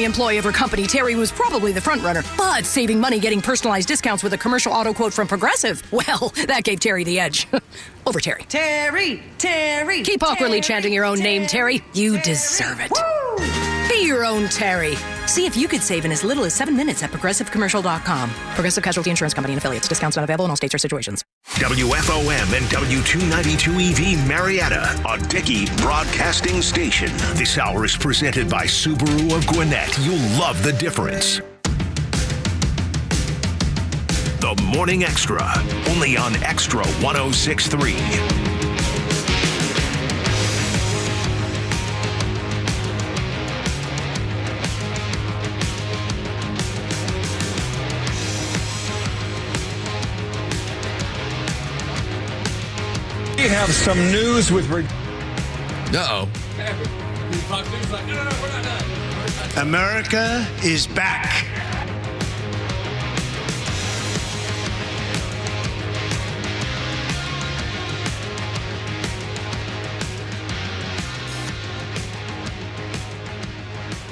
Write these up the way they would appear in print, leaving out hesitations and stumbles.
employee of her company, Terry was probably the front runner, but saving money getting personalized discounts with a commercial auto quote from Progressive, well, that gave Terry the edge. Over Terry. Terry. Keep awkwardly chanting your own name, Terry. You deserve it. Woo! Be your own Terry. See if you could save in as little as 7 minutes at progressivecommercial.com. Progressive Casualty Insurance Company and affiliates. Discounts not available in all states or situations. WFOM and W292 EV Marietta, a Dickey broadcasting station. This hour is presented by Subaru of Gwinnett. You'll love the difference. The Morning Extra, only on Extra 106.3. We have some news with... Uh-oh. America is back.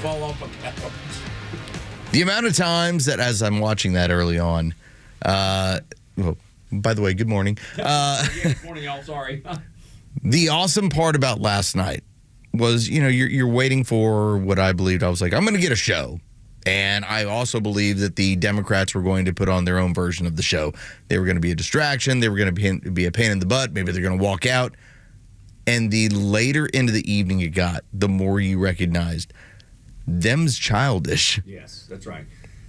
Fall off a couch. The amount of times that as I'm watching that early on, well, by the way, good morning. Good morning, y'all. Sorry. The awesome part about last night was, you're waiting for what I believed. I was like, I'm going to get a show. And I also believed that the Democrats were going to put on their own version of the show. They were going to be a distraction. They were going to be a pain in the butt. Maybe they're going to walk out. And the later into the evening it got, the more you recognized them's childish. Yes, that's right.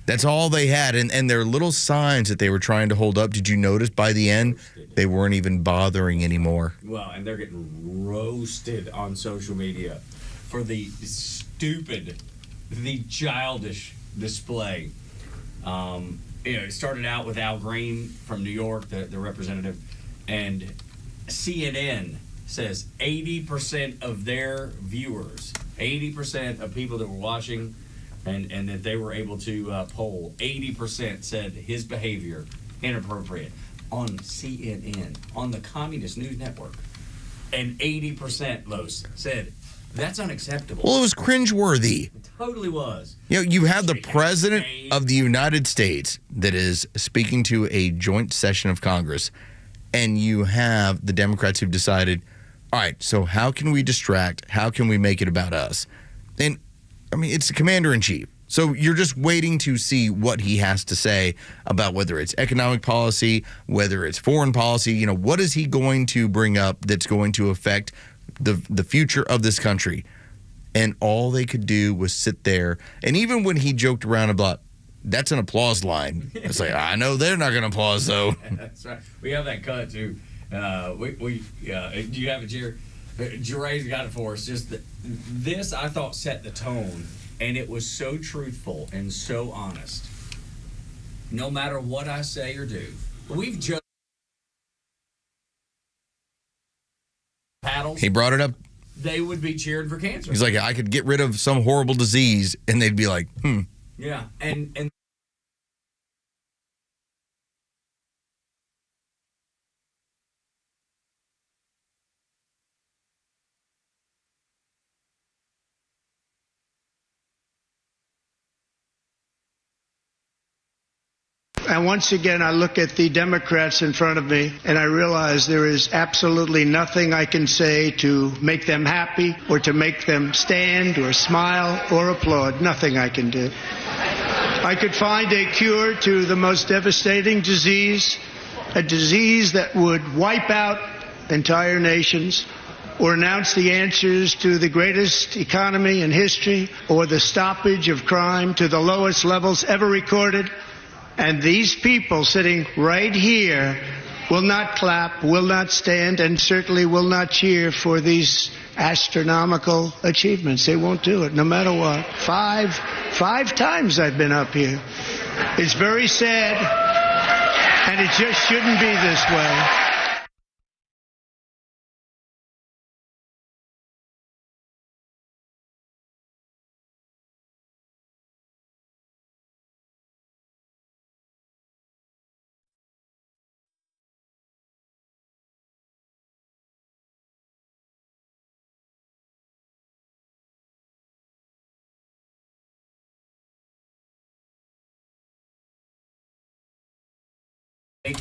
That's all they had. And their little signs that they were trying to hold up, did you notice by the end, they weren't even bothering anymore? Well, and they're getting roasted on social media for the stupid, the childish display. It started out with Al Green from New York, the representative, and CNN says 80% of their viewers, 80% of people that were watching and that they were able to poll, 80% said his behavior inappropriate on CNN, on the Communist News Network. And 80%, Los, said that's unacceptable. Well, it was cringeworthy. It totally was. You have the president of the United States that is speaking to a joint session of Congress, and you have the Democrats who've decided, all right, so how can we distract? How can we make it about us? And it's the commander-in-chief. So you're just waiting to see what he has to say about whether it's economic policy, whether it's foreign policy. What is he going to bring up that's going to affect the future of this country? And all they could do was sit there. And even when he joked around about, that's an applause line. It's like, I know they're not going to applause, though. That's right. We have that cut, too. Do you have it, Jerry? Jeray's got it for us. Just this, I thought, set the tone, and it was so truthful and so honest. No matter what I say or do, we've just paddles. He brought it up. They would be cheering for cancer. He's like, I could get rid of some horrible disease, and they'd be like, Yeah, and And once again, I look at the Democrats in front of me, and I realize there is absolutely nothing I can say to make them happy or to make them stand or smile or applaud. Nothing I can do. I could find a cure to the most devastating disease, a disease that would wipe out entire nations, or announce the answers to the greatest economy in history, or the stoppage of crime to the lowest levels ever recorded. And these people sitting right here will not clap, will not stand, and certainly will not cheer for these astronomical achievements. They won't do it, no matter what. Five times I've been up here. It's very sad, and it just shouldn't be this way.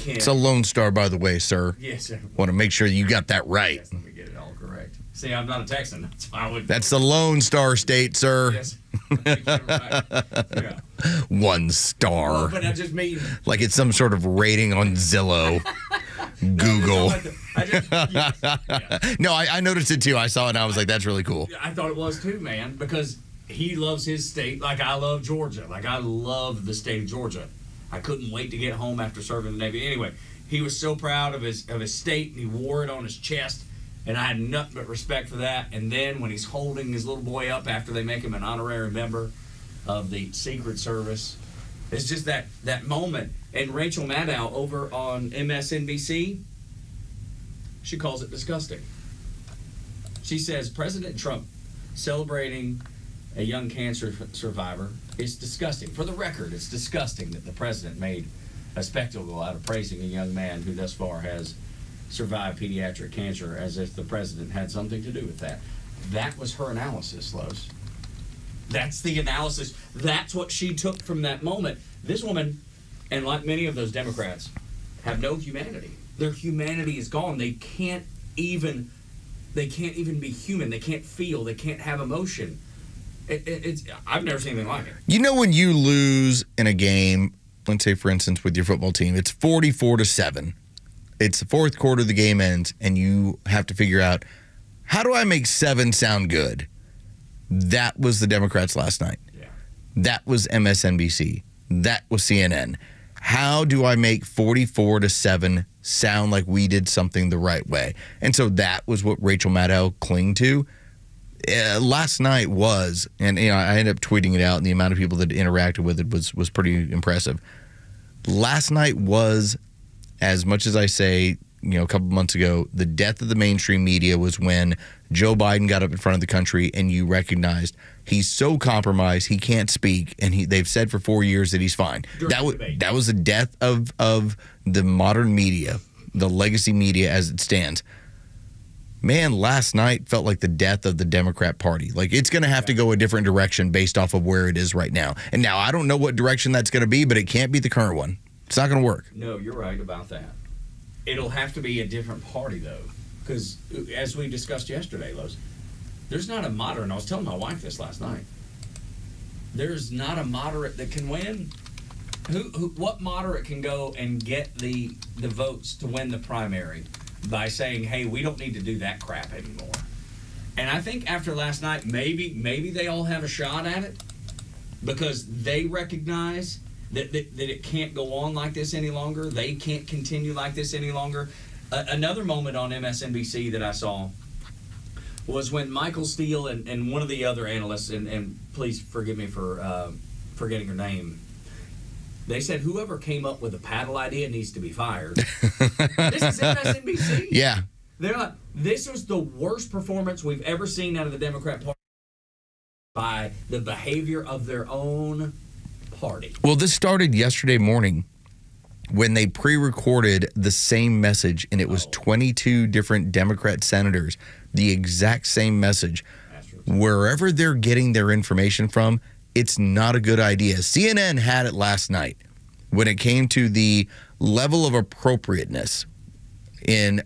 It's a Lone Star, by the way, sir. Yes, sir. Want to make sure you got that right. Yes, let me get it all correct. See, I'm not a Texan. That's why I would. That's the Lone Star State, sir. Yes. Right. Yeah. 1 star. Well, but I just mean. Like it's some sort of rating on Zillow. Google. No, I noticed it too. I saw it and I was like, that's really cool. I thought it was too, man, because he loves his state like I love Georgia. Like I love the state of Georgia. I couldn't wait to get home after serving the Navy. Anyway, he was so proud of his state, and he wore it on his chest, and I had nothing but respect for that. And then when he's holding his little boy up after they make him an honorary member of the Secret Service, it's just that moment. And Rachel Maddow over on MSNBC, she calls it disgusting. She says President Trump celebrating a young cancer survivor is disgusting. For the record, it's disgusting that the president made a spectacle out of praising a young man who thus far has survived pediatric cancer, as if the president had something to do with that. That was her analysis, Los. That's the analysis. That's what she took from that moment. This woman, and like many of those Democrats, have no humanity. Their humanity is gone. They can't even be human. They can't feel. They can't have emotion. I've never seen anything like it. You know, when you lose in a game, let's say, for instance, with your football team, it's 44-7. It's the fourth quarter, the game ends, and you have to figure out, how do I make 7 sound good? That was the Democrats last night. Yeah. That was MSNBC. That was CNN. How do I make 44-7 sound like we did something the right way? And so that was what Rachel Maddow clung to. Last night was, and I ended up tweeting it out, and the amount of people that interacted with it was pretty impressive. Last night was, as much as I say, a couple months ago, the death of the mainstream media was when Joe Biden got up in front of the country and you recognized he's so compromised he can't speak, and they've said for 4 years that he's fine. That was the death of the modern media, the legacy media as it stands. Man, last night felt like the death of the Democrat Party. Like, it's going to have to go a different direction based off of where it is right now. And now I don't know what direction that's going to be, but it can't be the current one. It's not going to work. No, you're right about that. It'll have to be a different party, though, because as we discussed yesterday, Los, there's not a moderate. And I was telling my wife this last night. There's not a moderate that can win. What moderate can go and get the votes to win the primary by saying, hey, we don't need to do that crap anymore? And I think after last night, maybe they all have a shot at it, because they recognize that it can't go on like this any longer. They can't continue like this any longer. Another moment on MSNBC that I saw was when Michael Steele and one of the other analysts, and please forgive me for forgetting her name, they said whoever came up with the paddle idea needs to be fired. This is MSNBC. Yeah. They're like, this was the worst performance we've ever seen out of the Democrat Party by the behavior of their own party. Well, this started yesterday morning when they pre-recorded the same message, and it was 22 different Democrat senators, the exact same message. Wherever they're getting their information from, it's not a good idea. CNN had it last night when it came to the level of appropriateness in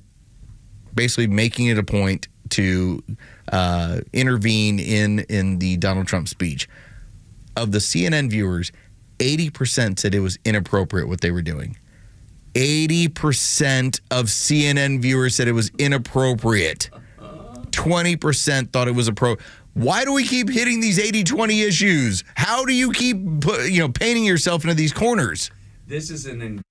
basically making it a point to intervene in the Donald Trump speech. Of the CNN viewers, 80% said it was inappropriate what they were doing. 80% of CNN viewers said it was inappropriate. 20% thought it was appropriate. Why do we keep hitting these 80-20 issues? How do you keep painting yourself into these corners? This is an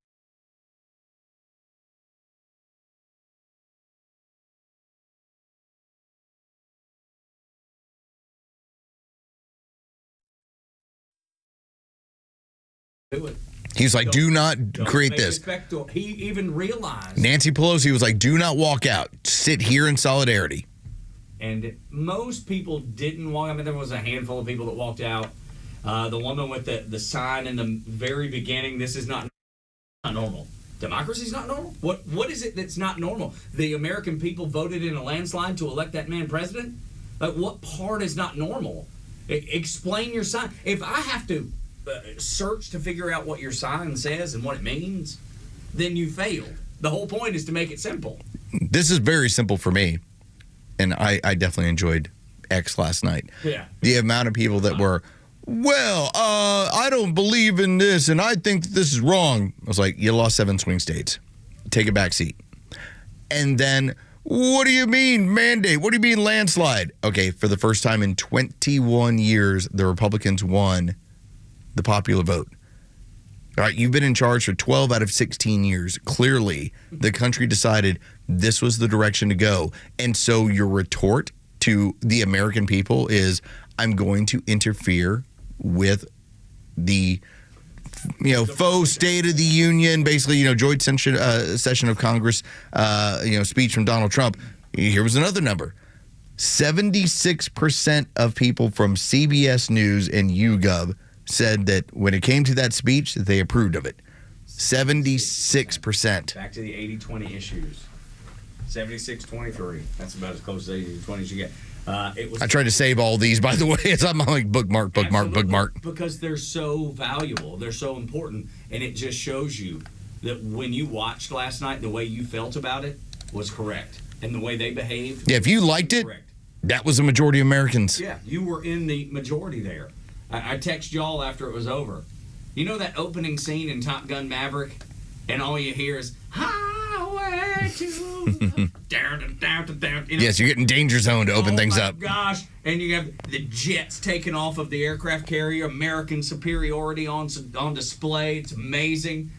do it. He was like, do not create this. He even realized. Nancy Pelosi was like, do not walk out. Sit here in solidarity. And most people didn't walk. I mean, there was a handful of people that walked out. The woman with the sign in the very beginning, this is not normal. Democracy's not normal? What is it that's not normal? The American people voted in a landslide to elect that man president? Like, what part is not normal? Explain your sign. If I have to search to figure out what your sign says and what it means, then you failed. The whole point is to make it simple. This is very simple for me, and I definitely enjoyed X last night. Yeah. The amount of people that were, I don't believe in this, and I think that this is wrong. I was like, you lost 7 swing states. Take a back seat. And then, what do you mean mandate? What do you mean landslide? Okay, for the first time in 21 years, the Republicans won the popular vote. All right, you've been in charge for 12 out of 16 years. Clearly, the country decided this was the direction to go. And so your retort to the American people is, I'm going to interfere with the faux State of the Union, basically, joint session of Congress, speech from Donald Trump. Here was another number. 76% of people from CBS News and YouGov said that when it came to that speech, that they approved of it. 76%. Back to the 80-20 issues. 76-23. That's about as close to 80-20 as you get. I tried to save all these, by the way, as I'm like bookmark. Because they're so valuable. They're so important. And it just shows you that when you watched last night, the way you felt about it was correct. And the way they behaved. Yeah, if you liked it, correct. That was the majority of Americans. Yeah, you were in the majority there. I text y'all after it was over. You know that opening scene in Top Gun Maverick? And all you hear is, highway to... down. Yes, you're getting danger zone to open things up. Oh, my gosh. And you have the jets taking off of the aircraft carrier, American superiority on display. It's amazing.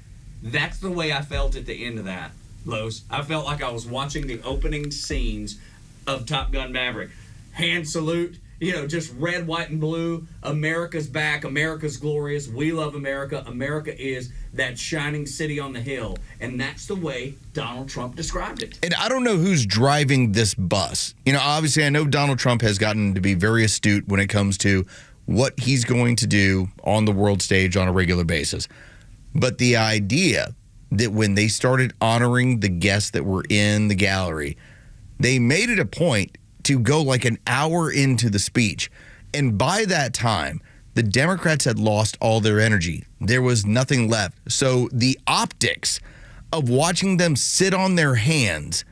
That's the way I felt at the end of that, Los. I felt like I was watching the opening scenes of Top Gun Maverick. Hand salute. Just red, white, and blue. America's back. America's glorious. We love America. America is that shining city on the hill. And that's the way Donald Trump described it. And I don't know who's driving this bus. Obviously, I know Donald Trump has gotten to be very astute when it comes to what he's going to do on the world stage on a regular basis. But the idea that when they started honoring the guests that were in the gallery, they made it a point to go like an hour into the speech. And by that time, the Democrats had lost all their energy. There was nothing left. So the optics of watching them sit on their hands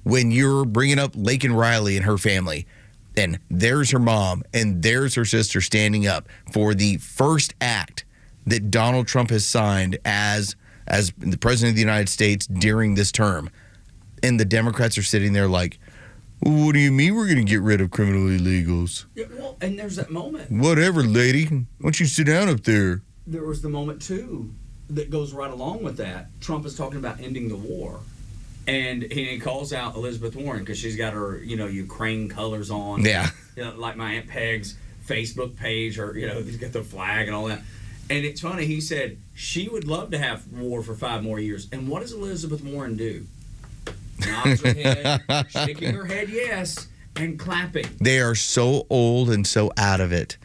when you're bringing up Laken Riley and her family, and there's her mom, and there's her sister standing up for the first act that Donald Trump has signed as the president of the United States during this term. And the Democrats are sitting there like, what do you mean we're going to get rid of criminal illegals? Yeah, well, and there's that moment. Whatever, lady. Why don't you sit down up there? There was the moment, too, that goes right along with that. Trump is talking about ending the war. And he calls out Elizabeth Warren because she's got her, Ukraine colors on. Yeah. Like my Aunt Peg's Facebook page, or, he's got the flag and all that. And it's funny, he said she would love to have war for 5 more years. And what does Elizabeth Warren do? Nods her head, shaking her head yes, and clapping. They are so old and so out of it.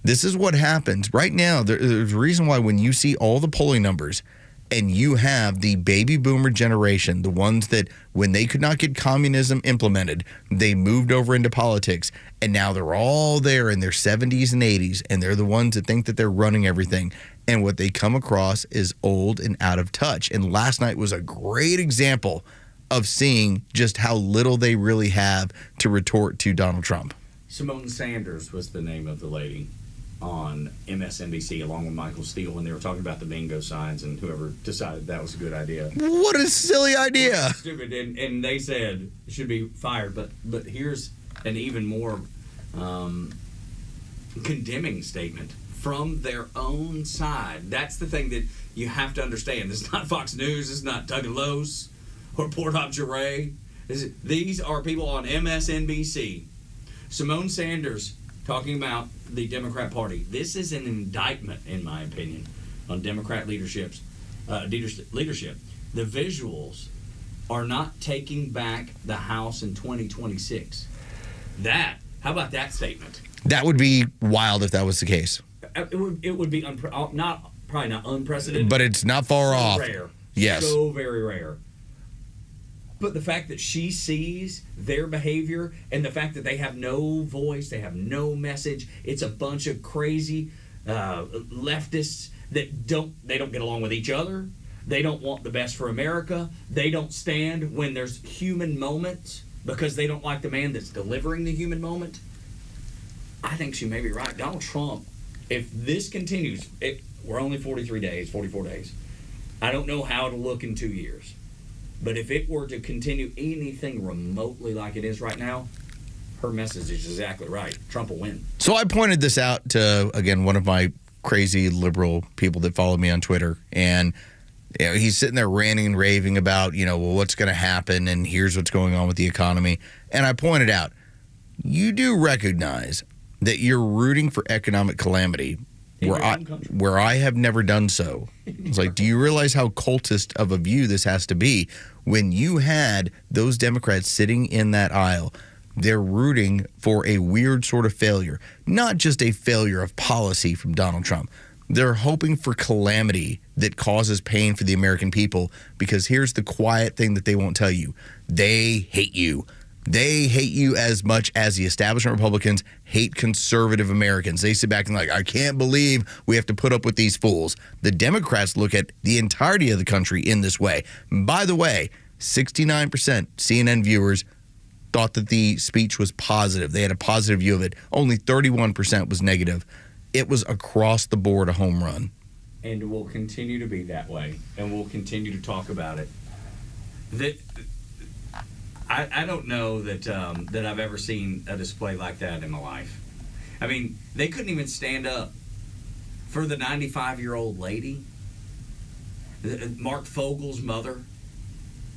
This is what happens. Right now, there's a reason why when you see all the polling numbers and you have the baby boomer generation, the ones that when they could not get communism implemented, they moved over into politics, and now they're all there in their 70s and 80s, and they're the ones that think that they're running everything. And what they come across is old and out of touch. And last night was a great example of seeing just how little they really have to retort to Donald Trump. Simone Sanders was the name of the lady on MSNBC along with Michael Steele when they were talking about the bingo signs, and whoever decided that was a good idea. What a silly idea. Stupid. And they said it should be fired. But here's an even more condemning statement from their own side. That's the thing that you have to understand. This is not Fox News. This is not Tug and Los or Portop Juray. These are people on MSNBC. Simone Sanders talking about the Democrat Party. This is an indictment, in my opinion, on Democrat leadership. The visuals are not taking back the House in 2026. How about that statement? That would be wild if that was the case. It would be probably not unprecedented. But it's not far off. Rare. Yes. So very rare. But the fact that she sees their behavior and the fact that they have no voice, they have no message, it's a bunch of crazy leftists that don't get along with each other. They don't want the best for America. They don't stand when there's human moments because they don't like the man that's delivering the human moment. I think she may be right. Donald Trump, if this continues, we're only 44 days. I don't know how it'll look in 2 years. But if it were to continue anything remotely like it is right now, her message is exactly right. Trump will win. So I pointed this out to, again, one of my crazy liberal people that follow me on Twitter, and he's sitting there ranting and raving about, well, what's going to happen, and here's what's going on with the economy. And I pointed out, you do recognize that you're rooting for economic calamity where I have never done so. It's like, do you realize how cultist of a view this has to be when you had those Democrats sitting in that aisle? They're rooting for a weird sort of failure, not just a failure of policy from Donald Trump. They're hoping for calamity that causes pain for the American people, because here's the quiet thing that they won't tell you. They hate you. They hate you as much as the establishment Republicans hate conservative Americans. They sit back and I can't believe we have to put up with these fools. The Democrats look at the entirety of the country in this way. By the way, 69% CNN viewers thought that the speech was positive. They had a positive view of it. Only 31% was negative. It was across the board a home run. And will continue to be that way. And we'll continue to talk about it. I don't know that I've ever seen a display like that in my life. I mean, they couldn't even stand up for the 95-year-old lady, Mark Fogel's mother.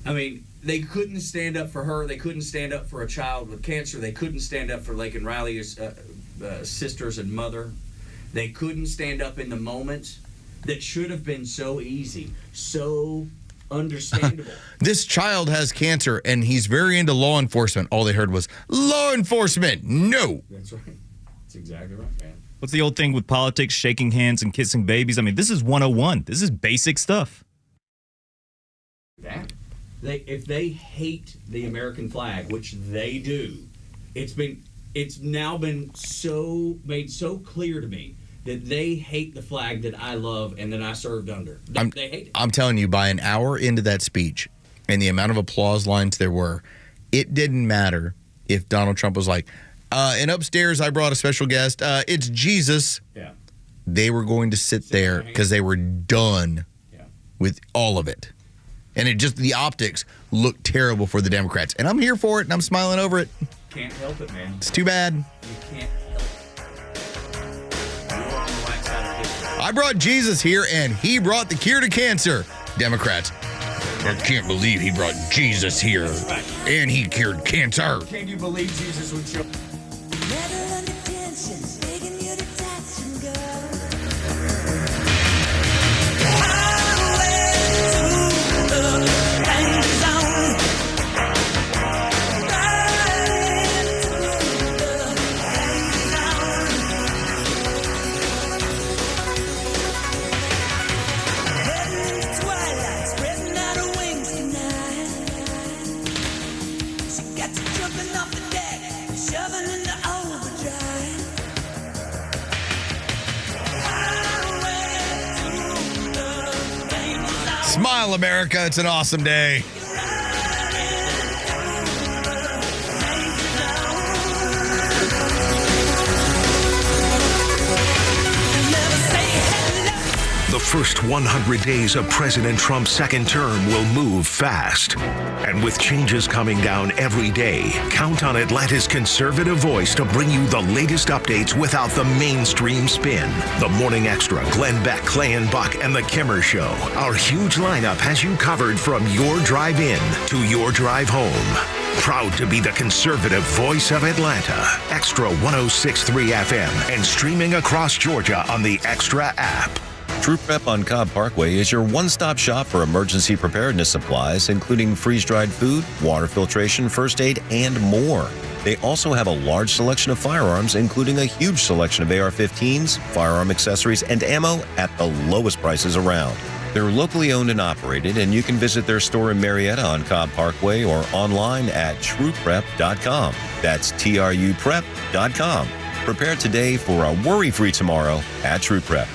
I mean, they couldn't stand up for her. They couldn't stand up for a child with cancer. They couldn't stand up for Lake and Riley's sisters and mother. They couldn't stand up in the moments that should have been so easy, so understandable. This child has cancer, and he's very into law enforcement. All they heard was, law enforcement, no. That's right. That's exactly right, man. What's the old thing with politics, shaking hands and kissing babies? I mean, this is 101. This is basic stuff. If they hate the American flag, which they do, it's now been made so clear to me that they hate the flag that I love and that I served under. They hate it. I'm telling you, by an hour into that speech and the amount of applause lines there were, it didn't matter if Donald Trump was like, and upstairs I brought a special guest. It's Jesus. Yeah. They were going to sit there because they were done with all of it. And the optics looked terrible for the Democrats. And I'm here for it, and I'm smiling over it. Can't help it, man. It's too bad. You can't help it. You're on the right side of history. I brought Jesus here, and he brought the cure to cancer. Democrats, I can't believe he brought Jesus here, and he cured cancer. Can you believe Jesus would show? Smile, America. It's an awesome day. The first 100 days of President Trump's second term will move fast. And with changes coming down every day, count on Atlanta's conservative voice to bring you the latest updates without the mainstream spin. The Morning Xtra, Glenn Beck, Clay and Buck, and The Kimmer Show. Our huge lineup has you covered from your drive in to your drive home. Proud to be the conservative voice of Atlanta. Extra 106.3 FM and streaming across Georgia on the Extra app. True Prep on Cobb Parkway is your one-stop shop for emergency preparedness supplies, including freeze-dried food, water filtration, first aid, and more. They also have a large selection of firearms, including a huge selection of AR-15s, firearm accessories, and ammo at the lowest prices around. They're locally owned and operated, and you can visit their store in Marietta on Cobb Parkway or online at trueprep.com. That's truprep.com. Prepare today for a worry-free tomorrow at True Prep.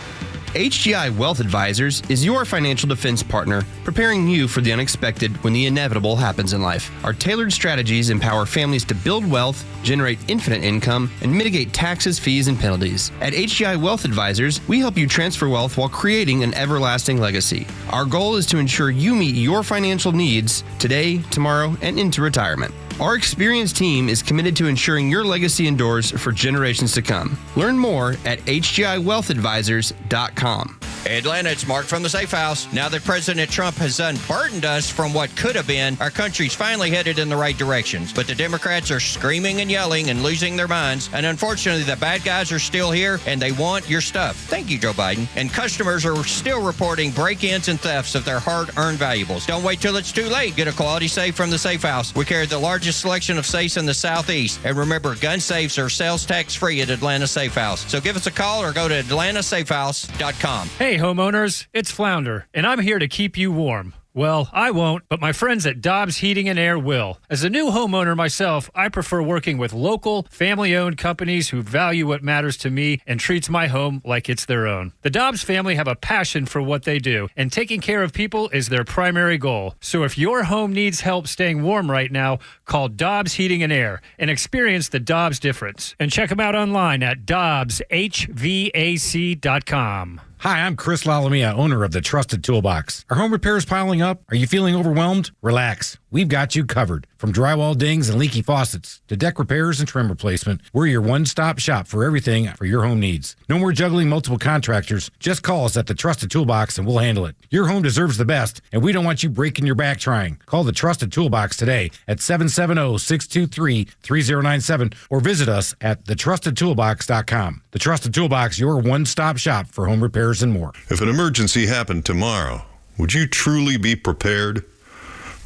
HGI Wealth Advisors is your financial defense partner, preparing you for the unexpected when the inevitable happens in life. Our tailored strategies empower families to build wealth, generate infinite income, and mitigate taxes, fees, and penalties. At HGI Wealth Advisors, we help you transfer wealth while creating an everlasting legacy. Our goal is to ensure you meet your financial needs today, tomorrow, and into retirement. Our experienced team is committed to ensuring your legacy endures for generations to come. Learn more at hgiwealthadvisors.com. Atlanta, it's Mark from the Safe House. Now that President Trump has unburdened us from what could have been, our country's finally headed in the right directions. But the Democrats are screaming and yelling and losing their minds. And unfortunately, the bad guys are still here and they want your stuff. Thank you, Joe Biden. And customers are still reporting break-ins and thefts of their hard-earned valuables. Don't wait till it's too late. Get a quality safe from the Safe House. We carry the largest selection of safes in the Southeast. And remember, gun safes are sales tax-free at Atlanta Safe House. So give us a call or go to atlantasafehouse.com. Hey, homeowners, it's Flounder, and I'm here to keep you warm. Well, I won't, but my friends at Dobbs Heating and Air will. As a new homeowner myself, I prefer working with local, family-owned companies who value what matters to me and treats my home like it's their own. The Dobbs family have a passion for what they do, and taking care of people is their primary goal. So if your home needs help staying warm right now, call Dobbs Heating and Air and experience the Dobbs difference. And check them out online at dobbshvac.com. Hi, I'm Chris Lalamia, owner of the Trusted Toolbox. Are home repairs piling up? Are you feeling overwhelmed? Relax. We've got you covered. From drywall dings and leaky faucets to deck repairs and trim replacement, we're your one-stop shop for everything for your home needs. No more juggling multiple contractors. Just call us at the Trusted Toolbox and we'll handle it. Your home deserves the best, and we don't want you breaking your back trying. Call the Trusted Toolbox today at 770-623-3097 or visit us at thetrustedtoolbox.com. The Trusted Toolbox, your one-stop shop for home repairs and more. If an emergency happened tomorrow, would you truly be prepared?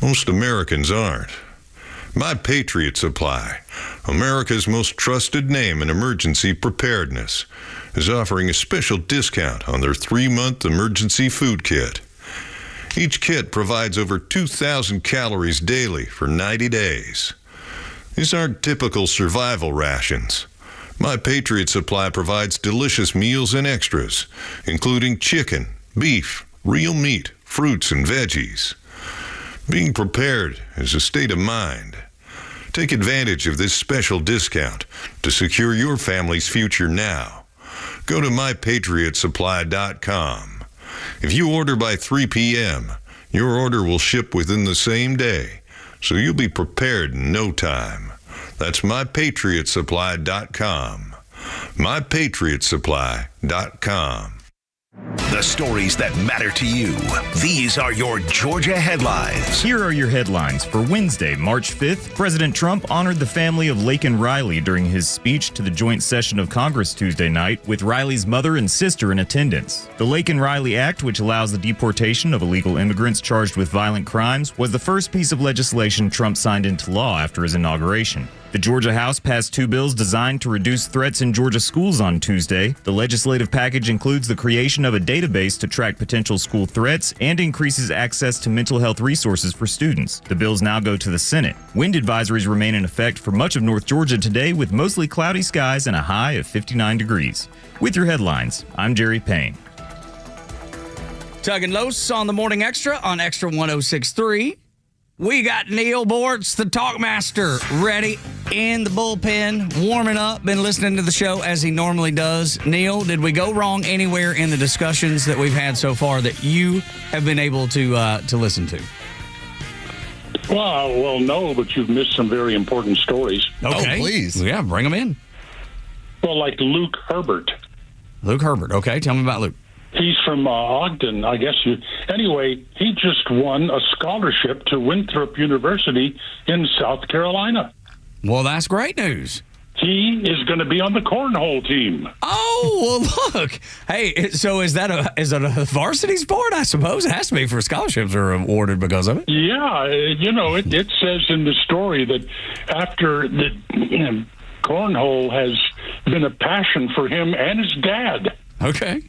Most Americans aren't. My Patriot Supply, America's most trusted name in emergency preparedness, is offering a special discount on their 3-month emergency food kit. Each kit provides over 2,000 calories daily for 90 days. These aren't typical survival rations. My Patriot Supply provides delicious meals and extras, including chicken, beef, real meat, fruits, and veggies. Being prepared is a state of mind. Take advantage of this special discount to secure your family's future now. Go to mypatriotsupply.com. If you order by 3 p.m., your order will ship within the same day, so you'll be prepared in no time. That's mypatriotsupply.com. mypatriotsupply.com. The stories that matter to you. These are your Georgia headlines. Here are your headlines for Wednesday, March 5th. President Trump honored the family of Laken Riley during his speech to the joint session of Congress Tuesday night, with Riley's mother and sister in attendance. The Laken Riley Act, which allows the deportation of illegal immigrants charged with violent crimes, was the first piece of legislation Trump signed into law after his inauguration. The Georgia House passed 2 bills designed to reduce threats in Georgia schools on Tuesday. The legislative package includes the creation of a database to track potential school threats and increases access to mental health resources for students. The bills now go to the Senate. Wind advisories remain in effect for much of North Georgia today, with mostly cloudy skies and a high of 59 degrees. With your headlines, I'm Jerry Payne. Tug and Los on the Morning Extra on Extra 106.3. We got Neil Bortz, the Talkmaster, ready in the bullpen, warming up, been listening to the show as he normally does. Neil, did we go wrong anywhere in the discussions that we've had so far that you have been able to listen to? Well, no, but you've missed some very important stories. Okay. Oh, please. Yeah, bring them in. Well, like Luke Herbert. Luke Herbert. Okay, tell me about Luke. He's from Ogden, I guess. Anyway, he just won a scholarship to Winthrop University in South Carolina. Well, that's great news. He is going to be on the cornhole team. Oh, well, look. Hey, so is it a varsity sport? I suppose it has to be for scholarships are awarded because of it. Yeah, it says in the story that after the cornhole has been a passion for him and his dad. Okay.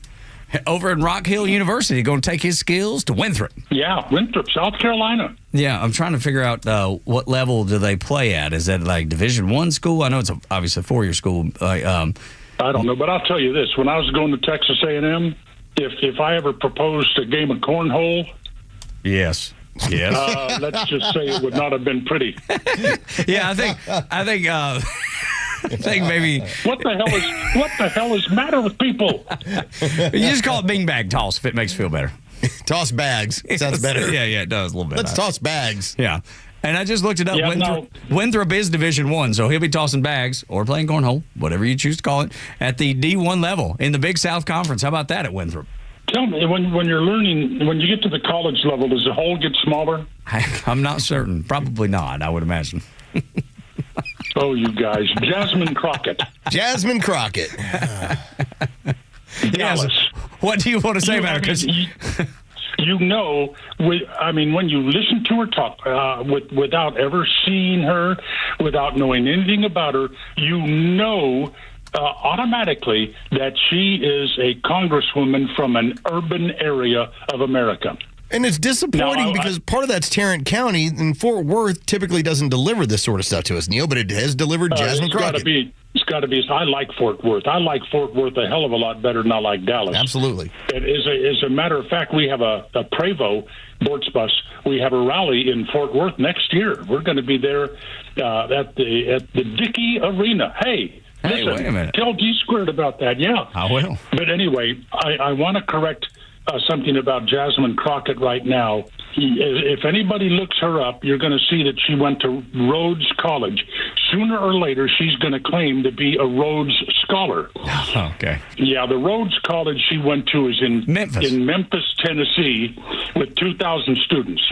Over at Rock Hill University, going to take his skills to Winthrop. Yeah, Winthrop, South Carolina. Yeah, I'm trying to figure out what level do they play at. Is that like Division I school? I know it's obviously a 4-year school. I don't know, but I'll tell you this. When I was going to Texas A&M, if I ever proposed a game of cornhole, Yes. let's just say it would not have been pretty. Yeah, I think maybe. What the hell is matter with people? You just call it beanbag toss if it makes you feel better. Toss bags. Sounds better. Yeah, it does a little bit. Let's toss bags. Yeah. And I just looked it up. Yeah, Winthrop is Division 1, so he'll be tossing bags or playing cornhole, whatever you choose to call it, at the D1 level in the Big South Conference. How about that at Winthrop? Tell me, when you're learning, when you get to the college level, does the hole get smaller? I'm not certain. Probably not, I would imagine. Oh, you guys. Jasmine Crockett. Jasmine Crockett. Dallas. What do you want to say about her? 'Cause when you listen to her talk, without ever seeing her, without knowing anything about her, automatically that she is a congresswoman from an urban area of America. And it's disappointing because part of that's Tarrant County, and Fort Worth typically doesn't deliver this sort of stuff to us, Neil, but it has delivered Jasmine Crockett. It's got to be. I like Fort Worth. I like Fort Worth a hell of a lot better than I like Dallas. Absolutely. As a matter of fact, we have a Prevost Bortz bus. We have a rally in Fort Worth next year. We're going to be there at the Dickey Arena. Hey, listen, wait a minute. Tell D Squared about that. Yeah, I will. But anyway, I want to correct something about Jasmine Crockett right now. If anybody looks her up, you're going to see that she went to Rhodes College. Sooner or later, she's going to claim to be a Rhodes Scholar. Okay. Yeah, the Rhodes College she went to is in Memphis, Tennessee, with 2,000 students.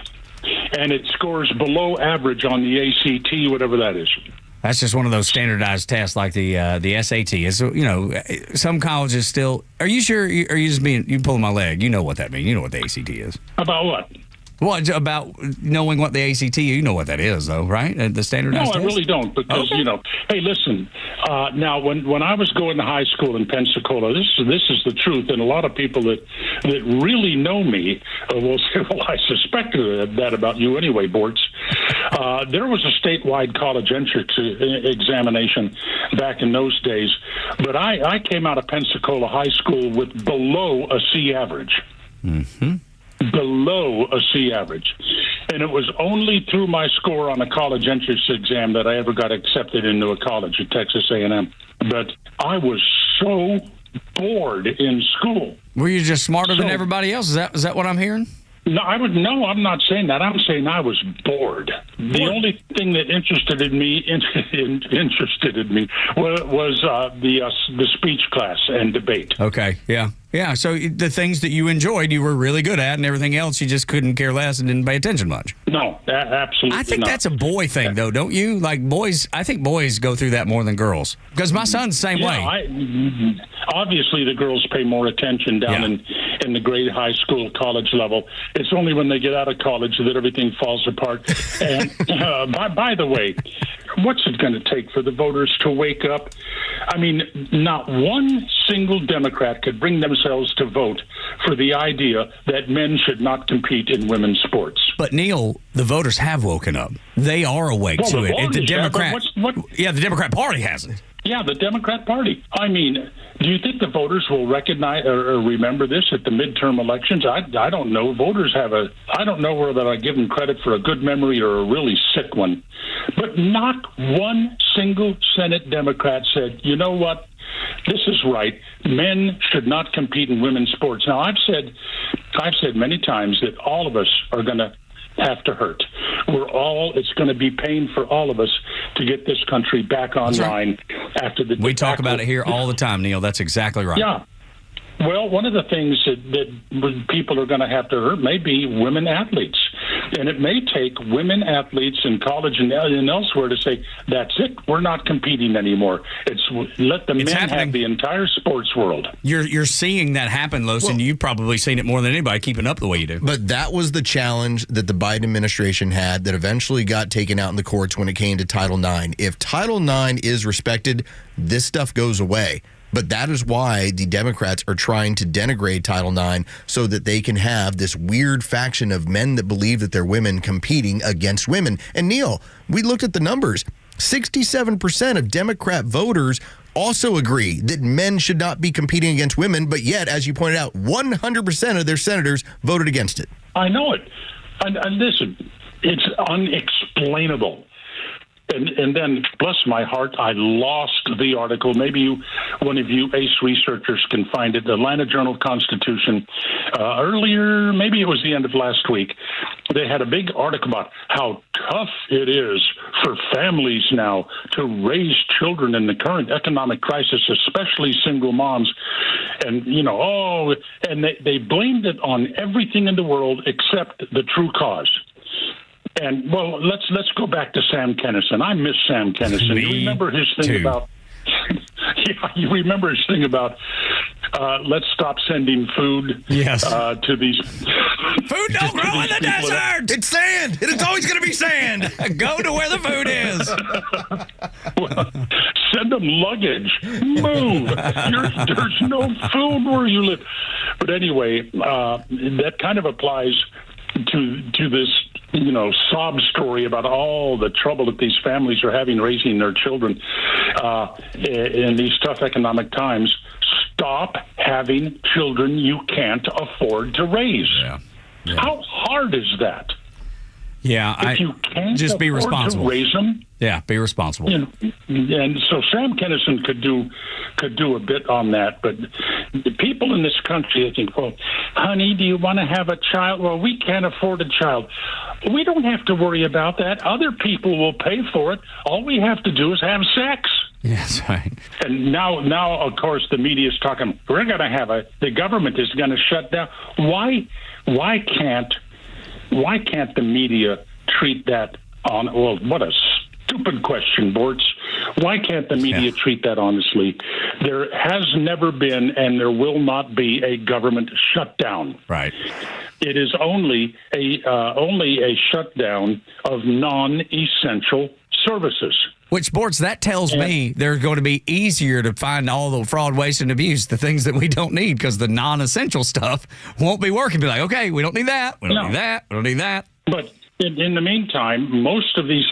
And it scores below average on the ACT, whatever that is. That's just one of those standardized tests like the SAT. It's, some colleges still. Are you sure? Are you just you pulling my leg? You know what that means. You know what the ACT is. About what? Well, about knowing what the ACT, you know what that is, though, right? The standardized test? No, I really don't, because, hey, listen, now, when I was going to high school in Pensacola, this is the truth, and a lot of people that really know me will say, well, I suspected that about you anyway, Bortz. There was a statewide college entrance examination back in those days, but I came out of Pensacola High School with below a C average. Mm-hmm. Below a C average. And it was only through my score on a college entrance exam that I ever got accepted into a college at Texas A&M. But I was so bored in school. Were you just smarter than everybody else? Is that what I'm hearing? No, I'm not saying that. I'm saying I was bored. The only thing that interested in me was the speech class and debate. Okay, yeah. So the things that you enjoyed, you were really good at, and everything else, you just couldn't care less and didn't pay attention much. No, absolutely. I think that's a boy thing, though, don't you? Like boys, I think boys go through that more than girls. Because my son's the same way. Obviously, the girls pay more attention down in the grade high school, college level. It's only when they get out of college that everything falls apart. And by the way, what's it going to take for the voters to wake up? I mean, not one single Democrat could bring themselves to vote for the idea that men should not compete in women's sports. But Neil, the voters have woken up. They are awake to it. The Democrat, the Democrat Party hasn't. Yeah, the Democrat Party. I mean, do you think the voters will recognize or remember this at the midterm elections? I don't know. Voters I don't know whether I give them credit for a good memory or a really sick one. But not one single Senate Democrat said, you know what? This is right. Men should not compete in women's sports. Now, I've said many times that all of us are going to have to hurt. It's going to be pain for all of us to get this country back online after the. We talk about it here all the time, Neil. That's exactly right. Yeah. Well, one of the things that people are going to have to hurt may be women athletes. And it may take women athletes in college and elsewhere to say, that's it, we're not competing anymore. Let the men have the entire sports world. You're seeing that happen, Los, and you've probably seen it more than anybody keeping up the way you do. But that was the challenge that the Biden administration had that eventually got taken out in the courts when it came to Title IX. If Title IX is respected, this stuff goes away. But that is why the Democrats are trying to denigrate Title IX so that they can have this weird faction of men that believe that they're women competing against women. And Neil, we looked at the numbers. 67% of Democrat voters also agree that men should not be competing against women, but yet, as you pointed out, 100% of their senators voted against it. I know it. And listen, it's unexplainable. And then, bless my heart, I lost the article. Maybe one of you ace researchers can find it. The Atlanta Journal-Constitution, earlier, maybe it was the end of last week, they had a big article about how tough it is for families now to raise children in the current economic crisis, especially single moms. And, and they blamed it on everything in the world except the true cause. And, well, let's go back to Sam Kinison. I miss Sam Kinison. You remember his thing about... Yeah, you remember his thing about let's stop sending food to these... Food don't grow in the desert! It's sand! It's always going to be sand! Go to where the food is! Well, send them luggage. Move! There's no food where you live. But anyway, that kind of applies to this sob story about all the trouble that these families are having raising their children in these tough economic times. Stop having children you can't afford to raise. Yeah. How hard is that? Yeah, if you can't just be responsible. To raise them. Yeah, be responsible. And so Sam Kinison could do a bit on that, but the people in this country, I think, well, honey, do you want to have a child? Well, we can't afford a child. We don't have to worry about that. Other people will pay for it. All we have to do is have sex. Yes, right. And now, of course, the media is talking. We're going to have the government is going to shut down. Why can't the media treat that on? Well, what a stupid question, Bortz. Why can't the media treat that honestly? There has never been, and there will not be, a government shutdown. Right. It is only a shutdown of non-essential services. Which, Bortz, that tells me they're going to be easier to find all the fraud, waste, and abuse, the things that we don't need, because the non-essential stuff won't be working. Be like, okay, we don't need that. We don't need that. We don't need that. But in the meantime, most of these...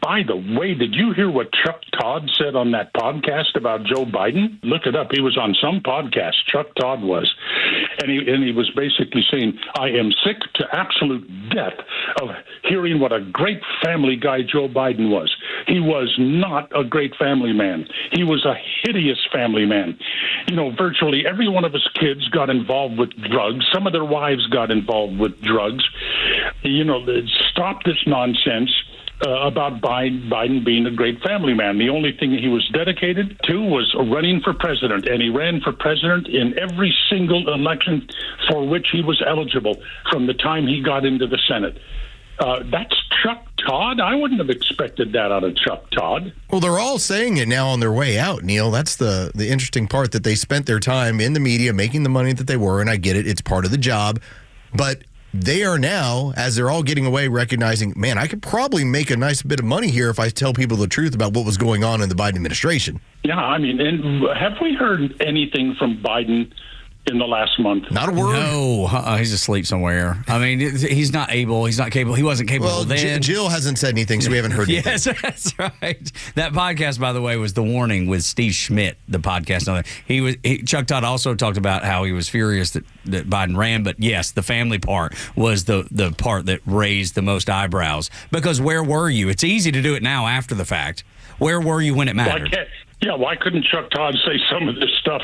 by the way, did you hear what Chuck Todd said on that podcast about Joe Biden? Look it up. He was on some podcast. Chuck Todd was. And he was basically saying, I am sick to absolute death of hearing what a great family guy Joe Biden was. He was not a great family man. He was a hideous family man. Virtually every one of his kids got involved with drugs. Some of their wives got involved with drugs. Stop this nonsense about Biden being a great family man. The only thing he was dedicated to was running for president, and he ran for president in every single election for which he was eligible from the time he got into the Senate. That's Chuck Todd? I wouldn't have expected that out of Chuck Todd. Well, they're all saying it now on their way out, Neil. That's the interesting part, that they spent their time in the media making the money that they were, and I get it. It's part of the job. But they are now, as they're all getting away, recognizing, man, I could probably make a nice bit of money here if I tell people the truth about what was going on in the Biden administration. Yeah, and have we heard anything from Biden in the last month? Not a word. No, he's asleep somewhere. I mean, he's not able. He's not capable. He wasn't capable then. Jill hasn't said anything, so we haven't heard anything. Yes, that's right. That podcast, by the way, was The Warning with Steve Schmidt, the podcast. Chuck Todd also talked about how he was furious that Biden ran, but yes, the family part was the part that raised the most eyebrows. Because where were you? It's easy to do it now after the fact. Where were you when it mattered? Why couldn't Chuck Todd say some of this stuff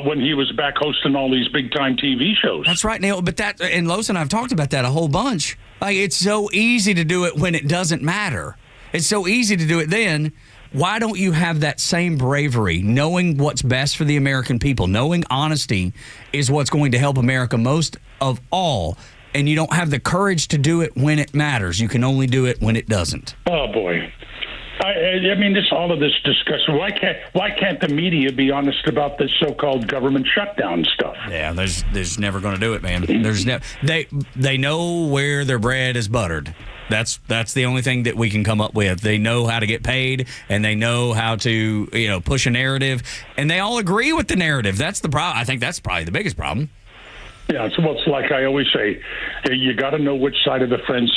when he was back hosting all these big-time TV shows? That's right, Neil. But and Los and I have talked about that a whole bunch. Like, it's so easy to do it when it doesn't matter. It's so easy to do it then. Why don't you have that same bravery, knowing what's best for the American people, knowing honesty is what's going to help America most of all, and you don't have the courage to do it when it matters. You can only do it when it doesn't. Oh, boy. I mean, all of this discussion. Why can't the media be honest about this so-called government shutdown stuff? Yeah, there's never going to do it, man. They know where their bread is buttered. That's the only thing that we can come up with. They know how to get paid, and they know how to push a narrative, and they all agree with the narrative. That's the problem. I think that's probably the biggest problem. Yeah, it's like I always say, you got to know which side of the fence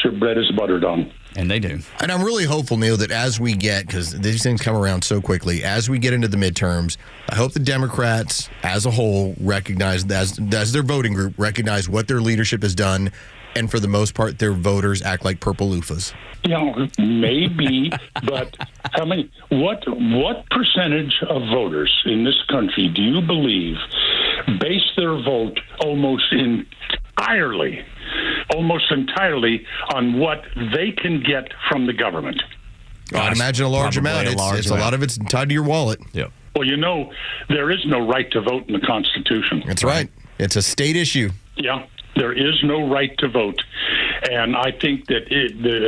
your bread is buttered on. And they do. And I'm really hopeful, Neil, that as we get, because these things come around so quickly, as we get into the midterms, I hope the Democrats as a whole recognize, as their voting group, recognize what their leadership has done, and for the most part, their voters act like purple loofahs. Maybe, but how many? What percentage of voters in this country do you believe base their vote almost entirely on what they can get from the government? I'd imagine a large amount. A lot of it's tied to your wallet. Yeah. Well, there is no right to vote in the Constitution. That's right. It's a state issue. Yeah. There is no right to vote. And I think that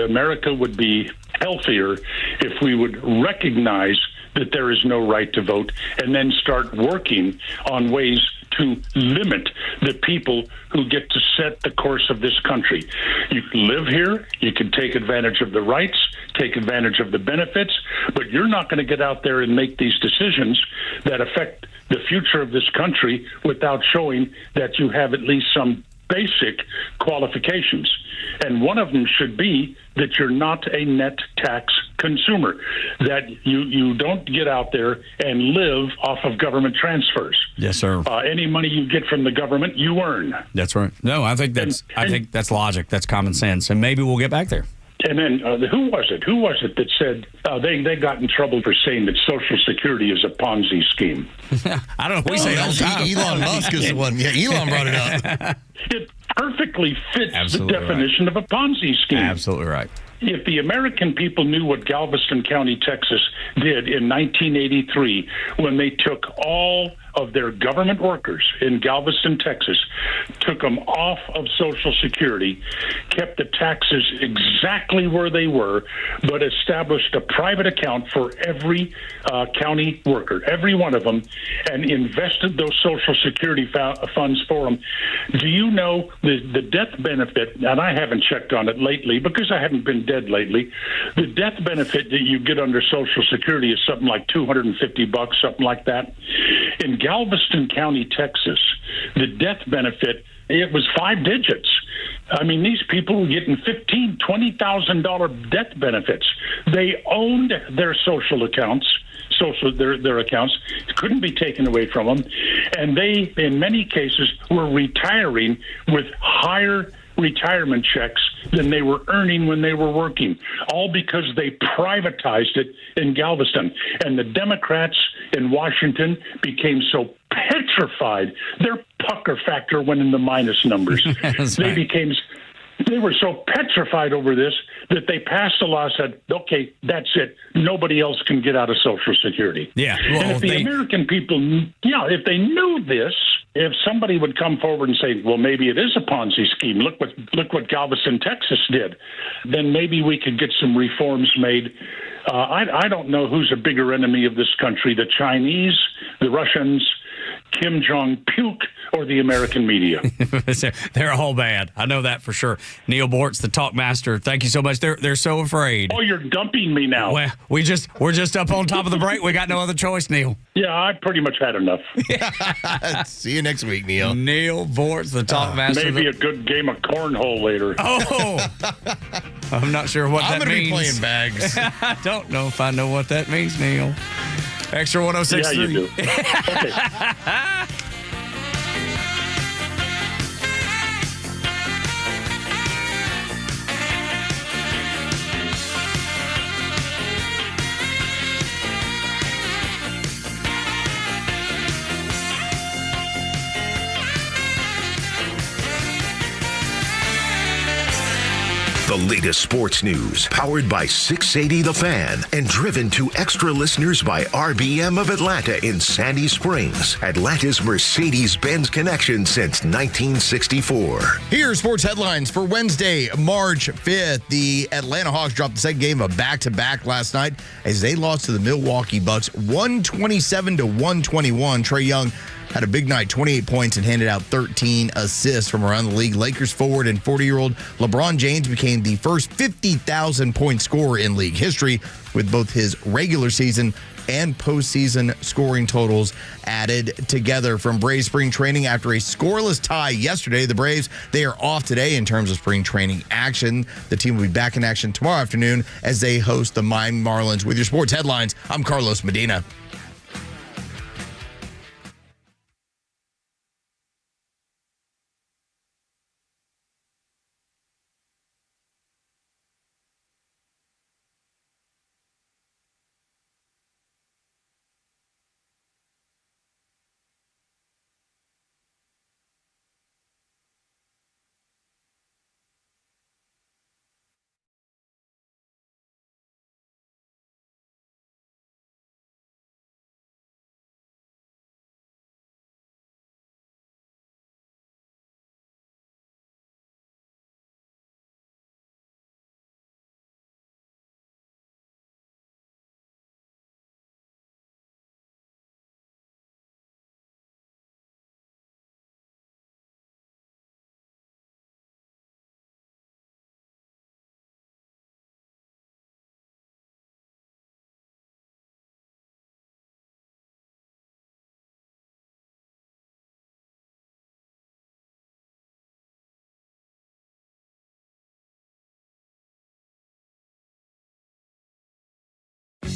America would be healthier if we would recognize that there is no right to vote and then start working on ways to limit the people who get to set the course of this country. You can live here, you can take advantage of the rights, take advantage of the benefits, but you're not going to get out there and make these decisions that affect the future of this country without showing that you have at least some basic qualifications. And one of them should be that you're not a net tax consumer, that you don't get out there and live off of government transfers. Yes, sir. Any money you get from the government, you earn. That's right. No, I think that's logic. That's common sense. And maybe we'll get back there. And then who was it that said they got in trouble for saying that Social Security is a Ponzi scheme? I don't know. We say it all the time. Elon Musk is the one. Yeah, Elon brought it up. It perfectly fits the definition of a Ponzi scheme. Absolutely right. If the American people knew what Galveston County, Texas did in 1983 when they took all of their government workers in Galveston, Texas, took them off of Social Security, kept the taxes exactly where they were, but established a private account for every county worker, every one of them, and invested those Social Security funds for them. Do you know the death benefit, and I haven't checked on it lately because I haven't been dead lately, the death benefit that you get under Social Security is something like $250, something like that. In Galveston County, Texas, the death benefit, it was 5 digits. I mean, these people were getting $15,000, $20,000 death benefits. They owned their social accounts. Their accounts couldn't be taken away from them, and they, in many cases, were retiring with higher retirement checks than they were earning when they were working, all because they privatized it in Galveston. And the Democrats in Washington became so petrified, their pucker factor went in the minus numbers. They were so petrified over this that they passed a law, said, okay, that's it. Nobody else can get out of Social Security. Yeah. And if the American people, if they knew this, if somebody would come forward and say, well, maybe it is a Ponzi scheme, look what Galveston, Texas did, then maybe we could get some reforms made. I don't know who's a bigger enemy of this country, the Chinese, the Russians, Kim Jong-puke, or the American media. They're all bad. I know that for sure. Neil Bortz, the talk master. Thank you so much. They're so afraid. Oh, you're dumping me now. Well, we're just up on top of the break. We got no other choice, Neil. Yeah, I pretty much had enough. See you next week, Neil. Neil Bortz, the talk master. Maybe a good game of cornhole later. Oh, I'm not sure what that means. I'm going to be playing bags. I don't know if I know what that means, Neil. Extra 106.3. Yeah, you do. Okay. The latest sports news, powered by 680 The Fan, and driven to extra listeners by RBM of Atlanta in Sandy Springs, Atlanta's Mercedes-Benz connection since 1964. Here are sports headlines for Wednesday, March 5th. The Atlanta Hawks dropped the second game of back-to-back last night as they lost to the Milwaukee Bucks 127-121. Trae Young had a big night, 28 points, and handed out 13 assists from around the league. Lakers forward and 40-year-old LeBron James became the first 50,000-point scorer in league history with both his regular season and postseason scoring totals added together. From Braves spring training after a scoreless tie yesterday, the Braves, they are off today in terms of spring training action. The team will be back in action tomorrow afternoon as they host the Miami Marlins. With your sports headlines, I'm Carlos Medina.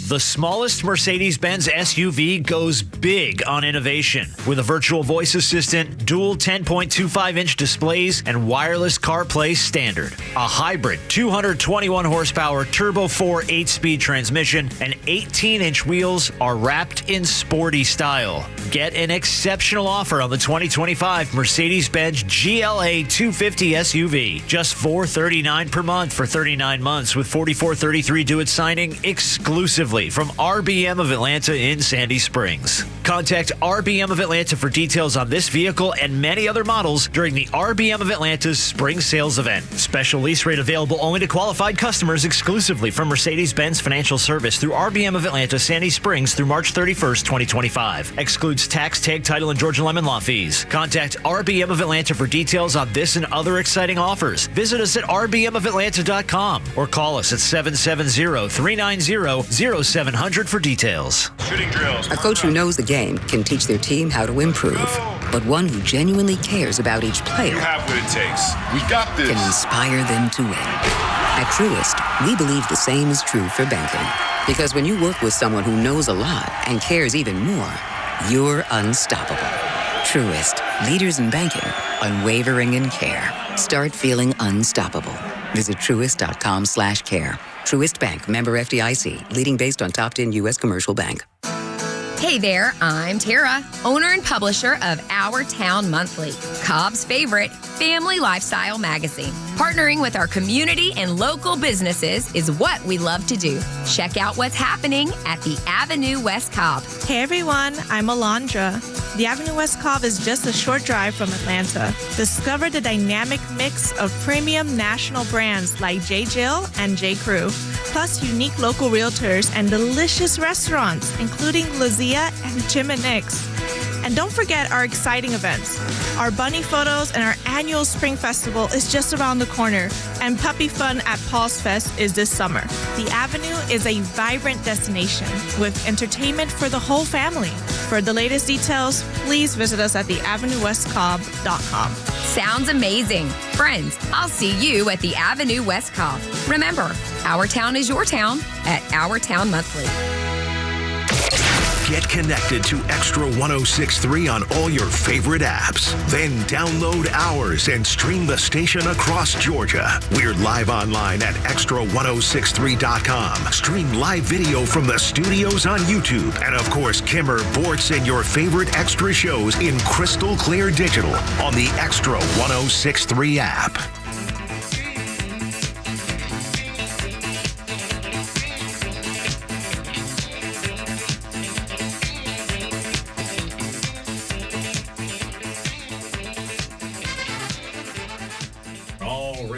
The smallest Mercedes-Benz SUV goes big on innovation. With a virtual voice assistant, dual 10.25-inch displays, and wireless CarPlay standard. A hybrid 221 horsepower Turbo 4 8-speed transmission and 18-inch wheels are wrapped in sporty style. Get an exceptional offer on the 2025 Mercedes-Benz GLA 250 SUV. Just $439 per month for 39 months with $44.33 due at signing exclusively from RBM of Atlanta in Sandy Springs. Contact RBM of Atlanta for details on this vehicle and many other models during the RBM of Atlanta's spring sales event. Special lease rate available only to qualified customers exclusively from Mercedes-Benz Financial Service through RBM of Atlanta, Sandy Springs through March 31st, 2025. Excludes tax, tag, title, and Georgia Lemon Law fees. Contact RBM of Atlanta for details on this and other exciting offers. Visit us at rbmofatlanta.com or call us at 770-390-0700 for details. Shooting drills. A coach who knows the game can teach their team how to improve. But one who genuinely cares about each player you have what it takes. We got this. Can inspire them to win. At Truist, we believe the same is true for banking. Because when you work with someone who knows a lot and cares even more, you're unstoppable. Truist, leaders in banking, unwavering in care. Start feeling unstoppable. Visit truist.com/care. Truist Bank, member FDIC, leading based on top 10 U.S. commercial bank. Hey there, I'm Tara, owner and publisher of Our Town Monthly, Cobb's favorite family lifestyle magazine. Partnering with our community and local businesses is what we love to do. Check out what's happening at the Avenue West Cobb. Hey everyone, I'm Alondra. The Avenue West Cobb is just a short drive from Atlanta. Discover the dynamic mix of premium national brands like J. Jill and J. Crew, plus unique local realtors and delicious restaurants, including Lazia and Jim and Nick's. And don't forget our exciting events. Our bunny photos and our annual Spring Festival is just around the corner, and Puppy Fun at Paul's Fest is this summer. The Avenue is a vibrant destination with entertainment for the whole family. For the latest details, please visit us at theavenuewestcobb.com. Sounds amazing. Friends, I'll see you at the Avenue West Cobb. Remember, our town is your town at Our Town Monthly. Get connected to Extra 106.3 on all your favorite apps. Then download ours and stream the station across Georgia. We're live online at extra1063.com. Stream live video from the studios on YouTube. And of course, Kimmer, Bortz, and your favorite Extra shows in crystal clear digital on the Extra 106.3 app.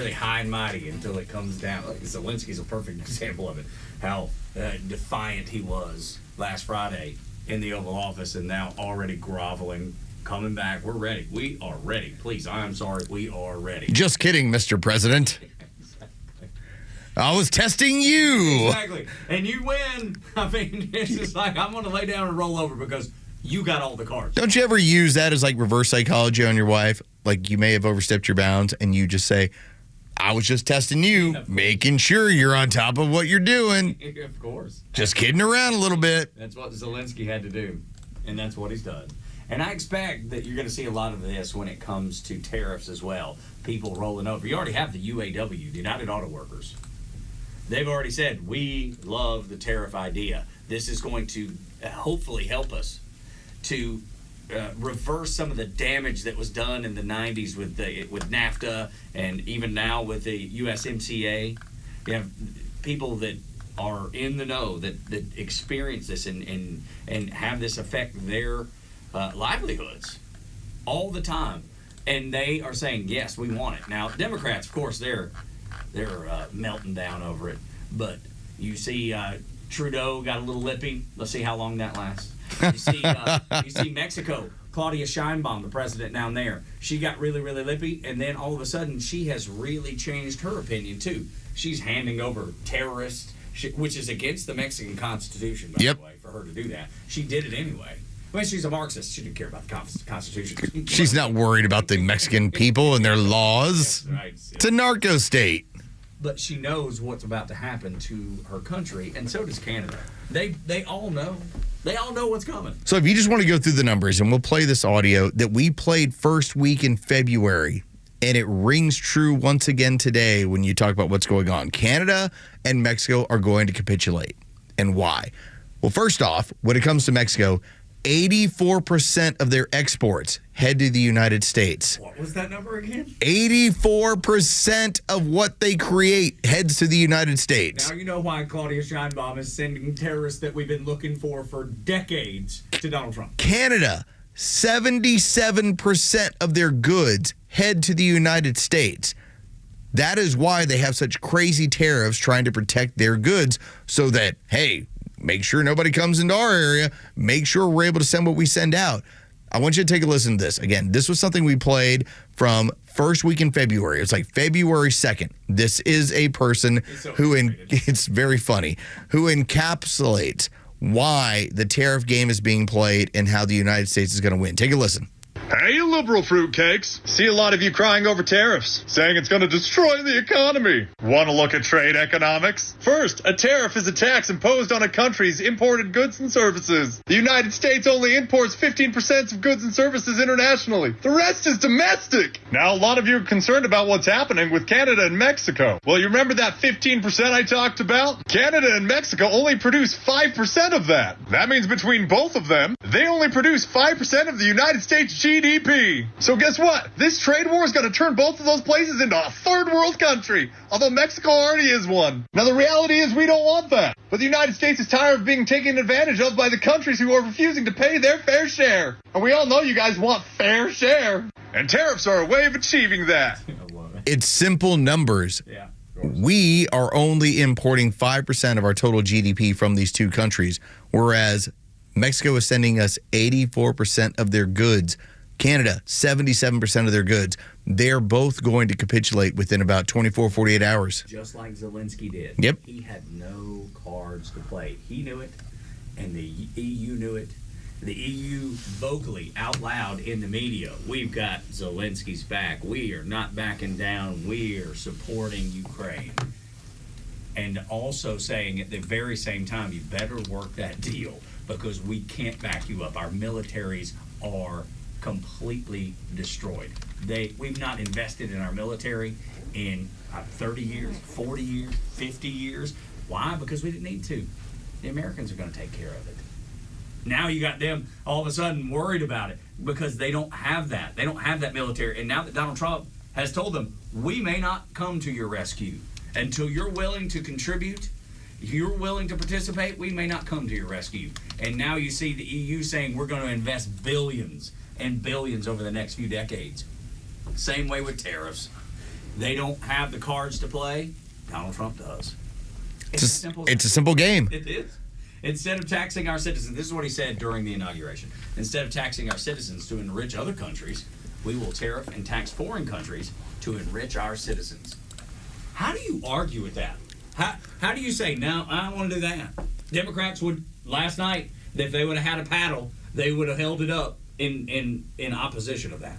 High and mighty until it comes down. Like Zelensky's a perfect example of it. How defiant he was last Friday in the Oval Office, and now already groveling, coming back. We're ready. We are ready. Please, I'm sorry. We are ready. Just kidding, Mr. President. I was testing you. Exactly. And you win. I mean, it's just like, I'm going to lay down and roll over because you got all the cards. Don't you ever use that as like reverse psychology on your wife? Like you may have overstepped your bounds and you just say, I was just testing you, making sure you're on top of what you're doing. Of course. Just kidding around a little bit. That's what Zelensky had to do, and that's what he's done. And I expect that you're going to see a lot of this when it comes to tariffs as well. People rolling over. You already have the UAW, the United Auto Workers. They've already said, we love the tariff idea. This is going to hopefully help us to reverse some of the damage that was done in the 90s with NAFTA and even now with the USMCA. You have people that are in the know that experience this and have this affect their livelihoods all the time. And they are saying, yes, we want it. Now, Democrats, of course, they're melting down over it. But you see Trudeau got a little lippy. Let's see how long that lasts. You see Mexico, Claudia Sheinbaum, the president down there. She got really, really lippy, and then all of a sudden she has really changed her opinion too. She's handing over terrorists, which is against the Mexican Constitution, by the way, for her to do that. She did it anyway. Well, she's a Marxist. She didn't care about the Constitution. She's not worried about the Mexican people and their laws. Right. It's a narco state. But she knows what's about to happen to her country, and so does Canada. They all know. They all know what's coming. So if you just want to go through the numbers, and we'll play this audio that we played first week in February, and it rings true once again today when you talk about what's going on. Canada and Mexico are going to capitulate. And why? Well, first off, when it comes to Mexico, 84% of their exports head to the United States. What was that number again? 84% of what they create heads to the United States. Now you know why Claudia Sheinbaum is sending terrorists that we've been looking for decades to Donald Trump. Canada, 77% of their goods head to the United States. That is why they have such crazy tariffs trying to protect their goods so that, hey, make sure nobody comes into our area. Make sure we're able to send what we send out. I want you to take a listen to this. Again, this was something we played from first week in February. It's like February 2nd. This is a person it's very funny, who encapsulates why the tariff game is being played and how the United States is going to win. Take a listen. Hey, you liberal fruitcakes. See a lot of you crying over tariffs, saying it's going to destroy the economy. Want to look at trade economics? First, a tariff is a tax imposed on a country's imported goods and services. The United States only imports 15% of goods and services internationally. The rest is domestic. Now, a lot of you are concerned about what's happening with Canada and Mexico. Well, you remember that 15% I talked about? Canada and Mexico only produce 5% of that. That means between both of them, they only produce 5% of the United States GDP. So guess what? This trade war is going to turn both of those places into a third world country, although Mexico already is one. Now the reality is we don't want that. But the United States is tired of being taken advantage of by the countries who are refusing to pay their fair share. And we all know you guys want fair share. And tariffs are a way of achieving that. It's simple numbers. Yeah. We are only importing 5% of our total GDP from these two countries, whereas Mexico is sending us 84% of their goods. Canada, 77% of their goods. They're both going to capitulate within about 24, 48 hours. Just like Zelensky did. Yep. He had no cards to play. He knew it, and the EU knew it. The EU vocally, out loud in the media, we've got Zelensky's back. We are not backing down. We are supporting Ukraine. And also saying at the very same time, you better work that deal because we can't back you up. Our militaries are completely destroyed. We've not invested in our military in 30 years, 40 years, 50 years. Why? Because we didn't need to. The Americans are going to take care of it. Now you got them all of a sudden worried about it because they don't have that. They don't have that military. And now that Donald Trump has told them, we may not come to your rescue until you're willing to contribute, you're willing to participate, we may not come to your rescue. And now you see the EU saying we're going to invest billions and billions over the next few decades. Same way with tariffs. They don't have the cards to play. Donald Trump does. It's a simple game. It is. Instead of taxing our citizens, this is what he said during the inauguration. Instead of taxing our citizens to enrich other countries, we will tariff and tax foreign countries to enrich our citizens. How do you argue with that? How do you say, no, I don't want to do that? Democrats would, last night, if they would have had a paddle, they would have held it up in opposition of that.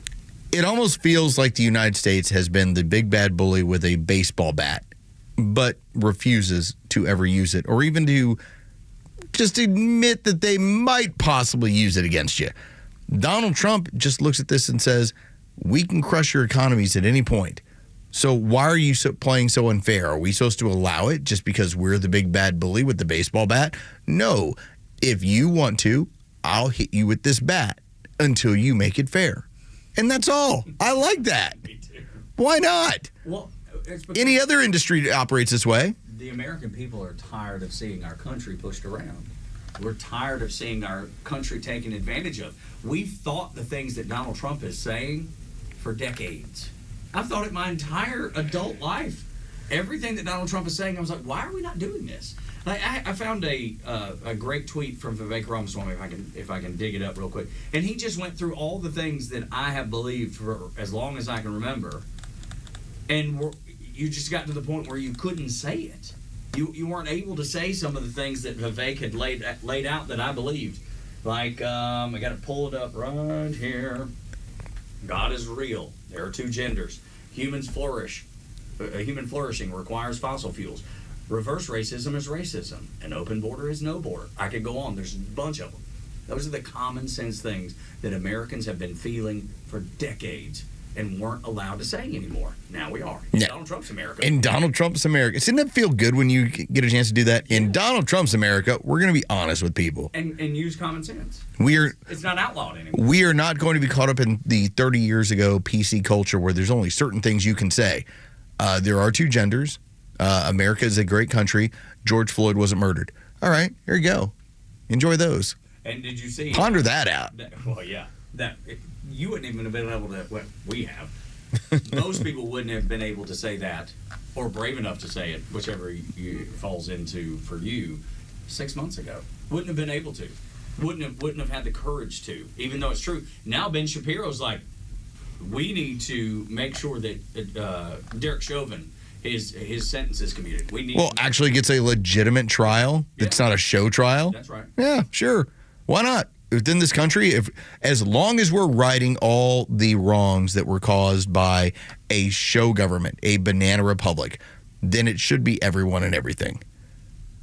It almost feels like the United States has been the big bad bully with a baseball bat, but refuses to ever use it or even to just admit that they might possibly use it against you. Donald Trump just looks at this and says, we can crush your economies at any point. So why are you playing so unfair? Are we supposed to allow it just because we're the big bad bully with the baseball bat? No. If you want to, I'll hit you with this bat until you make it fair. And that's all. I like that. Me too. Why not? Well, it's because any other industry operates this way. The American people are tired of seeing our country pushed around. We're tired of seeing our country taken advantage of. We've thought the things that Donald Trump is saying for decades. I've thought it my entire adult life. Everything that Donald Trump is saying, I was like, why are we not doing this? Like, I found a great tweet from Vivek Ramaswamy, if I can dig it up real quick. And he just went through all the things that I have believed for as long as I can remember. And you just got to the point where you couldn't say it. You weren't able to say some of the things that Vivek had laid out that I believed. Like, I got to pull it up right here. God is real. There are two genders. Humans flourish. Human flourishing requires fossil fuels. Reverse racism is racism. An open border is no border. I could go on. There's a bunch of them. Those are the common sense things that Americans have been feeling for decades and weren't allowed to say anymore. Now we are. Yeah. Donald Trump's America. In Donald Trump's America. Doesn't it feel good when you get a chance to do that? In Donald Trump's America, we're going to be honest with people. And use common sense. It's not outlawed anymore. We are not going to be caught up in the 30 years ago PC culture where there's only certain things you can say. There are two genders. America is a great country. George Floyd wasn't murdered. All right, here you go. Enjoy those. And did you see? Ponder that out. Well, yeah. You wouldn't even have been able to. Well, we have. Most people wouldn't have been able to say that, or brave enough to say it, whichever falls into for you, 6 months ago. Wouldn't have been able to. Wouldn't have had the courage to, even though it's true. Now Ben Shapiro's like, we need to make sure that Derek Chauvin, his sentence is commuted. Actually gets a legitimate trial. Yeah. It's not a show trial. That's right. Yeah, sure. Why not? Within this country, as long as we're righting all the wrongs that were caused by a show government, a banana republic, then it should be everyone and everything.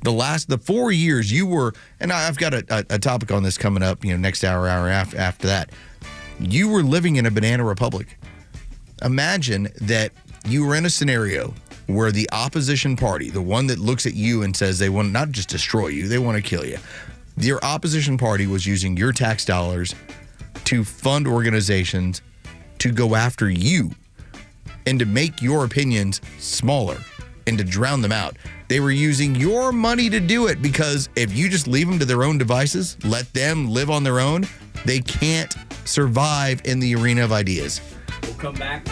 The 4 years you were, and I've got a topic on this coming up, next hour after that. You were living in a banana republic. Imagine that you were in a scenario where the opposition party, the one that looks at you and says they want not just destroy you, they want to kill you. Your opposition party was using your tax dollars to fund organizations to go after you and to make your opinions smaller and to drown them out. They were using your money to do it because if you just leave them to their own devices, let them live on their own, they can't survive in the arena of ideas. We'll come back.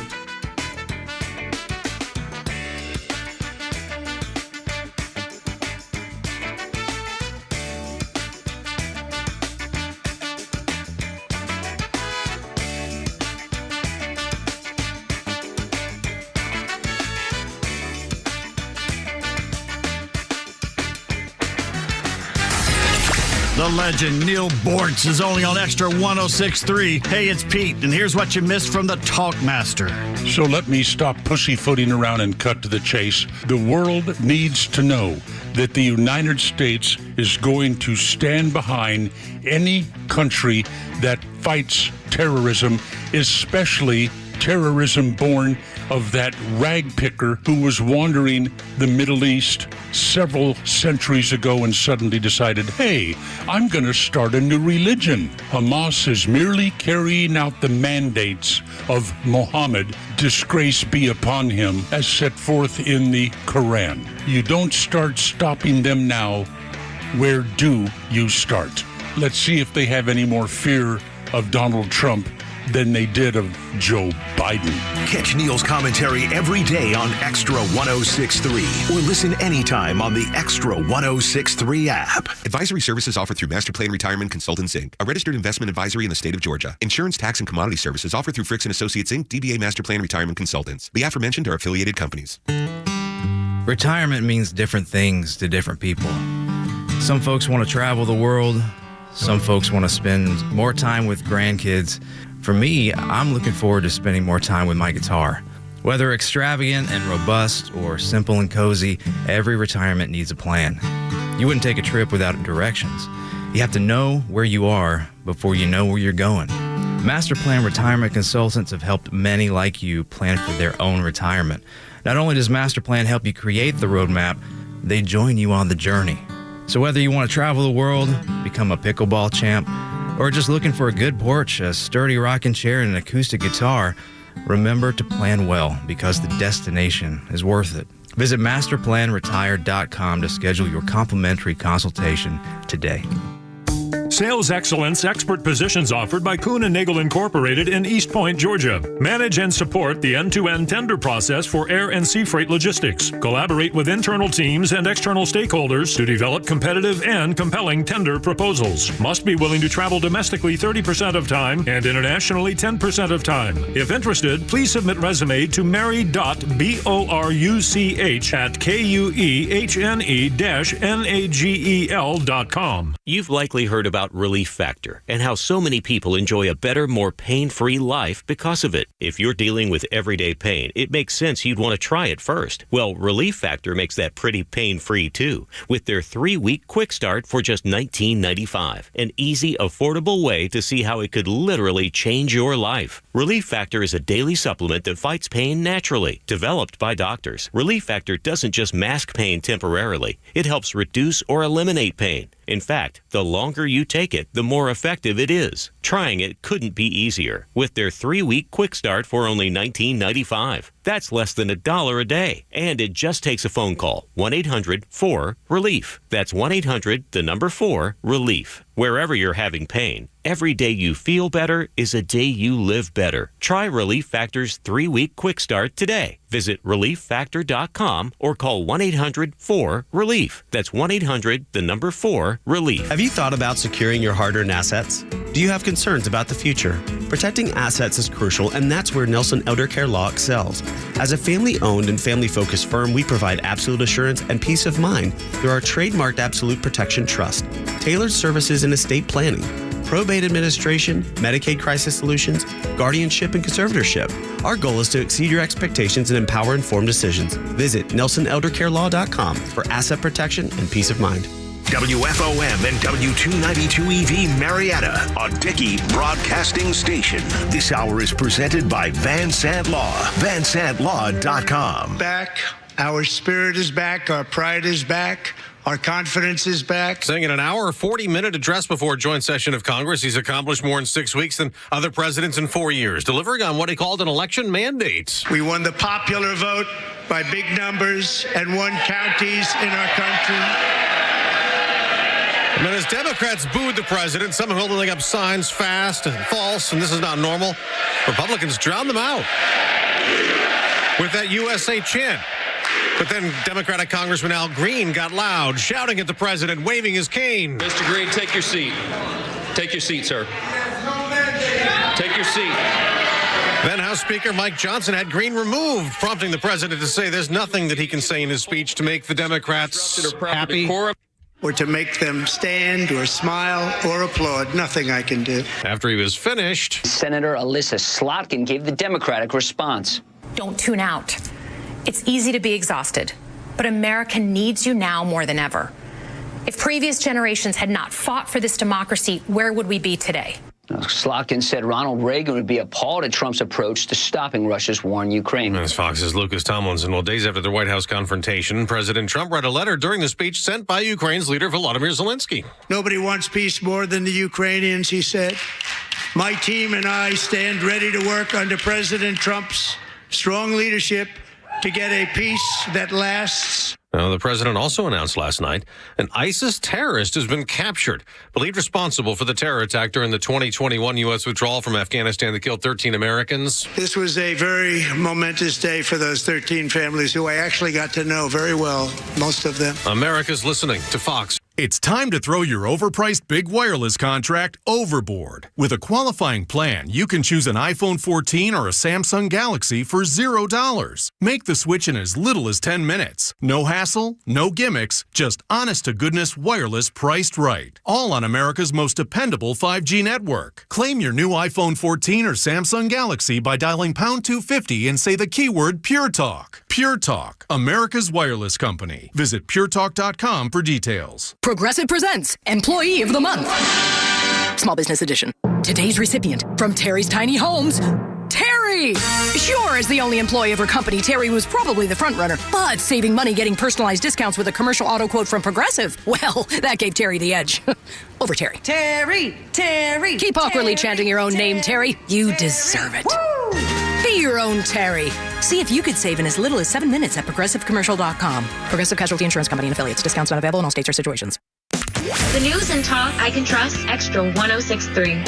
The legend Neil Bortz is only on Extra 106.3. Hey, it's Pete, and here's what you missed from the Talkmaster. So let me stop pussyfooting around and cut to the chase. The world needs to know that the United States is going to stand behind any country that fights terrorism, especially terrorism born of that rag picker who was wandering the Middle East several centuries ago and suddenly decided, hey, I'm going to start a new religion. Hamas is merely carrying out the mandates of Muhammad, disgrace be upon him, as set forth in the Quran. You don't start stopping them now. Where do you start? Let's see if they have any more fear of Donald Trump than they did of Joe Biden. Catch Neil's commentary every day on Extra 106.3 or listen anytime on the Extra 106.3 app. Advisory services offered through Master Plan Retirement Consultants, Inc., a registered investment advisory in the state of Georgia. Insurance, tax, and commodity services offered through Fricks & Associates, Inc., DBA Master Plan Retirement Consultants. The aforementioned are affiliated companies. Retirement means different things to different people. Some folks want to travel the world. Some folks want to spend more time with grandkids. For me, I'm looking forward to spending more time with my guitar. Whether extravagant and robust or simple and cozy, every retirement needs a plan. You wouldn't take a trip without directions. You have to know where you are before you know where you're going. Master Plan Retirement Consultants have helped many like you plan for their own retirement. Not only does Master Plan help you create the roadmap, they join you on the journey. So whether you want to travel the world, become a pickleball champ, or just looking for a good porch, a sturdy rocking chair, and an acoustic guitar, remember to plan well because the destination is worth it. Visit masterplanretire.com to schedule your complimentary consultation today. Sales excellence expert positions offered by Kuhn & Nagel Incorporated in East Point, Georgia. Manage and support the end-to-end tender process for air and sea freight logistics. Collaborate with internal teams and external stakeholders to develop competitive and compelling tender proposals. Must be willing to travel domestically 30% of time and internationally 10% of time. If interested, please submit resume to mary.boruch@kuehne-nagel.com. You've likely heard about Relief Factor and how so many people enjoy a better, more pain-free life because of it. If you're dealing with everyday pain, it makes sense you'd want to try it first. Well, Relief Factor makes that pretty pain-free too, with their 3-week quick start for just $19.95. An easy, affordable way to see how it could literally change your life. Relief Factor is a daily supplement that fights pain naturally. Developed by doctors, Relief Factor doesn't just mask pain temporarily. It helps reduce or eliminate pain. In fact, the longer you take it, the more effective it is. Trying it couldn't be easier with their 3-week quick start for only $19.95. That's less than $1 a day. And it just takes a phone call. 1-800-4-RELIEF. That's 1-800-4-RELIEF. Wherever you're having pain, every day you feel better is a day you live better. Try Relief Factor's 3-week quick start today. Visit ReliefFactor.com or call 1-800-4-RELIEF. That's 1-800-4-RELIEF. Have you thought about securing your hard-earned assets? Do you have concerns about the future? Protecting assets is crucial, and that's where Nelson Elder Care Law excels. As a family-owned and family-focused firm, we provide absolute assurance and peace of mind through our trademarked Absolute Protection Trust, tailored services in estate planning, probate administration, Medicaid crisis solutions, guardianship, and conservatorship. Our goal is to exceed your expectations and empower informed decisions. Visit NelsonElderCareLaw.com for asset protection and peace of mind. WFOM and W292EV Marietta, a Dickey Broadcasting Station. This hour is presented by Van Sant Law, VanSantLaw.com. Back, our spirit is back, our pride is back. Our confidence is back. Saying in an hour, 40-minute address before a joint session of Congress, he's accomplished more in 6 weeks than other presidents in 4 years, delivering on what he called an election mandate. We won the popular vote by big numbers and won counties in our country. And then as Democrats booed the president, some holding up signs fast and false, and this is not normal, Republicans drowned them out with that USA chant. But then Democratic Congressman Al Green got loud, shouting at the president, waving his cane. Mr. Green, take your seat. Take your seat, sir. Take your seat. Then House Speaker Mike Johnson had Green removed, prompting the president to say there's nothing that he can say in his speech to make the Democrats happy. Or to make them stand or smile or applaud. Nothing I can do. After he was finished, Senator Alyssa Slotkin gave the Democratic response. Don't tune out. It's easy to be exhausted, but America needs you now more than ever. If previous generations had not fought for this democracy, where would we be today? Slotkin said Ronald Reagan would be appalled at Trump's approach to stopping Russia's war in Ukraine. As Fox's Lucas Tomlinson. Well, days after the White House confrontation, President Trump read a letter during the speech sent by Ukraine's leader, Volodymyr Zelensky. Nobody wants peace more than the Ukrainians, he said. My team and I stand ready to work under President Trump's strong leadership to get a peace that lasts. Now, the president also announced last night an ISIS terrorist has been captured, believed responsible for the terror attack during the 2021 U.S. withdrawal from Afghanistan that killed 13 Americans. This was a very momentous day for those 13 families who I actually got to know very well, most of them. America's listening to Fox. It's time to throw your overpriced big wireless contract overboard. With a qualifying plan, you can choose an iPhone 14 or a Samsung Galaxy for $0. Make the switch in as little as 10 minutes. No hassle, no gimmicks, just honest-to-goodness wireless priced right. All on America's most dependable 5G network. Claim your new iPhone 14 or Samsung Galaxy by dialing pound 250 and say the keyword Pure Talk. Pure Talk, America's wireless company. Visit puretalk.com for details. Progressive presents Employee of the Month. Small Business Edition. Today's recipient from Terry's Tiny Homes, Terry! Sure, as the only employee of her company, Terry was probably the front runner, but saving money getting personalized discounts with a commercial auto quote from Progressive, well, that gave Terry the edge. Over Terry. Terry! Keep awkwardly chanting your own name, Terry. You deserve it. Woo! Be your own Terry. See if you could save in as little as 7 minutes at progressivecommercial.com. Progressive Casualty Insurance Company and affiliates. Discounts not available in all states or situations. The news and talk I can trust. Extra 1063.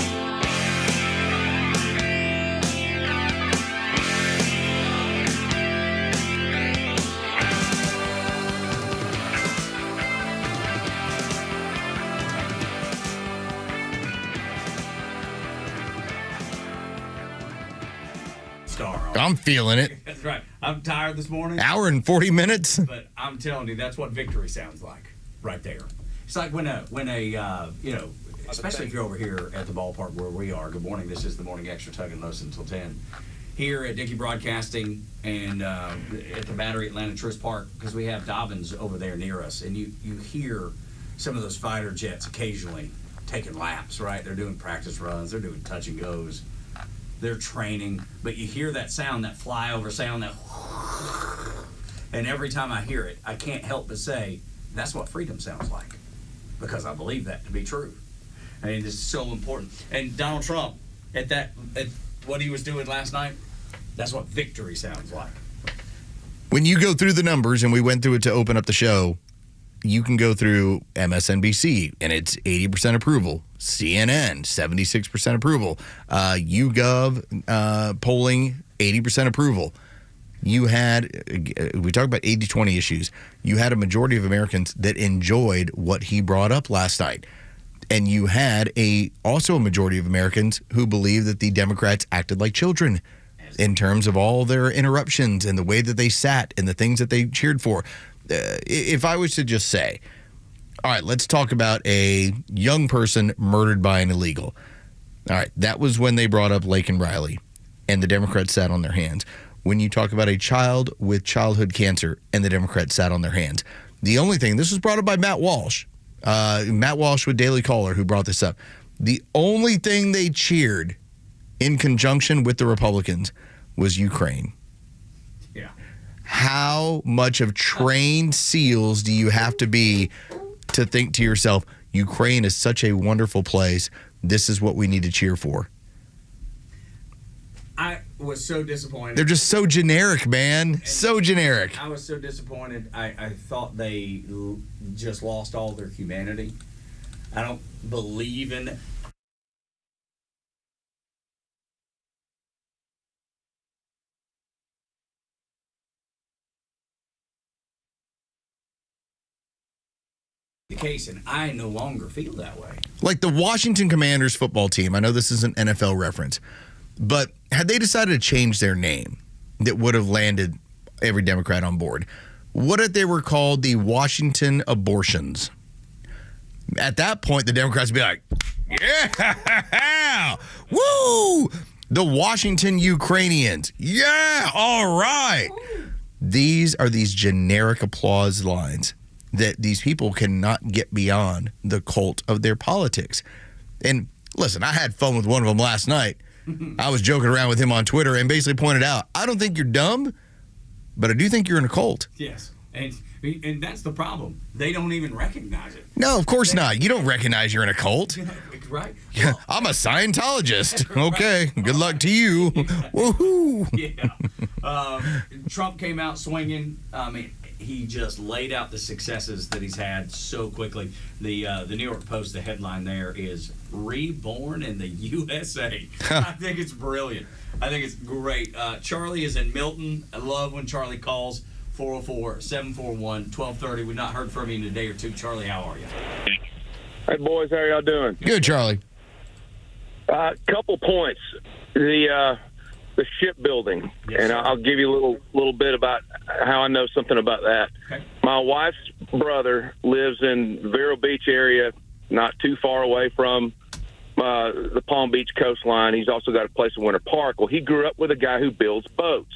I'm feeling it. That's right. I'm tired this morning. Hour and 40 minutes. But I'm telling you, that's what victory sounds like right there. It's like when a especially if you're over here at the ballpark where we are. Good morning. This is the Morning Xtra Tug and Los until 10. Here at Dickey Broadcasting and at the Battery Atlanta Truist Park, because we have Dobbins over there near us, and you hear some of those fighter jets occasionally taking laps, right? They're doing practice runs. They're doing touch and goes. They're training, but you hear that sound, that flyover sound, that and every time I hear it, I can't help but say, that's what freedom sounds like, because I believe that to be true. I mean, this is so important. And Donald Trump, at what he was doing last night, that's what victory sounds like. When you go through the numbers, and we went through it to open up the show, you can go through MSNBC, and it's 80% approval. CNN, 76% approval. YouGov polling, 80% approval. You had, we talk about 80-20 issues. You had a majority of Americans that enjoyed what he brought up last night. And you had also a majority of Americans who believe that the Democrats acted like children in terms of all their interruptions and the way that they sat and the things that they cheered for. If I was to just say, all right, let's talk about a young person murdered by an illegal. All right, that was when they brought up Lake and Riley, and the Democrats sat on their hands. When you talk about a child with childhood cancer, and the Democrats sat on their hands. The only thing, this was brought up by Matt Walsh with Daily Caller, who brought this up. The only thing they cheered in conjunction with the Republicans was Ukraine. How much of trained SEALs do you have to be to think to yourself, Ukraine is such a wonderful place. This is what we need to cheer for. I was so disappointed. They're just so generic, man. And so generic. I was so disappointed. I thought they just lost all their humanity. I don't believe in the case, and I no longer feel that way. Like the Washington Commanders football team, I know this is an NFL reference, but had they decided to change their name, that would have landed every Democrat on board. What if they were called the Washington Abortions? At that point, the Democrats would be like, yeah, woo! The Washington Ukrainians, yeah, all right. These are these generic applause lines that these people cannot get beyond the cult of their politics. And listen, I had fun with one of them last night. I was joking around with him on Twitter and basically pointed out, I don't think you're dumb, but I do think you're in a cult. Yes, and that's the problem. They don't even recognize it. No, of course not. You don't recognize you're in a cult. Right. Yeah, I'm a Scientologist. Okay, good luck to you. Woohoo! Yeah. Trump came out swinging. I mean, he just laid out the successes that he's had so quickly. The New York Post, the headline there is "Reborn in the USA." I think it's brilliant. I think it's great. Charlie is in Milton. I love when Charlie calls 404-741-1230. We've not heard from you in a day or two. Charlie, how are you? Hey, boys, how y'all doing? Good, Charlie. Couple points. The shipbuilding, and I'll give you a little bit about how I know something about that. Okay. My wife's brother lives in Vero Beach area, not too far away from the Palm Beach coastline. He's also got a place in Winter Park. Well, he grew up with a guy who builds boats,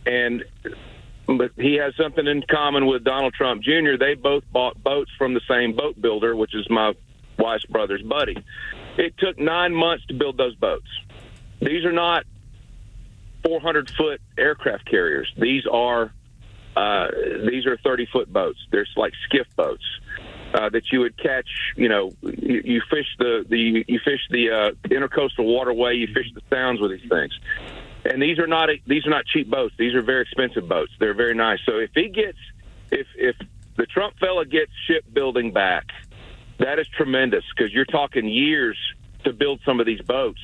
but he has something in common with Donald Trump Jr. They both bought boats from the same boat builder, which is my wife's brother's buddy. It took 9 months to build those boats. These are not 400-foot aircraft carriers. These are 30-foot boats. They're like skiff boats that you would catch. You fish the intercoastal waterway. You fish the sounds with these things. And these are not cheap boats. These are very expensive boats. They're very nice. So if the Trump fella gets shipbuilding back, that is tremendous, because you're talking years to build some of these boats,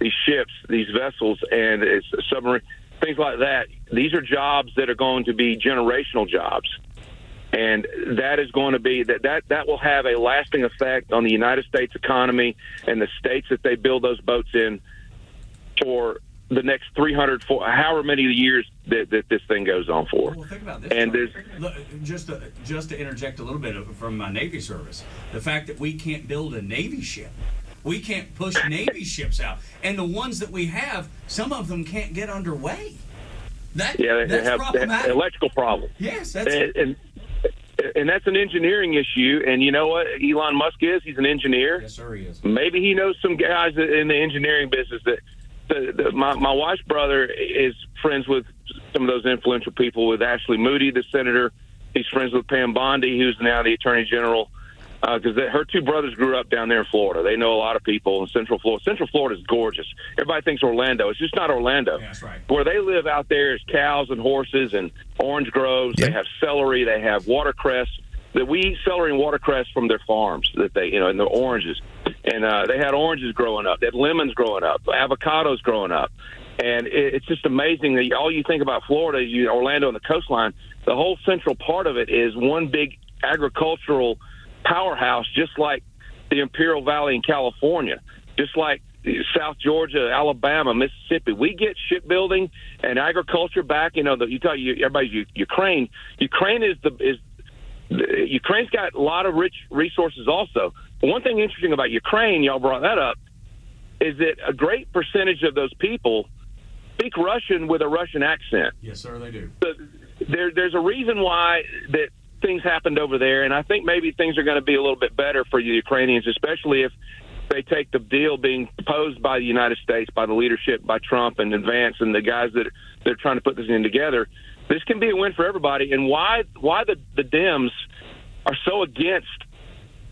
these ships, these vessels, and it's submarine things like that. These are jobs that are going to be generational jobs, and that is going to be that will have a lasting effect on the United States economy and the states that they build those boats in for the next 300, however many years that this thing goes on for. Well, think about this. And look, just to interject a little bit from my Navy service, the fact that we can't build a Navy ship. We can't push Navy ships out. And the ones that we have, some of them can't get underway. They have electrical problems. Yes, that's and that's an engineering issue. And you know what Elon Musk is? He's an engineer. Yes, sir, he is. Maybe he knows some guys in the engineering business that my wife's brother is friends with some of those influential people, with Ashley Moody, the senator. He's friends with Pam Bondi, who's now the attorney general, because her two brothers grew up down there in Florida. They know a lot of people in Central Florida. Central Florida is gorgeous. Everybody thinks Orlando. It's just not Orlando. Yeah, that's right. Where they live out there is cows and horses and orange groves. Yep. They have celery. They have watercress. We eat celery and watercress from their farms and the oranges. And they had oranges growing up. They had lemons growing up, avocados growing up. And it's just amazing that all you think about Florida is Orlando and the coastline. The whole central part of it is one big agricultural powerhouse, just like the Imperial Valley in California, just like South Georgia, Alabama, Mississippi. We get shipbuilding and agriculture back. Everybody's Ukraine. Ukraine's got a lot of rich resources also. But one thing interesting about Ukraine, y'all brought that up, is that a great percentage of those people speak Russian with a Russian accent. Yes, sir, they do. There's a reason why that things happened over there, and I think maybe things are going to be a little bit better for the Ukrainians, especially if they take the deal being proposed by the United States, by the leadership, by Trump and Vance and the guys that they're trying to put this in together. This can be a win for everybody. And why the Dems are so against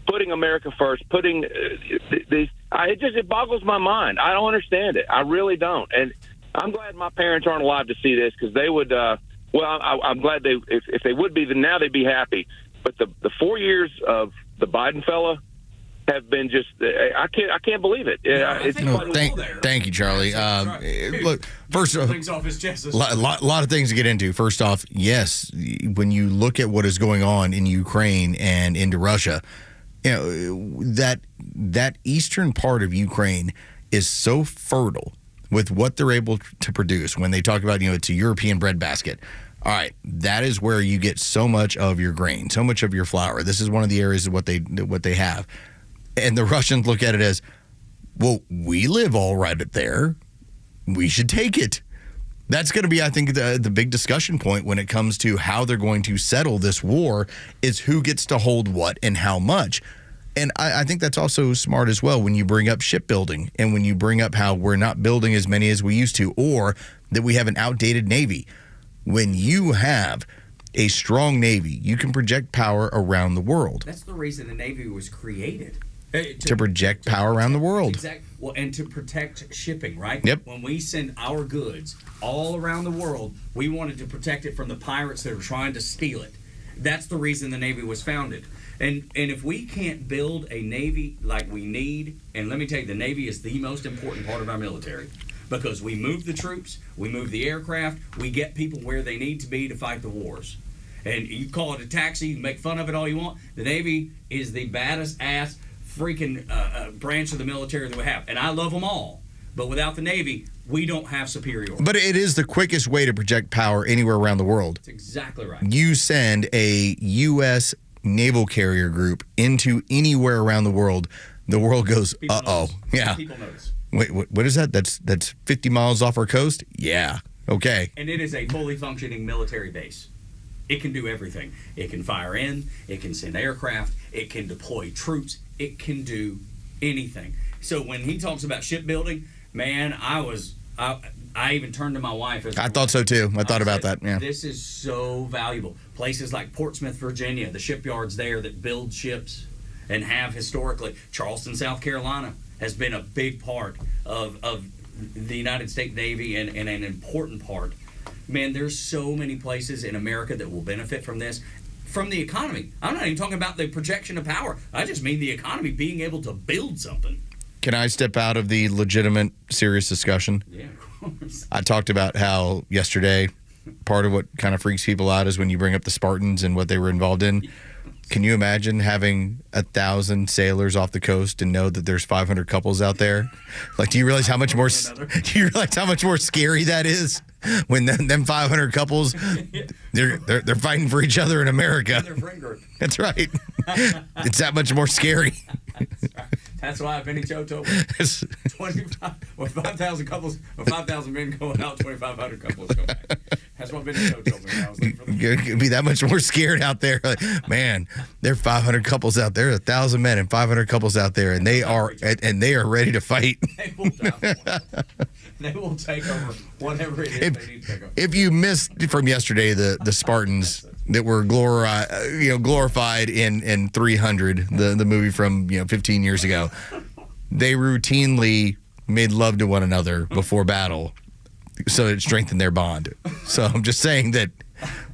putting America first, putting it boggles my mind. I don't understand it. I really don't. And I'm glad my parents aren't alive to see this, because they would. I'm glad if they would be, then now they'd be happy. But the 4 years of the Biden fella have been just I can't believe it. Thank you, Charlie. Look, first off, a lot of things to get into. First off, yes, when you look at what is going on in Ukraine and into Russia, that eastern part of Ukraine is so fertile with what they're able to produce. When they talk about, it's a European breadbasket. All right, that is where you get so much of your grain, so much of your flour. This is one of the areas of what they have. And the Russians look at it as, well, we live all right up there. We should take it. That's going to be, I think, the big discussion point when it comes to how they're going to settle this war, is who gets to hold what and how much. And I think that's also smart as well when you bring up shipbuilding and when you bring up how we're not building as many as we used to, or that we have an outdated Navy. When you have a strong Navy, you can project power around the world. That's the reason the Navy was created. To project power around the world. Exactly. Well, and to protect shipping, right? Yep. When we send our goods all around the world, we wanted to protect it from the pirates that are trying to steal it. That's the reason the Navy was founded. And if we can't build a Navy like we need, and let me tell you, the Navy is the most important part of our military, because we move the troops, we move the aircraft, we get people where they need to be to fight the wars. And you call it a taxi, you make fun of it all you want. The Navy is the baddest ass freaking branch of the military that we have. And I love them all. But without the Navy, we don't have superiority. But it is the quickest way to project power anywhere around the world. That's exactly right. You send a U.S. naval carrier group into anywhere around the world goes, uh-oh. Yeah. People notice. Wait, what is that? That's 50 miles off our coast? Yeah. Okay. And it is a fully functioning military base. It can do everything. It can fire in. It can send aircraft. It can deploy troops. It can do anything. So when he talks about shipbuilding, man, I even turned to my wife. I thought so too. I thought about that. Yeah. This is so valuable. Places like Portsmouth, Virginia, the shipyards there that build ships and have historically. Charleston, South Carolina has been a big part of the United States Navy and an important part. Man, there's so many places in America that will benefit from this. From the economy. I'm not even talking about the projection of power. I just mean the economy being able to build something. Can I step out of the legitimate, serious discussion? Yeah, of course. I talked about how yesterday part of what kind of freaks people out is when you bring up the Spartans and what they were involved in. Can you imagine having 1,000 sailors off the coast and know that there's 500 couples out there? Like, do you realize how much more scary that is? When them 500 couples, they're fighting for each other in America. That's right. It's that much more scary. That's why I've been in Choto. 5,000 couples, or 5,000 men going out, 2,500 couples come back. That's why I've been in Choto, man. I was looking for You're going to be that much more scared out there. Like, man, there are 500 couples out there, 1,000 men and 500 couples out there, and they are ready to fight. They will take over whatever it is they need to take over. If you missed from yesterday the Spartans that were glorified in 300, the movie from 15 years ago, they routinely made love to one another before battle, so it strengthened their bond. So I'm just saying that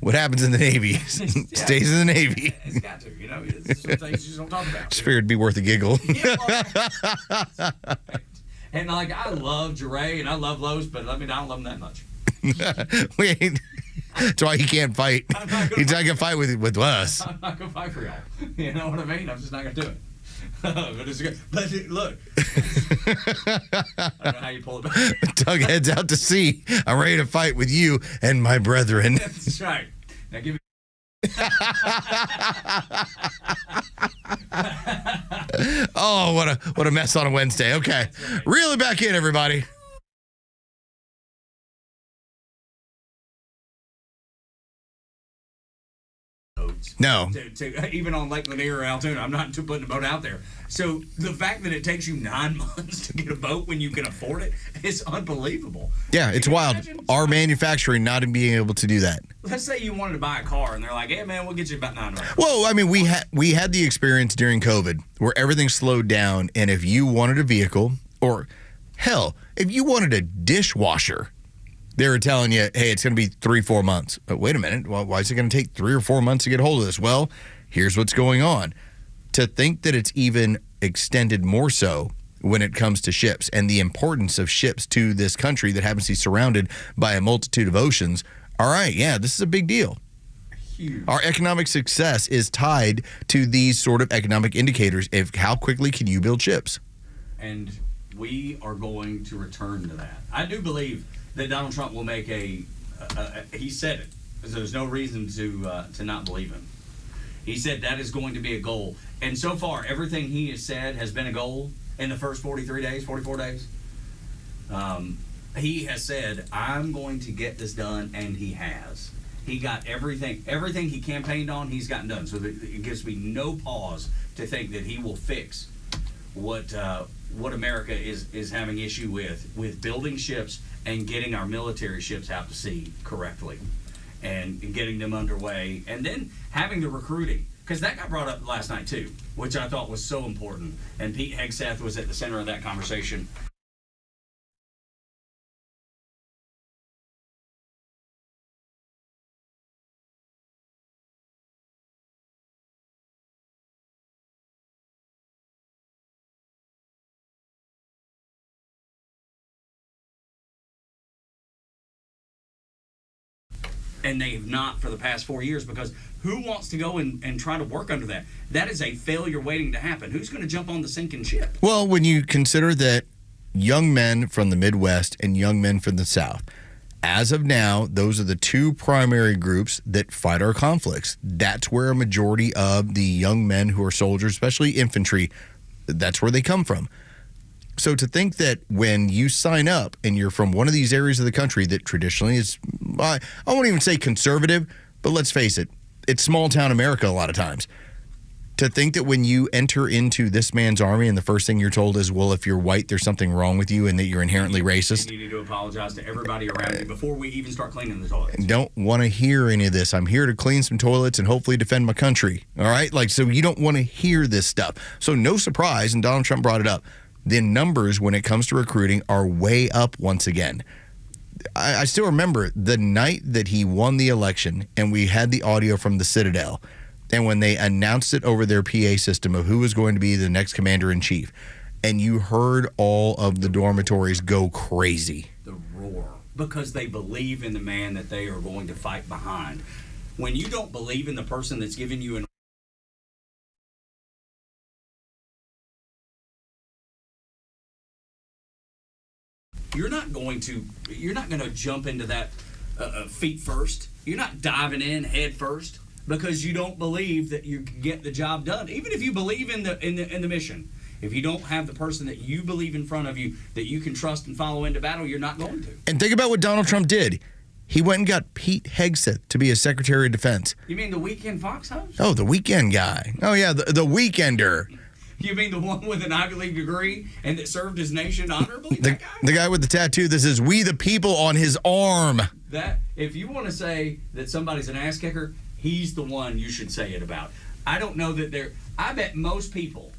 what happens in the Navy stays in the Navy. It's got to, it's some things you just don't talk about. Just figured it'd be worth a giggle. And I love Jure and I love Los, but I don't love them that much. That's why he can't fight. He's not gonna fight with us. I'm not gonna fight for y'all. You know what I mean? I'm just not gonna do it. But it's good. But look, I don't know how you pull it back. Tug heads out to sea. I'm ready to fight with you and my brethren. That's right. Now give me. Oh, what a mess on a Wednesday. Okay, reel it back in, everybody. No. Even on Lake Lanier or Altoona, I'm not putting a boat out there. So the fact that it takes you 9 months to get a boat when you can afford it is unbelievable. Yeah, it's wild. Our manufacturing not being able to do that. Let's say you wanted to buy a car and they're like, hey, man, we'll get you about $9. Well, I mean, we had the experience during COVID where everything slowed down, and if you wanted a vehicle, or hell, if you wanted a dishwasher, they were telling you, hey, it's going to be 3-4 months. But wait a minute, well, why is it going to take 3 or 4 months to get a hold of this? Well, here's what's going on. To think that it's even extended more so when it comes to ships and the importance of ships to this country that happens to be surrounded by a multitude of oceans. All right, yeah, this is a big deal. Huge. Our economic success is tied to these sort of economic indicators of how quickly can you build ships. And we are going to return to that. I do believe that Donald Trump will make he said it. There's no reason to not believe him. He said that is going to be a goal. And so far, everything he has said has been a goal in the first 44 days. He has said, I'm going to get this done, and he has. He got everything he campaigned on, he's gotten done. So it gives me no pause to think that he will fix what America is having issue with building ships and getting our military ships out to sea correctly and getting them underway, and then having the recruiting, because that got brought up last night too, which I thought was so important, and Pete Hegseth was at the center of that conversation. And they have not for the past 4 years, because who wants to go and try to work under that? That is a failure waiting to happen. Who's going to jump on the sinking ship? Well, when you consider that young men from the Midwest and young men from the South, as of now, those are the two primary groups that fight our conflicts. That's where a majority of the young men who are soldiers, especially infantry, that's where they come from. So to think that when you sign up and you're from one of these areas of the country that traditionally is, I won't even say conservative, but let's face it, it's small town America a lot of times. To think that when you enter into this man's army and the first thing you're told is, well, if you're white, there's something wrong with you and that you're inherently racist. And you need to apologize to everybody around you before we even start cleaning the toilets. Don't want to hear any of this. I'm here to clean some toilets and hopefully defend my country. All right? So you don't want to hear this stuff. So no surprise, and Donald Trump brought it up, the numbers when it comes to recruiting are way up once again. I still remember the night that he won the election and we had the audio from the Citadel. And when they announced it over their PA system of who was going to be the next commander-in-chief, and you heard all of the dormitories go crazy. The roar. Because they believe in the man that they are going to fight behind. When you don't believe in the person that's giving you an you're not going to jump into that feet first. You're not diving in head first. Because you don't believe that you can get the job done, even if you believe in the mission. If you don't have the person that you believe in front of you that you can trust and follow into battle, you're not going to. And think about what Donald Trump did. He went and got Pete Hegseth to be his Secretary of Defense. You mean the Weekend Fox host? Oh, the Weekend guy. Oh yeah, the Weekender. You mean the one with an Ivy League degree and that served his nation honorably? The guy with the tattoo that says "We the People" on his arm. That if you want to say that somebody's an ass kicker, he's the one you should say it about. I don't know that I bet most people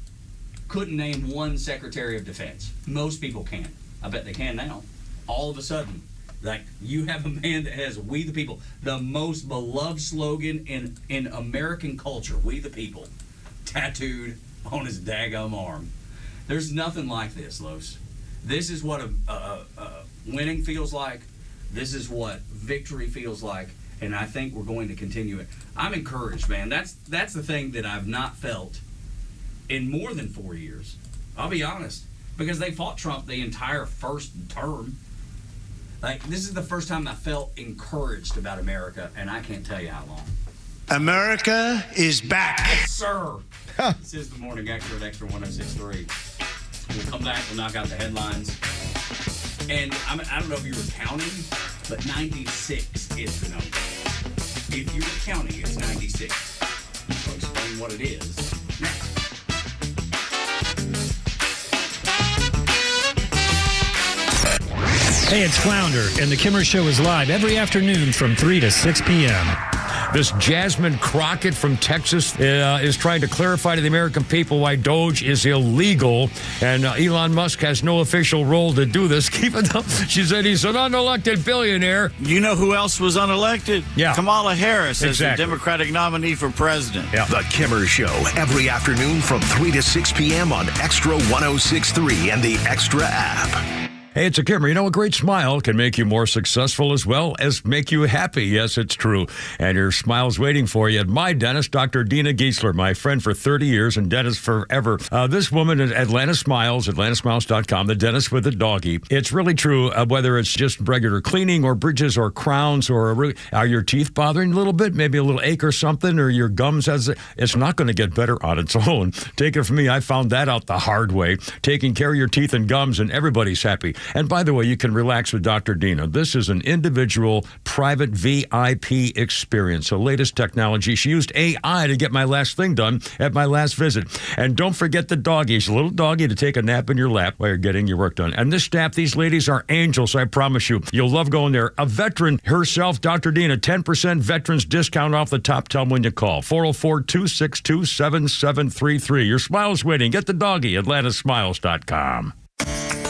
couldn't name one Secretary of Defense. Most people can. I bet they can now. All of a sudden, like, you have a man that has "We the People," the most beloved slogan in American culture, "We the People," tattooed on his daggum arm. There's nothing like this, Los. This is what a winning feels like. This is what victory feels like. And I think we're going to continue it. I'm encouraged, man. That's the thing that I've not felt in more than 4 years. I'll be honest. Because they fought Trump the entire first term. Like, this is the first time I felt encouraged about America, and I can't tell you how long. America is back. Yes, sir. This is the Morning Xtra at Xtra 106.3. We'll come back. We'll knock out the headlines. And I don't know if you were counting, but 96 is the number. If you were counting, it's 96. I'll explain what it is next. Hey, it's Flounder, and the Kimmer Show is live every afternoon from 3 to 6 p.m. This Jasmine Crockett from Texas is trying to clarify to the American people why Doge is illegal, and Elon Musk has no official role to do this. Keep it up. She said he's an unelected billionaire. You know who else was unelected? Yeah. Kamala Harris as Exactly. the Democratic nominee for president. Yeah. The Kimmer Show, every afternoon from 3 to 6 p.m. on Xtra 106.3 and the Xtra app. Hey, it's a Kimmer. You know, a great smile can make you more successful as well as make you happy. Yes, it's true. And your smile's waiting for you at my dentist, Dr. Dina Giesler, my friend for 30 years and dentist forever. This woman at Atlanta Smiles, atlantasmiles.com, the dentist with the doggy. It's really true, whether it's just regular cleaning or bridges or crowns or are your teeth bothering a little bit, maybe a little ache or something, or your gums, it's not going to get better on its own. Take it from me, I found that out the hard way. Taking care of your teeth and gums, and everybody's happy. And by the way, you can relax with Dr. Dina. This is an individual, private VIP experience. The latest technology. She used AI to get my last thing done at my last visit. And don't forget the doggy. She's a little doggy to take a nap in your lap while you're getting your work done. And this staff, these ladies are angels, I promise you. You'll love going there. A veteran herself, Dr. Dina, 10% veterans discount off the top. Tell them when you call. 404-262-7733. Your smile's waiting. Get the doggy at atlantasmiles.com.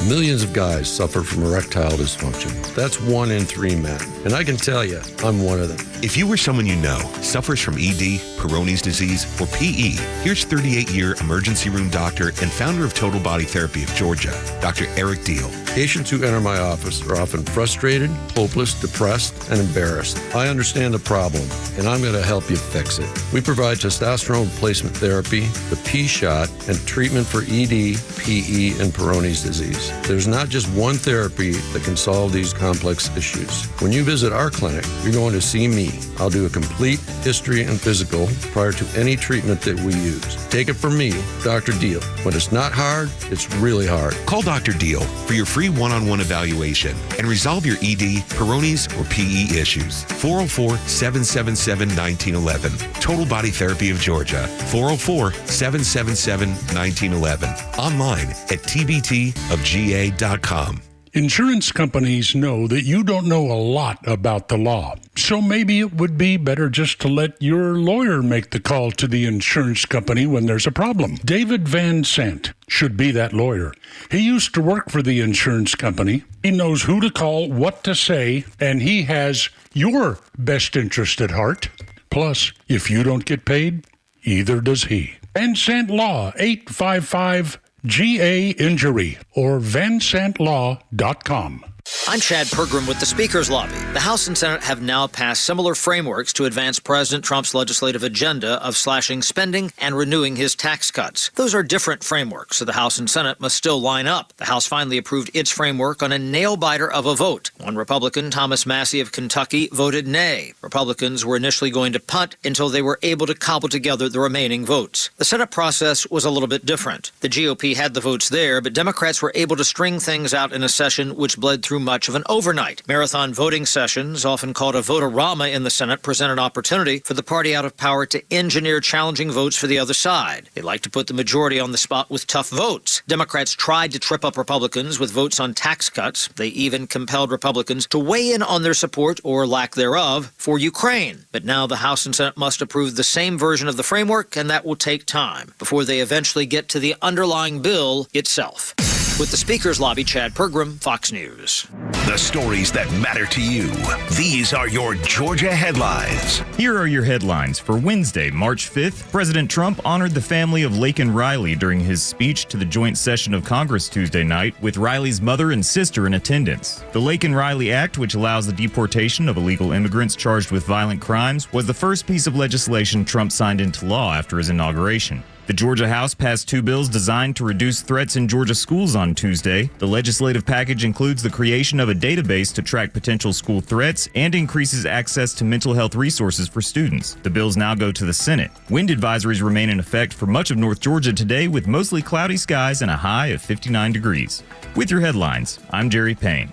Millions of guys suffer from erectile dysfunction. That's 1 in 3 men. And I can tell you, I'm one of them. If you or someone you know suffers from ED, Peyronie's disease, or PE, here's 38-year emergency room doctor and founder of Total Body Therapy of Georgia, Dr. Eric Deal. Patients who enter my office are often frustrated, hopeless, depressed, and embarrassed. I understand the problem, and I'm going to help you fix it. We provide testosterone replacement therapy, the P-shot, and treatment for ED, PE, and Peyronie's disease. There's not just one therapy that can solve these complex issues. When you visit our clinic, you're going to see me. I'll do a complete history and physical prior to any treatment that we use. Take it from me, Dr. Deal. When it's not hard, it's really hard. Call Dr. Deal for your free one-on-one evaluation and resolve your ED, Peyronie's, or PE issues. 404-777-1911. Total Body Therapy of Georgia. 404-777-1911. Online at tbtofga.com. Insurance companies know that you don't know a lot about the law, so maybe it would be better just to let your lawyer make the call to the insurance company when there's a problem. David Van Sant should be that lawyer. He used to work for the insurance company. He knows who to call, what to say, and he has your best interest at heart. Plus, if you don't get paid, either does he. Van Sant Law, 855-GA Injury or vansantlaw.com. I'm Chad Pergram with the Speaker's Lobby. The House and Senate have now passed similar frameworks to advance President Trump's legislative agenda of slashing spending and renewing his tax cuts. Those are different frameworks, so the House and Senate must still line up. The House finally approved its framework on a nail-biter of a vote. One Republican, Thomas Massey of Kentucky, voted nay. Republicans were initially going to punt until they were able to cobble together the remaining votes. The Senate process was a little bit different. The GOP had the votes there, but Democrats were able to string things out in a session which bled through much of an overnight. Marathon voting sessions, often called a vote-a-rama in the Senate, present an opportunity for the party out of power to engineer challenging votes for the other side. They like to put the majority on the spot with tough votes. Democrats tried to trip up Republicans with votes on tax cuts. They even compelled Republicans to weigh in on their support, or lack thereof, for Ukraine. But now the House and Senate must approve the same version of the framework, and that will take time before they eventually get to the underlying bill itself. With the Speaker's Lobby, Chad Pergram, Fox News. The stories that matter to you. These are your Georgia headlines. Here are your headlines for Wednesday, March 5th. President Trump honored the family of Laken Riley during his speech to the joint session of Congress Tuesday night, with Riley's mother and sister in attendance. The Laken Riley Act, which allows the deportation of illegal immigrants charged with violent crimes, was the first piece of legislation Trump signed into law after his inauguration. The Georgia House passed two bills designed to reduce threats in Georgia schools on Tuesday. The legislative package includes the creation of a database to track potential school threats and increases access to mental health resources for students. The bills now go to the Senate. Wind advisories remain in effect for much of North Georgia today, with mostly cloudy skies and a high of 59 degrees. With your headlines, I'm Jerry Payne.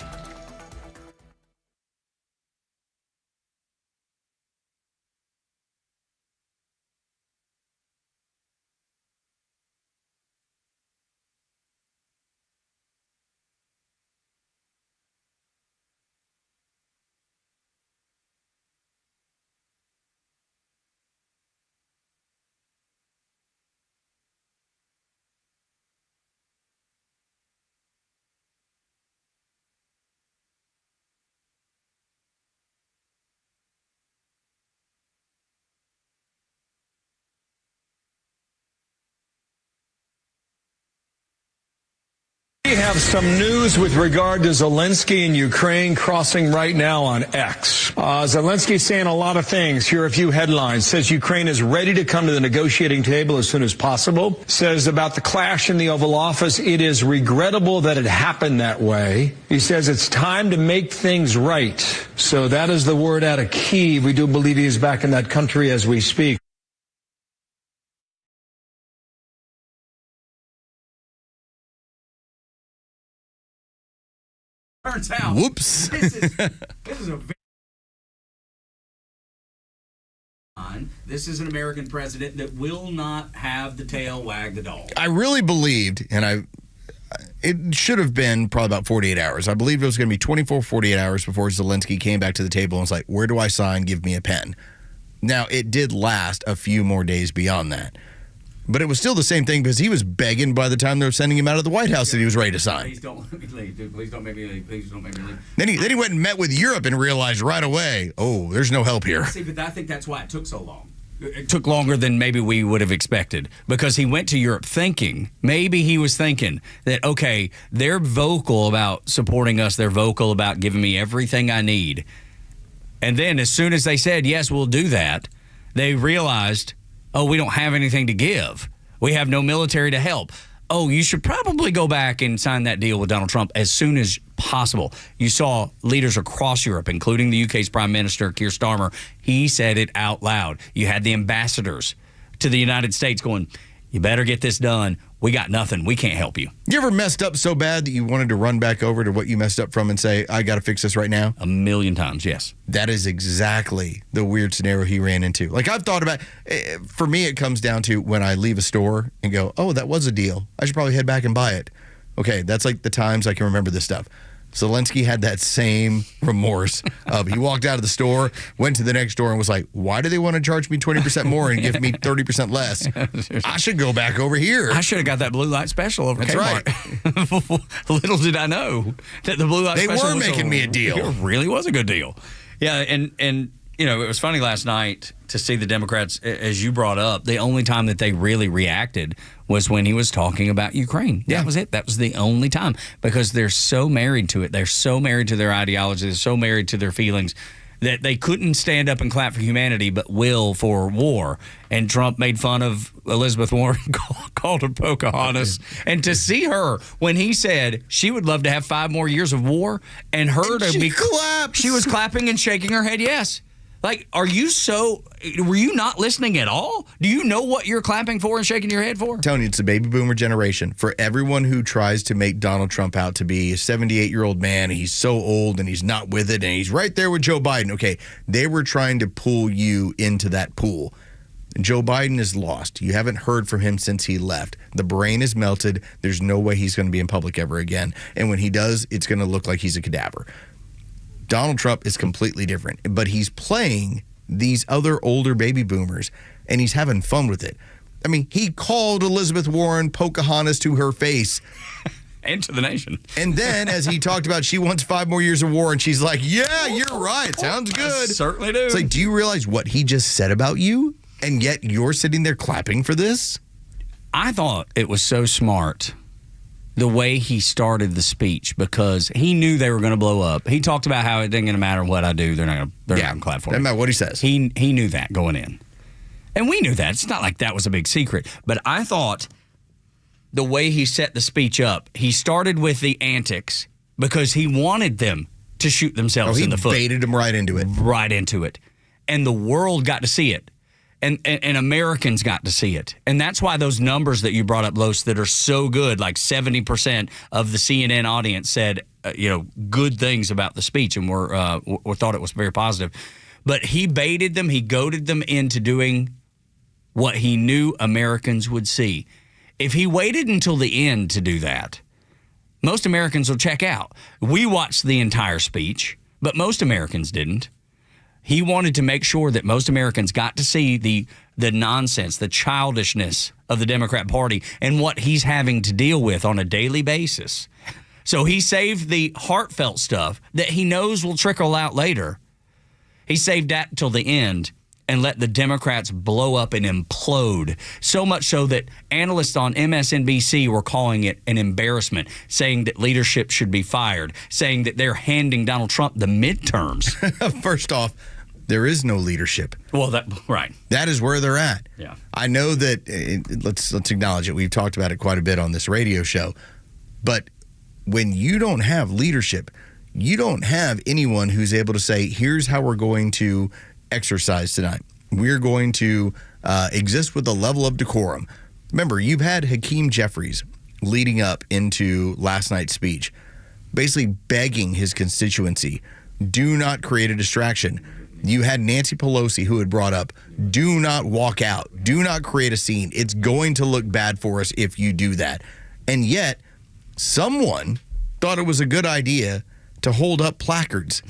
We have some news with regard to Zelensky and Ukraine crossing right now on X. Zelensky saying a lot of things. Here are a few headlines. Says Ukraine is ready to come to the negotiating table as soon as possible. Says about the clash in the Oval Office, it is regrettable that it happened that way. He says it's time to make things right. So that is the word out of Kyiv. We do believe he is back in that country as we speak. Turns out, whoops. This is an American president that will not have the tail wag the dog. I really believed, and it should have been probably about 48 hours. I believed it was going to be 24, 48 hours before Zelensky came back to the table and was like, where do I sign? Give me a pen. Now, it did last a few more days beyond that. But it was still the same thing because he was begging by the time they were sending him out of the White House that he was ready to sign. Please don't let me leave, dude. Please don't make me leave. Please don't make me leave. Then he went and met with Europe and realized right away, oh, there's no help here. See, but I think that's why it took so long. It took longer than maybe we would have expected because he went to Europe thinking, maybe he was thinking that, okay, they're vocal about supporting us. They're vocal about giving me everything I need. And then as soon as they said, yes, we'll do that, they realized, oh, we don't have anything to give. We have no military to help. Oh, you should probably go back and sign that deal with Donald Trump as soon as possible. You saw leaders across Europe, including the UK's Prime Minister, Keir Starmer. He said it out loud. You had the ambassadors to the United States going, you better get this done. We got nothing. We can't help you. You ever messed up so bad that you wanted to run back over to what you messed up from and say, I got to fix this right now? 1,000,000 times, yes. That is exactly the weird scenario he ran into. Like, I've thought about, for me, it comes down to when I leave a store and go, oh, that was a deal. I should probably head back and buy it. Okay, that's like the times I can remember this stuff. Zelensky had that same remorse of he walked out of the store, went to the next door and was like, why do they want to charge me 20% more and give me 30% less? I should go back over here. I should have got that blue light special over That's Kmart. Right. Little did I know that the blue light special were making me a deal. It really was a good deal. Yeah, and you know, it was funny last night to see the Democrats, as you brought up, the only time that they really reacted was when he was talking about Ukraine. Yeah. That was it. That was the only time because they're so married to it. They're so married to their ideology. They're so married to their feelings that they couldn't stand up and clap for humanity but will for war. And Trump made fun of Elizabeth Warren, called her Pocahontas. And to see her when he said she would love to have 5 more years of war and her to be claps. She was clapping and shaking her head yes. Like, were you not listening at all? Do you know what you're clapping for and shaking your head for? I'm telling you, it's the baby boomer generation. For everyone who tries to make Donald Trump out to be a 78-year-old man, he's so old and he's not with it and he's right there with Joe Biden. Okay, they were trying to pull you into that pool. Joe Biden is lost. You haven't heard from him since he left. The brain is melted. There's no way he's going to be in public ever again. And when he does, it's going to look like he's a cadaver. Donald Trump is completely different, but he's playing these other older baby boomers, and he's having fun with it. I mean, he called Elizabeth Warren Pocahontas to her face. And to the nation. And then, as he talked about, she wants 5 more years of war, and she's like, yeah, you're right. Sounds good. I certainly do. It's like, do you realize what he just said about you? And yet you're sitting there clapping for this? I thought it was so smart the way he started the speech because he knew they were going to blow up. He talked about how it didn't going to matter what I do, they're not going to clap for me. Doesn't matter what he says. He knew that going in. And we knew that. It's not like that was a big secret. But I thought the way he set the speech up, he started with the antics because he wanted them to shoot themselves in the foot. He baited them right into it. Right into it. And the world got to see it. And Americans got to see it. And that's why those numbers that you brought up, Los, that are so good, like 70% of the CNN audience said, good things about the speech and were thought it was very positive. But he baited them. He goaded them into doing what he knew Americans would see. If he waited until the end to do that, most Americans will check out. We watched the entire speech, but most Americans didn't. He wanted to make sure that most Americans got to see the nonsense, the childishness of the Democrat Party and what he's having to deal with on a daily basis. So he saved the heartfelt stuff that he knows will trickle out later. He saved that till the end and let the Democrats blow up and implode, so much so that analysts on MSNBC were calling it an embarrassment, saying that leadership should be fired, saying that they're handing Donald Trump the midterms. First off, there is no leadership. Well, right. That is where they're at. Yeah. I know that, let's acknowledge it. We've talked about it quite a bit on this radio show. But when you don't have leadership, you don't have anyone who's able to say, here's how we're going to exercise tonight. We're going to exist with a level of decorum. Remember, you've had Hakeem Jeffries leading up into last night's speech, basically begging his constituency, do not create a distraction. You had Nancy Pelosi who had brought up, do not walk out. Do not create a scene. It's going to look bad for us if you do that. And yet, someone thought it was a good idea to hold up placards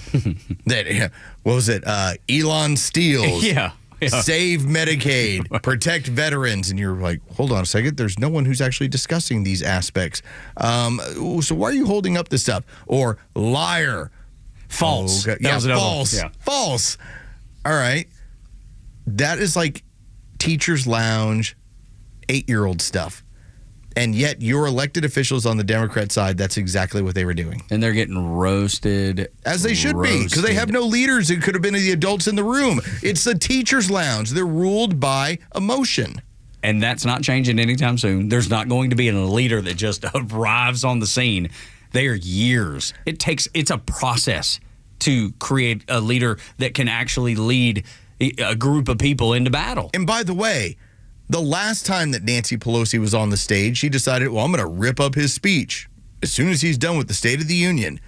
that, what was it, Elon steals. Yeah. save Medicaid, protect veterans. And you're like, hold on a second. There's no one who's actually discussing these aspects. So why are you holding up this stuff? Or liar. False. Oh, okay. Yeah, false. Yeah. False. All right. That is like teacher's lounge, 8-year-old stuff. And yet your elected officials on the Democrat side, that's exactly what they were doing. And they're getting roasted. As they should be, because they have no leaders. It could have been the adults in the room. It's the teacher's lounge. They're ruled by emotion. And that's not changing anytime soon. There's not going to be a leader that just arrives on the scene. They are years. It's a process to create a leader that can actually lead a group of people into battle. And by the way, the last time that Nancy Pelosi was on the stage, she decided, well, I'm going to rip up his speech as soon as he's done with the State of the Union.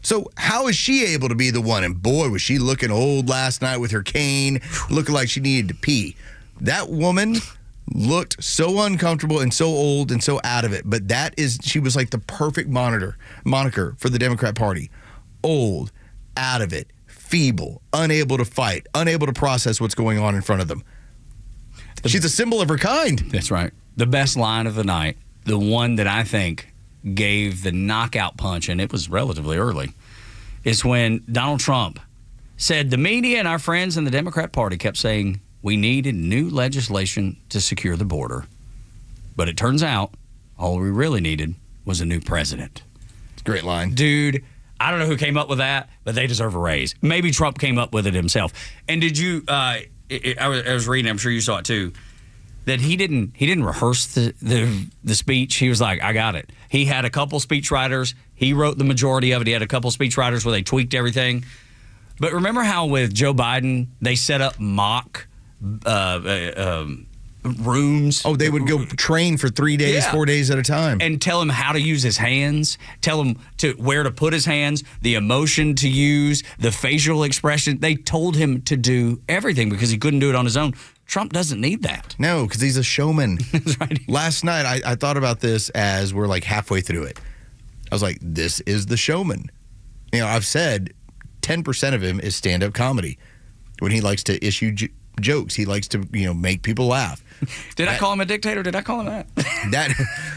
So how is she able to be the one? And boy, was she looking old last night with her cane, looking like she needed to pee. That woman looked so uncomfortable and so old and so out of it. But she was like the perfect moniker for the Democrat Party. Old, out of it, feeble, unable to fight, unable to process what's going on in front of them. She's a symbol of her kind. That's right. The best line of the night, the one that I think gave the knockout punch, and it was relatively early, is when Donald Trump said the media and our friends in the Democrat Party kept saying we needed new legislation to secure the border. But it turns out all we really needed was a new president. It's a great line. Dude, I don't know who came up with that, but they deserve a raise. Maybe Trump came up with it himself. And did you... I was reading, I'm sure you saw it too, that he didn't rehearse the speech. He was like, I got it. He had a couple speechwriters. He wrote the majority of it. He had a couple speechwriters where they tweaked everything. But remember how with Joe Biden, they set up mock rooms? Oh, they would go train for 3 days, 4 days at a time. And tell him how to use his hands, tell him where to put his hands, the emotion to use, the facial expression. They told him to do everything because he couldn't do it on his own. Trump doesn't need that. No, because he's a showman. That's right. Last night, I thought about this as we're like halfway through it. I was like, this is the showman. You know, I've said 10% of him is stand-up comedy. When he likes to issue jokes, he likes to, make people laugh. Did I call him a dictator? Did I call him that?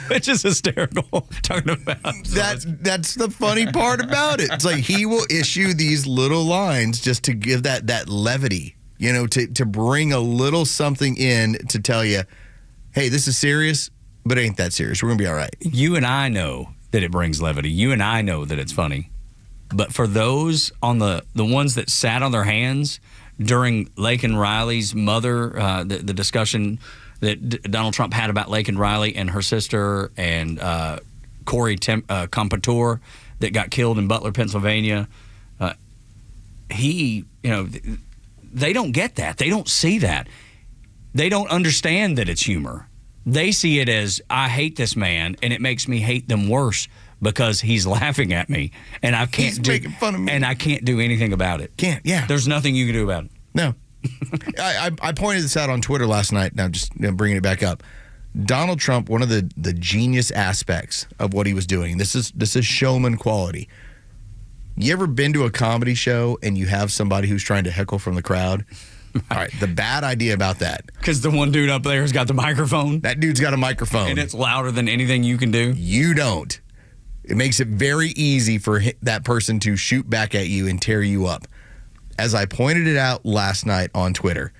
Which is hysterical. Talking about that's the funny part about it. It's like he will issue these little lines just to give that levity, to bring a little something in to tell you, hey, this is serious, but it ain't that serious. We're gonna be all right. You and I know that it brings levity. You and I know that it's funny. But for those on the ones that sat on their hands during Laken Riley's mother, the discussion that Donald Trump had about Laken Riley and her sister and Corey Compouture that got killed in Butler, Pennsylvania, they don't get that. They don't see that. They don't understand that it's humor. They see it as, I hate this man, and it makes me hate them worse because he's laughing at me, and he's making fun of me, and I can't do anything about it. Can't, yeah. There's nothing you can do about it. No. I pointed this out on Twitter last night. Now, just bringing it back up. Donald Trump, one of the genius aspects of what he was doing, this is showman quality. You ever been to a comedy show and you have somebody who's trying to heckle from the crowd? All right, the bad idea about that. Because the one dude up there has got the microphone. That dude's got a microphone. And it's louder than anything you can do. You don't. It makes it very easy for that person to shoot back at you and tear you up. As I pointed it out last night on Twitter,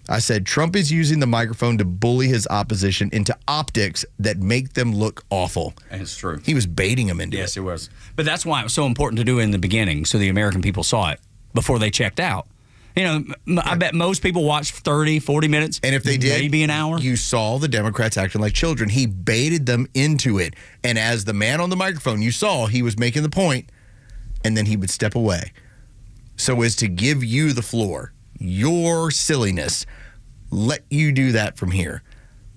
I said Trump is using the microphone to bully his opposition into optics that make them look awful. And it's true. He was baiting them into it. Yes, it was. But that's why it was so important to do it in the beginning so the American people saw it before they checked out. I bet most people watched 30, 40 minutes. And if they did, maybe an hour. You saw the Democrats acting like children. He baited them into it. And as the man on the microphone, you saw he was making the point, and then he would step away. So as to give you the floor, your silliness, let you do that from here.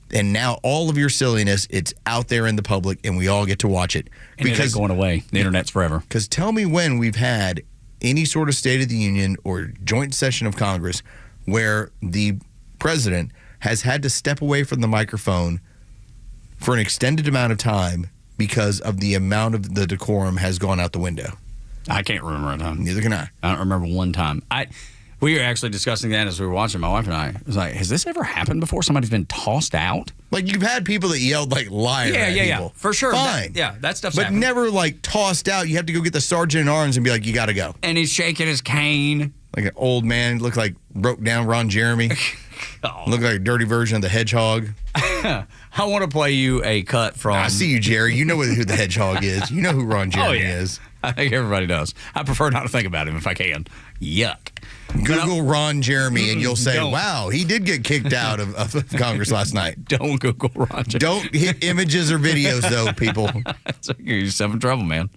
And now all of your silliness, it's out there in the public, and we all get to watch it. And it ain't going away. The internet's forever. Because tell me when we've had any sort of State of the Union or joint session of Congress where the president has had to step away from the microphone for an extended amount of time because of the amount of the decorum has gone out the window. I can't remember a time. Neither can I. I don't remember one time. We were actually discussing that as we were watching, my wife and I. It was like, has this ever happened before? Somebody's been tossed out? Like, you've had people that yelled, like, liar at people. Yeah, for sure. Fine. That stuff's But happened. never, like, tossed out. You have to go get the sergeant in arms and be like, you got to go. And he's shaking his cane. Like an old man. Looked like broke down Ron Jeremy. Looked like a dirty version of the Hedgehog. I want to play you a cut from... I see you, Jerry. You know who the Hedgehog is. You know who Ron Jeremy is. I think everybody does. I prefer not to think about him if I can. Yuck. Google Ron Jeremy and you'll say, wow, he did get kicked out of Congress last night. Don't Google Ron Jeremy. Don't hit images or videos, though, people. You're just having trouble, man.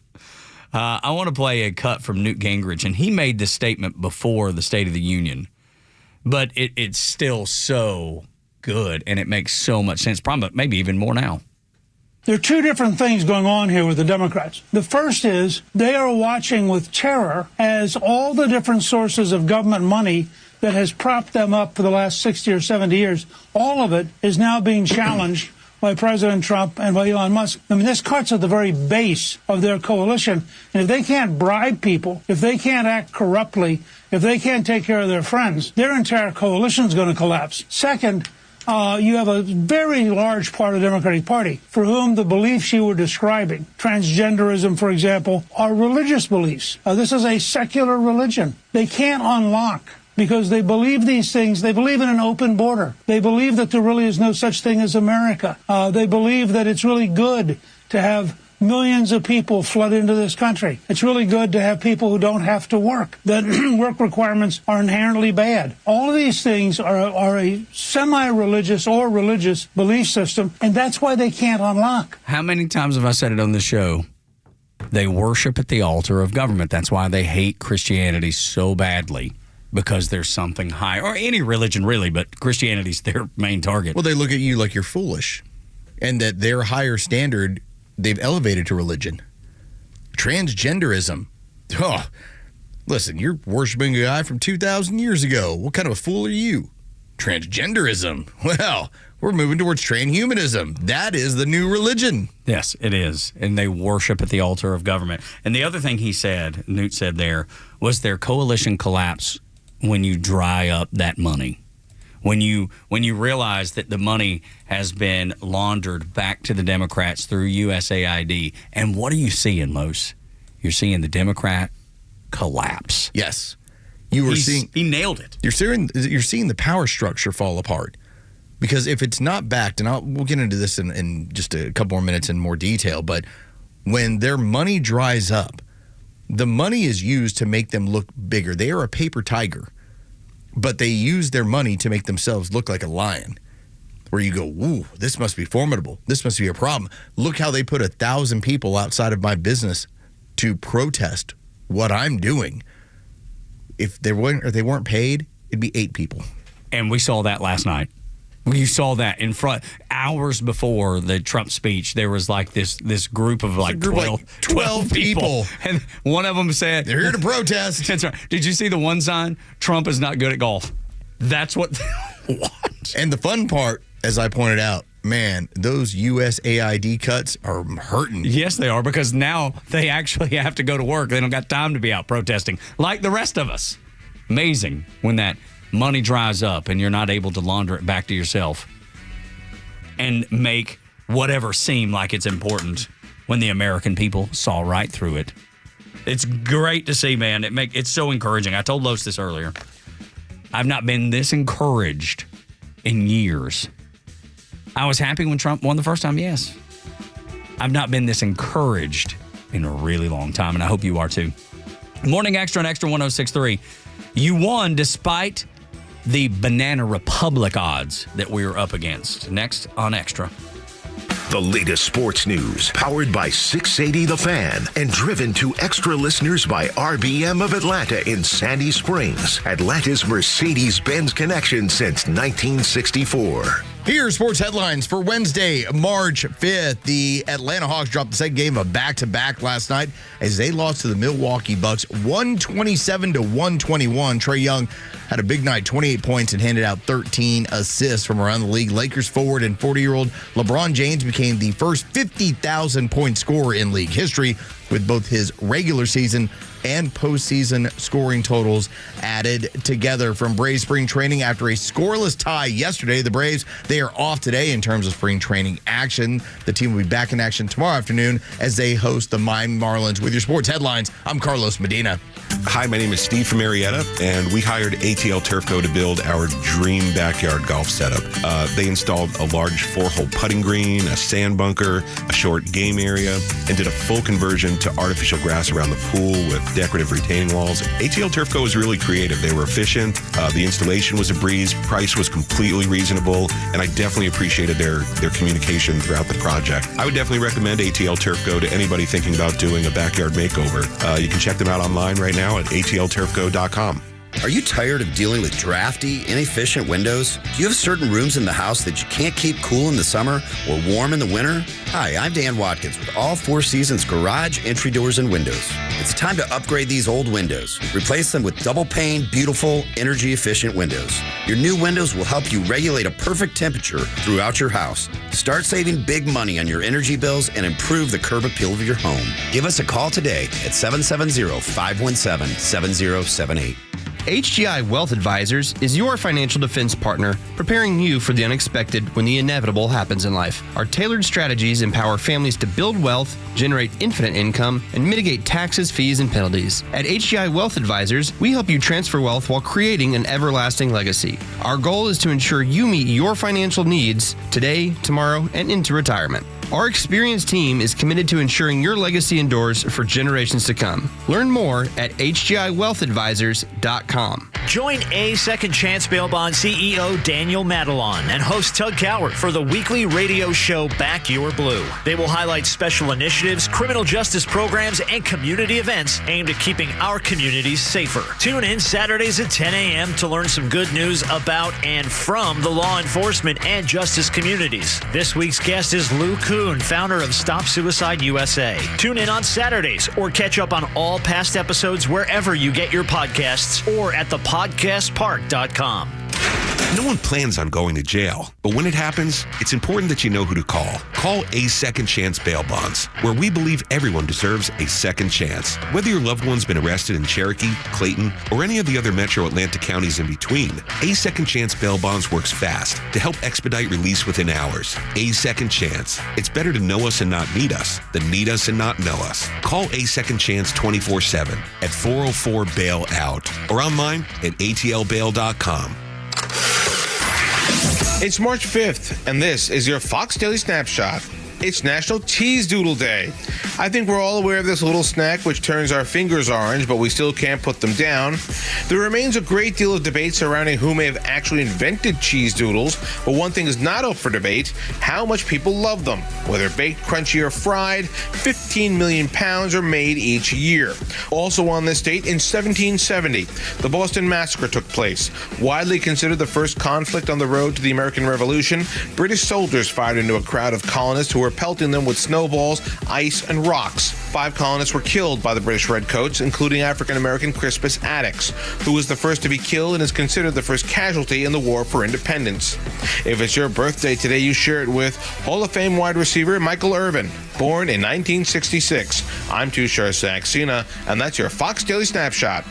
I want to play a cut from Newt Gingrich, and he made this statement before the State of the Union, but it's still so good, and it makes so much sense, probably maybe even more now. There are two different things going on here with the Democrats. The first is they are watching with terror as all the different sources of government money that has propped them up for the last 60 or 70 years, all of it is now being challenged by President Trump and by Elon Musk. I mean, this cuts at the very base of their coalition. And if they can't bribe people, if they can't act corruptly, if they can't take care of their friends, their entire coalition is going to collapse. Second, you have a very large part of the Democratic Party for whom the beliefs you were describing, transgenderism, for example, are religious beliefs. This is a secular religion. They can't unlock because they believe these things. They believe in an open border. They believe that there really is no such thing as America. They believe that it's really good to have millions of people flood into this country. It's really good to have people who don't have to work, that work requirements are inherently bad. All of these things are a semi-religious or religious belief system, and that's why they can't unlock. How many times have I said it on the show? They worship at the altar of government. That's why they hate Christianity so badly, because there's something higher, or any religion really, but Christianity's their main target. Well, they look at you like you're foolish, and that their higher standard they've elevated to religion. Transgenderism. Oh, listen, you're worshiping a guy from 2,000 years ago. What kind of a fool are you? Transgenderism. Well, we're moving towards transhumanism. That is the new religion. Yes, it is. And they worship at the altar of government. And the other thing he said, Newt said there, was their coalition collapse when you dry up that money. When you realize that the money has been laundered back to the Democrats through USAID. And what are you seeing, Los? You're seeing the Democrat collapse. Yes. He nailed it. You're seeing the power structure fall apart. Because if it's not backed, and we'll get into this in just a couple more minutes in more detail, but when their money dries up, the money is used to make them look bigger. They are a paper tiger. But they use their money to make themselves look like a lion, where you go, ooh, this must be formidable. This must be a problem. Look how they put 1,000 people outside of my business to protest what I'm doing. If they weren't paid, it'd be 8 people. And we saw that last night. You saw that in front, hours before the Trump speech. There was like this group of 12 people. And one of them said, they're here to protest. That's right. Did you see the one sign? Trump is not good at golf. That's what. What? And the fun part, as I pointed out, man, those USAID cuts are hurting. Yes, they are, because now they actually have to go to work. They don't got time to be out protesting like the rest of us. Amazing when that money dries up and you're not able to launder it back to yourself and make whatever seem like it's important when the American people saw right through it. It's great to see, man. It's so encouraging. I told Los this earlier. I've not been this encouraged in years. I was happy when Trump won the first time, yes. I've not been this encouraged in a really long time, and I hope you are too. Morning Extra and Extra 106.3. You won despite the Banana Republic odds that we were up against. Next on Extra. The latest sports news, powered by 680 The Fan and driven to Extra listeners by RBM of Atlanta in Sandy Springs, Atlanta's Mercedes-Benz connection since 1964. Here are sports headlines for Wednesday, March 5th. The Atlanta Hawks dropped the second game of a back-to-back last night as they lost to the Milwaukee Bucks 127-121. Trae Young had a big night, 28 points, and handed out 13 assists from around the league. Lakers forward and 40-year-old LeBron James became the first 50,000-point scorer in league history with both his regular season and postseason scoring totals added together. From Braves spring training after a scoreless tie yesterday, the Braves, they are off today in terms of spring training action. The team will be back in action tomorrow afternoon as they host the Miami Marlins. With your sports headlines, I'm Carlos Medina. Hi, my name is Steve from Marietta, and we hired ATL Turfco to build our dream backyard golf setup. They installed a large 4-hole putting green, a sand bunker, a short game area, and did a full conversion to artificial grass around the pool with decorative retaining walls. ATL Turfco was really creative. They were efficient. The installation was a breeze. Price was completely reasonable, and I definitely appreciated their communication throughout the project. I would definitely recommend ATL Turfco to anybody thinking about doing a backyard makeover. You can check them out online right now at atlturfco.com. Are you tired of dealing with drafty, inefficient windows? Do you have certain rooms in the house that you can't keep cool in the summer or warm in the winter? Hi, I'm Dan Watkins with All Four Seasons Garage Entry Doors and Windows. It's time to upgrade these old windows. Replace them with double pane, beautiful, energy-efficient windows. Your new windows will help you regulate a perfect temperature throughout your house. Start saving big money on your energy bills and improve the curb appeal of your home. Give us a call today at 770-517-7078. HGI Wealth Advisors is your financial defense partner, preparing you for the unexpected when the inevitable happens in life. Our tailored strategies empower families to build wealth, generate infinite income, and mitigate taxes, fees, and penalties. At HGI Wealth Advisors, we help you transfer wealth while creating an everlasting legacy. Our goal is to ensure you meet your financial needs today, tomorrow, and into retirement. Our experienced team is committed to ensuring your legacy endures for generations to come. Learn more at hgiwealthadvisors.com. Join A Second Chance Bail Bond CEO Daniel Madelon and host Tug Cowart for the weekly radio show Back Your Blue. They will highlight special initiatives, criminal justice programs, and community events aimed at keeping our communities safer. Tune in Saturdays at 10 a.m. to learn some good news about and from the law enforcement and justice communities. This week's guest is Lou Kuhn, founder of Stop Suicide USA. Tune in on Saturdays or catch up on all past episodes wherever you get your podcasts or at thepodcastpark.com. No one plans on going to jail, but when it happens, it's important that you know who to call. Call A Second Chance Bail Bonds, where we believe everyone deserves a second chance. Whether your loved one's been arrested in Cherokee, Clayton, or any of the other metro Atlanta counties in between, A Second Chance Bail Bonds works fast to help expedite release within hours. A Second Chance. It's better to know us and not need us than need us and not know us. Call A Second Chance 24/7 at 404-BAIL-OUT or online at atlbail.com. It's March 5th, and this is your Fox Daily Snapshot. It's National Cheese Doodle Day. I think we're all aware of this little snack which turns our fingers orange, but we still can't put them down. There remains a great deal of debate surrounding who may have actually invented cheese doodles, but one thing is not up for debate: how much people love them. Whether baked, crunchy, or fried, 15 million pounds are made each year. Also on this date, in 1770, the Boston Massacre took place. Widely considered the first conflict on the road to the American Revolution, British soldiers fired into a crowd of colonists who were pelting them with snowballs, ice, and rocks. 5 colonists were killed by the British Redcoats, including African-American Crispus Attucks, who was the first to be killed and is considered the first casualty in the War for Independence. If it's your birthday today, you share it with Hall of Fame wide receiver Michael Irvin, born in 1966. I'm Tushar Saxena, and that's your Fox Daily Snapshot.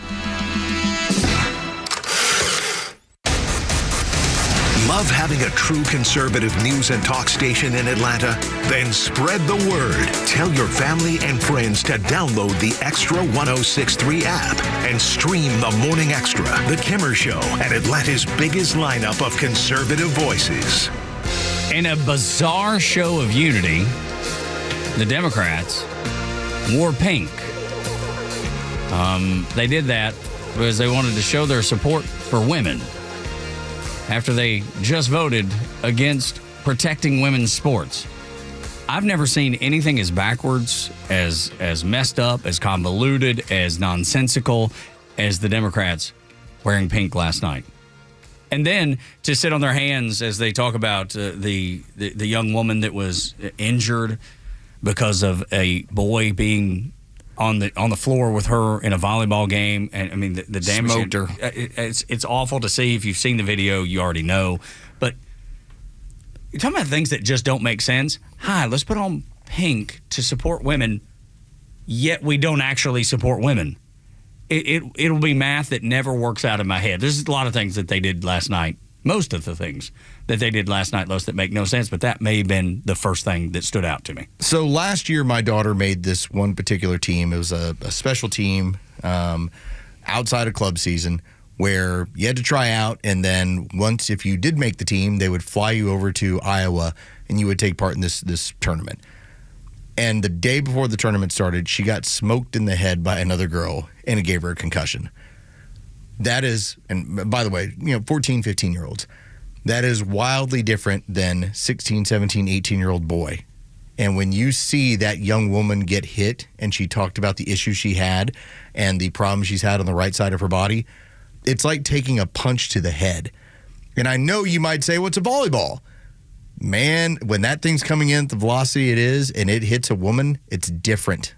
Love having a true conservative news and talk station in Atlanta? Then spread the word. Tell your family and friends to download the Extra 106.3 app and stream the Morning Xtra, The Kimmer Show, and Atlanta's biggest lineup of conservative voices. In a bizarre show of unity, the Democrats wore pink. They did that because they wanted to show their support for women after they just voted against protecting women's sports. I've never seen anything as backwards, as messed up, as convoluted, as nonsensical as the Democrats wearing pink last night. And then to sit on their hands as they talk about the young woman that was injured because of a boy being on the floor with her in a volleyball game, and I mean the damage. Smoked her. It's awful to see. If you've seen the video, you already know. But you're talking about things that just don't make sense. Hi, let's put on pink to support women, yet we don't actually support women. it'll be math that never works out in my head. There's a lot of things that they did last night. Most of the things that they did last night, Los, that make no sense, but that may have been the first thing that stood out to me. So last year, my daughter made this one particular team. It was a special team outside of club season where you had to try out, and then once, if you did make the team, they would fly you over to Iowa, and you would take part in this tournament. And the day before the tournament started, she got smoked in the head by another girl, and it gave her a concussion. That is, and by the way, 14, 15-year-olds, that is wildly different than 16, 17, 18-year-old boy. And when you see that young woman get hit, and she talked about the issues she had and the problems she's had on the right side of her body, it's like taking a punch to the head. And I know you might say, well, it's a volleyball. Man, when that thing's coming in at the velocity it is and it hits a woman, it's different.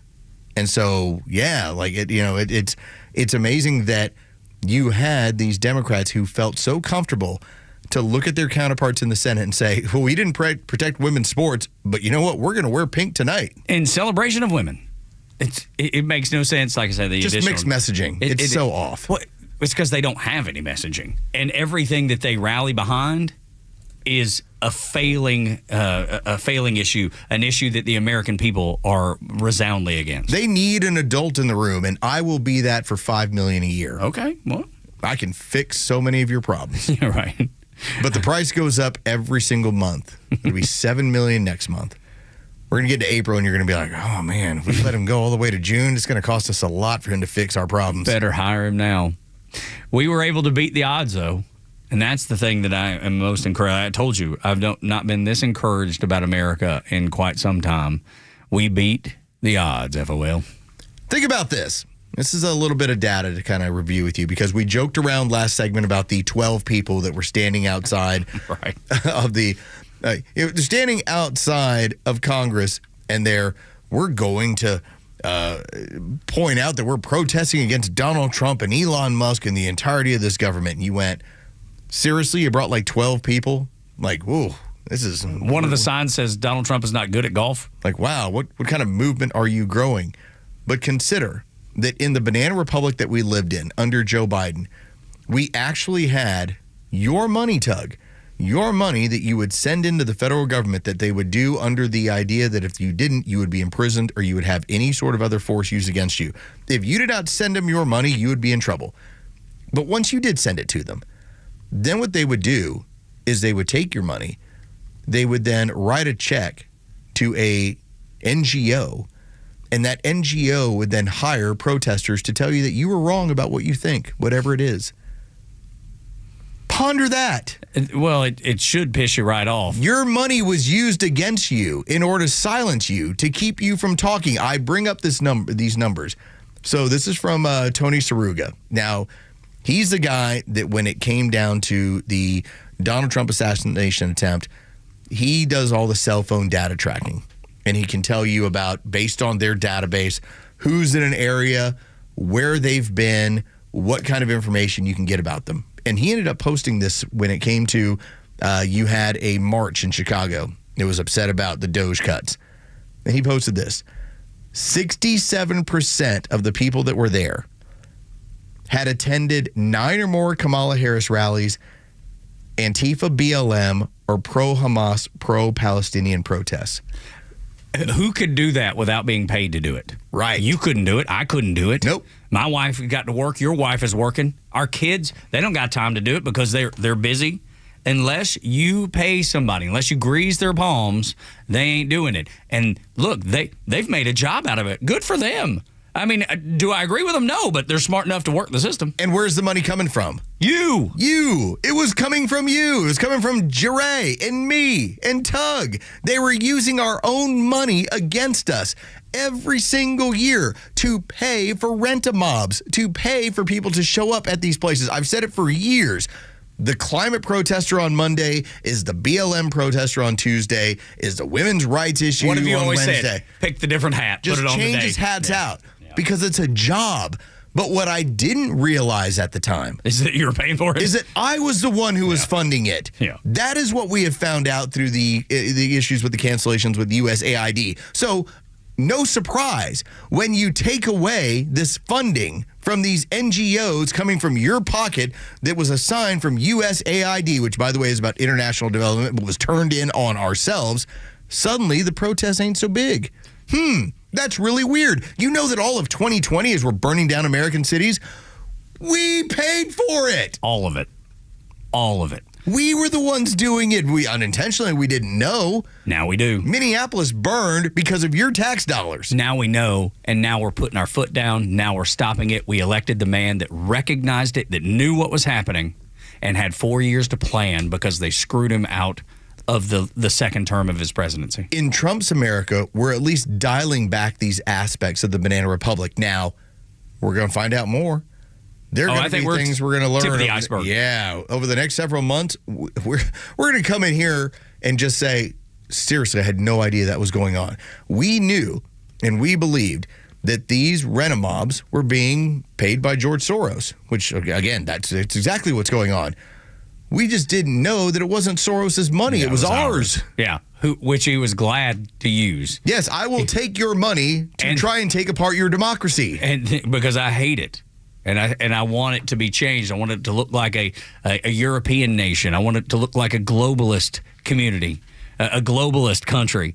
And so, yeah, like it's amazing that you had these Democrats who felt so comfortable to look at their counterparts in the Senate and say, well, we didn't protect women's sports, but you know what? We're going to wear pink tonight. In celebration of women. It makes no sense, like I said. Just mixed messaging. It's so off. Well, it's because they don't have any messaging. And everything that they rally behind is a failing issue, an issue that the American people are resoundingly against. They need an adult in the room, and I will be that for $5 million a year. Okay, well, I can fix so many of your problems. You're right. But the price goes up every single month. It'll be $7 million next month. We're going to get to April, and you're going to be like, oh, man, we let him go all the way to June. It's going to cost us a lot for him to fix our problems. Better hire him now. We were able to beat the odds, though. And that's the thing that I am most encouraged. I told you, I've not been this encouraged about America in quite some time. We beat the odds, FOL. Think about this. This is a little bit of data to kind of review with you because we joked around last segment about the 12 people that were standing outside right. of the they're standing outside of Congress, and we're going to point out that we're protesting against Donald Trump and Elon Musk and the entirety of this government. And you went, seriously, you brought like 12 people? Like, whoa, this is... One of the signs says Donald Trump is not good at golf. Like, wow, what kind of movement are you growing? But consider that in the banana republic that we lived in under Joe Biden, we actually had your money, Tug, your money that you would send into the federal government that they would do under the idea that if you didn't, you would be imprisoned or you would have any sort of other force used against you. If you did not send them your money, you would be in trouble. But once you did send it to them, then what they would do is they would take your money. They would then write a check to a NGO, and that NGO would then hire protesters to tell you that you were wrong about what you think, whatever it is. Ponder that. Well, it should piss you right off. Your money was used against you in order to silence you, to keep you from talking. I bring up these numbers. So this is from Tony Saruga. Now, he's the guy that when it came down to the Donald Trump assassination attempt, he does all the cell phone data tracking. And he can tell you about, based on their database, who's in an area, where they've been, what kind of information you can get about them. And he ended up posting this when it came to, you had a march in Chicago. It was upset about the Doge cuts. And he posted this. 67% of the people that were there had attended 9 or more Kamala Harris rallies, Antifa, BLM, or pro-Hamas, pro-Palestinian protests. Who could do that without being paid to do it? Right. You couldn't do it. I couldn't do it. Nope. My wife got to work. Your wife is working. Our kids, they don't got time to do it because they're busy. Unless you pay somebody, unless you grease their palms, they ain't doing it. And look, they've made a job out of it. Good for them. I mean, do I agree with them? No, but they're smart enough to work the system. And where's the money coming from? You. It was coming from you. It was coming from Jeray and me and Tug. They were using our own money against us every single year to pay for rent-a-mobs, to pay for people to show up at these places. I've said it for years. The climate protester on Monday is the BLM protester on Tuesday, is the women's rights issue on Wednesday. What have you always said? Pick the different hat. Just put it on change his hats out because it's a job. But what I didn't realize at the time is that you were paying for it. Is that I was the one who was funding it. Yeah. That is what we have found out through the issues with the cancellations with USAID. So no surprise, when you take away this funding from these NGOs coming from your pocket that was assigned from USAID, which, by the way, is about international development, but was turned in on ourselves, suddenly the protests ain't so big. That's really weird. You know that all of 2020, as we're burning down American cities, we paid for it. All of it. All of it. We were the ones doing it. We unintentionally, we didn't know. Now we do. Minneapolis burned because of your tax dollars. Now we know, and now we're putting our foot down. Now we're stopping it. We elected the man that recognized it, that knew what was happening, and had 4 years to plan because they screwed him out of the second term of his presidency. In Trump's America, we're at least dialing back these aspects of the Banana Republic. Now, we're going to find out more. There are going to be things we're going to learn. Tip of the iceberg. Over the next several months, we're going to come in here and just say, seriously, I had no idea that was going on. We knew and we believed that these rent-a-mobs were being paid by George Soros, which, again, that's exactly what's going on. We just didn't know that it wasn't Soros's money. Yeah, it was ours. Yeah, which he was glad to use. Yes, I will take your money to try and take apart your democracy. And because I hate it. And I want it to be changed. I want it to look like a European nation. I want it to look like a globalist community, a globalist country.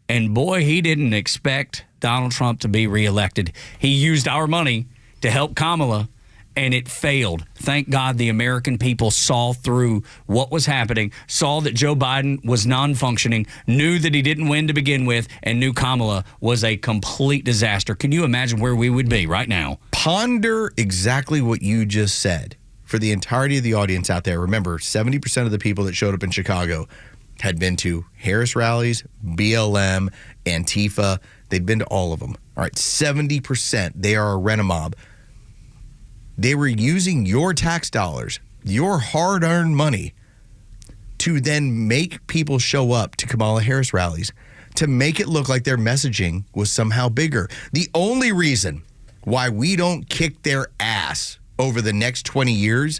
And boy, he didn't expect Donald Trump to be reelected. He used our money to help Kamala, and it failed. Thank God the American people saw through what was happening, saw that Joe Biden was non-functioning, knew that he didn't win to begin with, and knew Kamala was a complete disaster. Can you imagine where we would be right now? Ponder exactly what you just said. For the entirety of the audience out there, remember, 70% of the people that showed up in Chicago had been to Harris rallies, BLM, Antifa. They'd been to all of them. All right, 70%. They are a rent-a-mob. They were using your tax dollars, your hard-earned money, to then make people show up to Kamala Harris rallies, to make it look like their messaging was somehow bigger. The only reason why we don't kick their ass over the next 20 years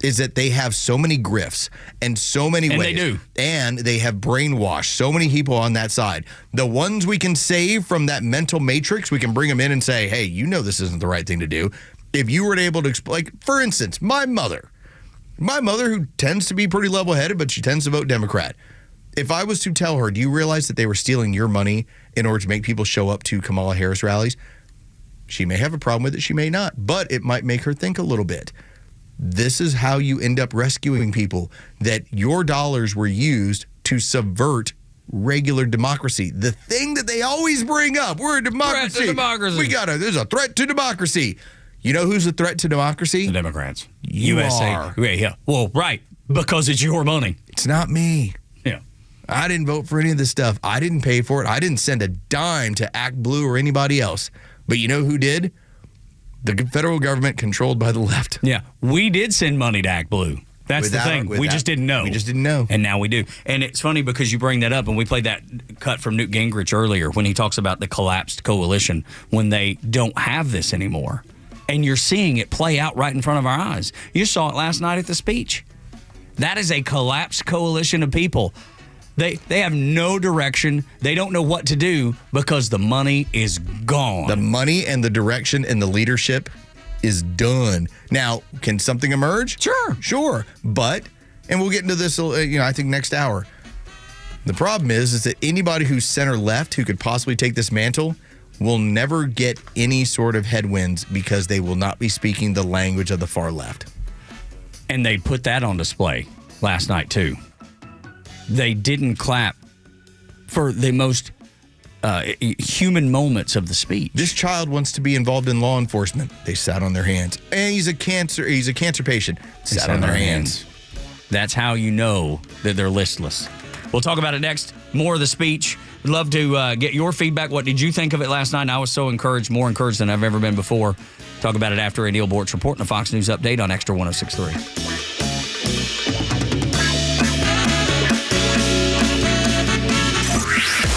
is that they have so many grifts and so many ways. And they do. And they have brainwashed so many people on that side. The ones we can save from that mental matrix, we can bring them in and say, hey, you know this isn't the right thing to do. If you were able to explain, like, for instance, my mother who tends to be pretty level-headed, but she tends to vote Democrat. If I was to tell her, do you realize that they were stealing your money in order to make people show up to Kamala Harris rallies? She may have a problem with it, she may not, but it might make her think a little bit. This is how you end up rescuing people, that your dollars were used to subvert regular democracy. The thing that they always bring up, we're a democracy. Threat to democracy. There's a threat to democracy. You know who's a threat to democracy? The Democrats. You USA. are. Yeah. Well, right. Because it's your money. It's not me. Yeah. I didn't vote for any of this stuff. I didn't pay for it. I didn't send a dime to Act Blue or anybody else. But you know who did? The federal government controlled by the left. Yeah. We did send money to Act Blue. That's the thing. We just didn't know. We just didn't know. And now we do. And it's funny because you bring that up, and we played that cut from Newt Gingrich earlier when he talks about the collapsed coalition when they don't have this anymore. And you're seeing it play out right in front of our eyes. You saw it last night at the speech. That is a collapsed coalition of people. They have no direction. They don't know what to do because the money is gone. The money and the direction and the leadership is done. Now, can something emerge? Sure. But, and we'll get into this, I think next hour. The problem is that anybody who's center left who could possibly take this mantle will never get any sort of headwinds because they will not be speaking the language of the far left. And they put that on display last night, too. They didn't clap for the most human moments of the speech. This child wants to be involved in law enforcement. They sat on their hands. And he's a cancer patient. Sat on their hands. That's how you know that they're listless. We'll talk about it next. More of the speech. We'd love to get your feedback. What did you think of it last night? And I was so encouraged, more encouraged than I've ever been before. Talk about it after a Neil Bortz report and a Fox News update on Xtra 106.3.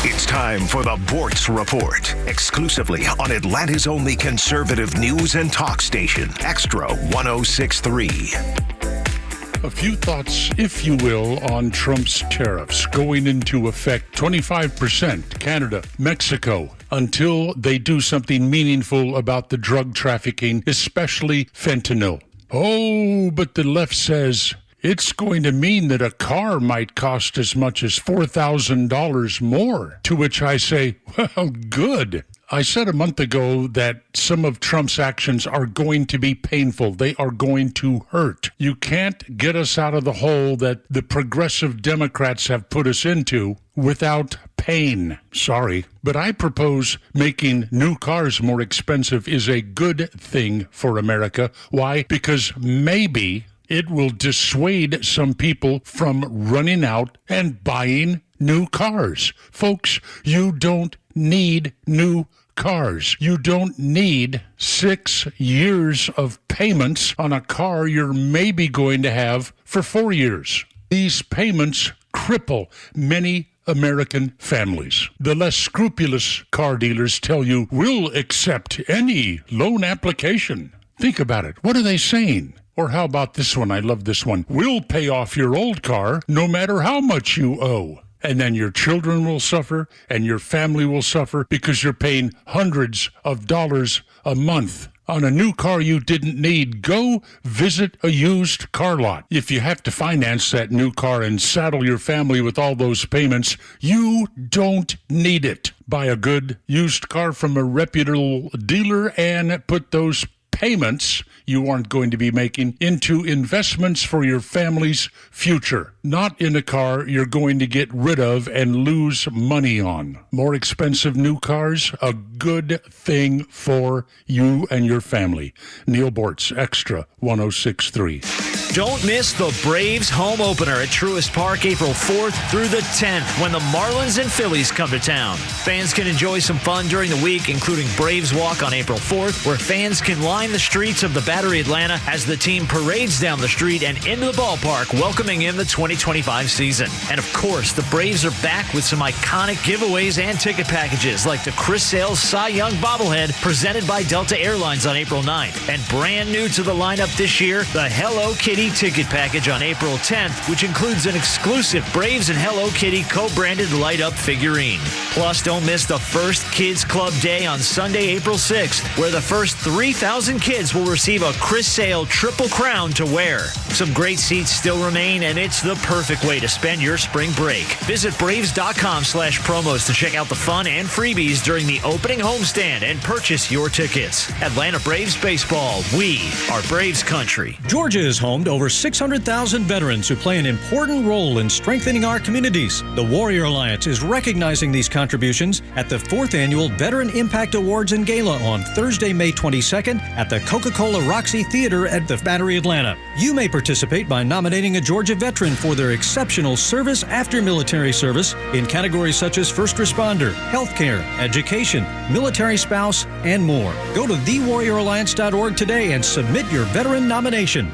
It's time for the Bortz Report, exclusively on Atlanta's only conservative news and talk station, Xtra 106.3. A few thoughts, if you will, on Trump's tariffs going into effect. 25%, Canada, Mexico, until they do something meaningful about the drug trafficking, especially fentanyl. Oh, but the left says it's going to mean that a car might cost as much as $4,000 more. To which I say, well, good. I said a month ago that some of Trump's actions are going to be painful. They are going to hurt. You can't get us out of the hole that the progressive Democrats have put us into without pain. Sorry. But I propose making new cars more expensive is a good thing for America. Why? Because maybe it will dissuade some people from running out and buying new cars. Folks, you don't need new cars. You don't need 6 years of payments on a car you're maybe going to have for 4 years. These payments cripple many American families. The less scrupulous car dealers tell you, we'll accept any loan application. Think about it. What are they saying? Or how about this one? I love this one. We'll pay off your old car no matter how much you owe. And then your children will suffer and your family will suffer because you're paying hundreds of dollars a month on a new car you didn't need. Go visit a used car lot. If you have to finance that new car and saddle your family with all those payments, you don't need it. Buy a good used car from a reputable dealer and put those payments you aren't going to be making into investments for your family's future, not in a car you're going to get rid of and lose money on. More expensive new cars, a good thing for you and your family. Neil Bortz, Extra 106.3. Don't miss the Braves home opener at Truist Park April 4th through the 10th when the Marlins and Phillies come to town. Fans can enjoy some fun during the week, including Braves Walk on April 4th, where fans can line the streets of the Battery Atlanta as the team parades down the street and into the ballpark, welcoming in the 2025 season. And of course, the Braves are back with some iconic giveaways and ticket packages like the Chris Sale's Cy Young bobblehead presented by Delta Airlines on April 9th. And brand new to the lineup this year, the Hello Kitty ticket package on April 10th, which includes an exclusive Braves and Hello Kitty co-branded light-up figurine. Plus, don't miss the first Kids Club Day on Sunday, April 6th, where the first 3,000 kids will receive a Chris Sale Triple Crown to wear. Some great seats still remain, and it's the perfect way to spend your spring break. Visit Braves.com/promos to check out the fun and freebies during the opening homestand and purchase your tickets. Atlanta Braves Baseball. We are Braves country. Georgia is home to over 600,000 veterans who play an important role in strengthening our communities. The Warrior Alliance is recognizing these contributions at the 4th Annual Veteran Impact Awards and Gala on Thursday, May 22nd at the Coca-Cola Roxy Theater at the Battery Atlanta. You may participate by nominating a Georgia veteran for their exceptional service after military service in categories such as first responder, healthcare, education, military spouse, and more. Go to thewarrioralliance.org today and submit your veteran nomination.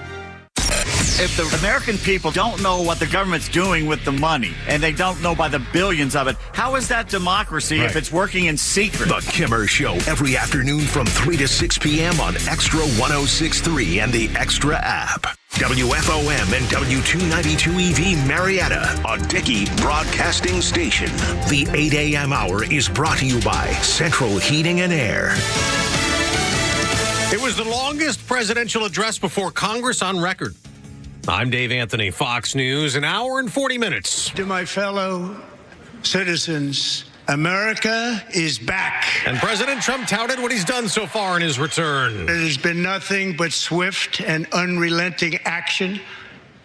If the American people don't know what the government's doing with the money, and they don't know by the billions of it, how is that democracy if it's working in secret? The Kimmer Show, every afternoon from 3 to 6 p.m. on Extra 106.3 and the Extra app. WFOM and W292EV Marietta, a Dickey broadcasting station. The 8 a.m. hour is brought to you by Central Heating and Air. It was the longest presidential address before Congress on record. I'm Dave Anthony, Fox News, an hour and 40 minutes. To my fellow citizens, America is back. And President Trump touted what he's done so far in his return. It has been nothing but swift and unrelenting action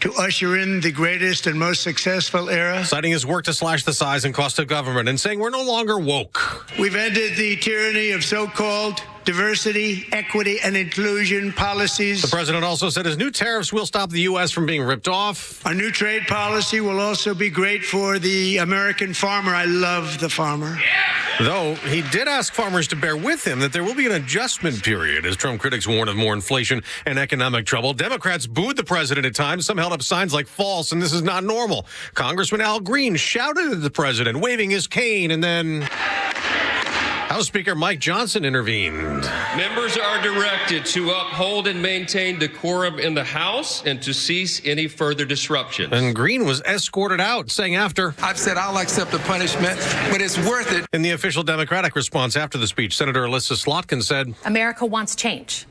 to usher in the greatest and most successful era. Citing his work to slash the size and cost of government and saying we're no longer woke. We've ended the tyranny of so-called diversity, equity, and inclusion policies. The president also said his new tariffs will stop the U.S. from being ripped off. Our new trade policy will also be great for the American farmer. I love the farmer. Though he did ask farmers to bear with him that there will be an adjustment period as Trump critics warn of more inflation and economic trouble. Democrats booed the president at times. Some held up signs like false and this is not normal. Congressman Al Green shouted at the president, waving his cane, and then... House Speaker Mike Johnson intervened. Members are directed to uphold and maintain decorum in the House and to cease any further disruptions. And Green was escorted out, saying after, I've said I'll accept the punishment, but it's worth it. In the official Democratic response after the speech, Senator Alyssa Slotkin said, America wants change,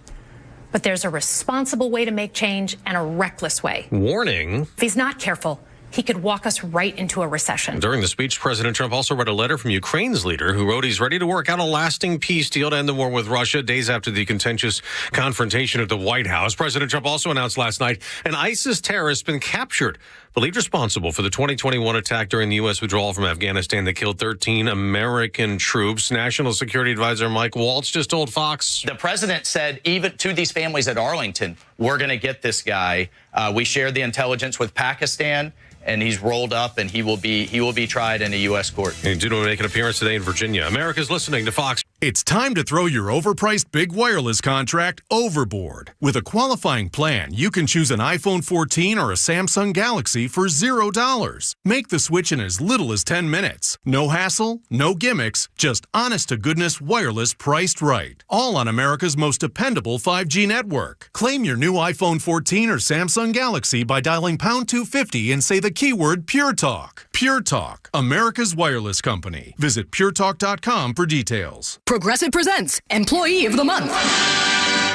but there's a responsible way to make change and a reckless way. Warning. If he's not careful, he could walk us right into a recession. During the speech, President Trump also read a letter from Ukraine's leader who wrote he's ready to work out a lasting peace deal to end the war with Russia days after the contentious confrontation at the White House. President Trump also announced last night an ISIS terrorist has been captured, believed responsible for the 2021 attack during the U.S. withdrawal from Afghanistan that killed 13 American troops. National Security Advisor Mike Waltz just told Fox. The president said even to these families at Arlington, we're going to get this guy. We shared the intelligence with Pakistan, and he's rolled up, and he will be tried in a U.S. court. And due to make an appearance today in Virginia. America's listening to Fox. It's time to throw your overpriced big wireless contract overboard. With a qualifying plan, you can choose an iPhone 14 or a Samsung Galaxy for $0. Make the switch in as little as 10 minutes. No hassle, no gimmicks, just honest-to-goodness wireless priced right. All on America's most dependable 5G network. Claim your new iPhone 14 or Samsung Galaxy by dialing pound 250 and say the keyword Pure Talk. Pure Talk, America's wireless company. Visit puretalk.com for details. Progressive presents Employee of the Month.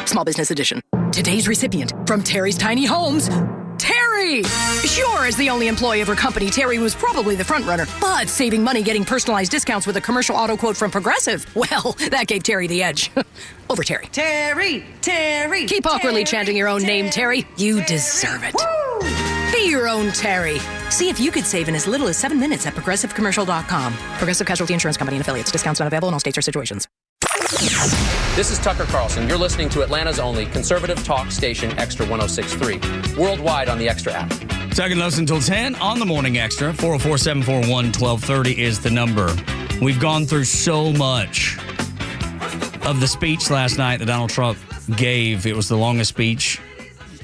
Small Business Edition. Today's recipient from Terry's Tiny Homes, Terry. Sure, as the only employee of her company, Terry was probably the front runner, but saving money getting personalized discounts with a commercial auto quote from Progressive, well, that gave Terry the edge. Over Terry. Terry. Keep awkwardly chanting your own name, Terry. You deserve it. Woo! Be your own Terry. See if you could save in as little as 7 minutes at progressivecommercial.com. Progressive Casualty Insurance Company and affiliates. Discounts not available in all states or situations. This is Tucker Carlson. You're listening to Atlanta's only conservative talk station, Xtra 106.3. Worldwide on the Xtra app. Tug and Los until 10 on the Morning Xtra. 404-741-1230 is the number. We've gone through so much of the speech last night that Donald Trump gave. It was the longest speech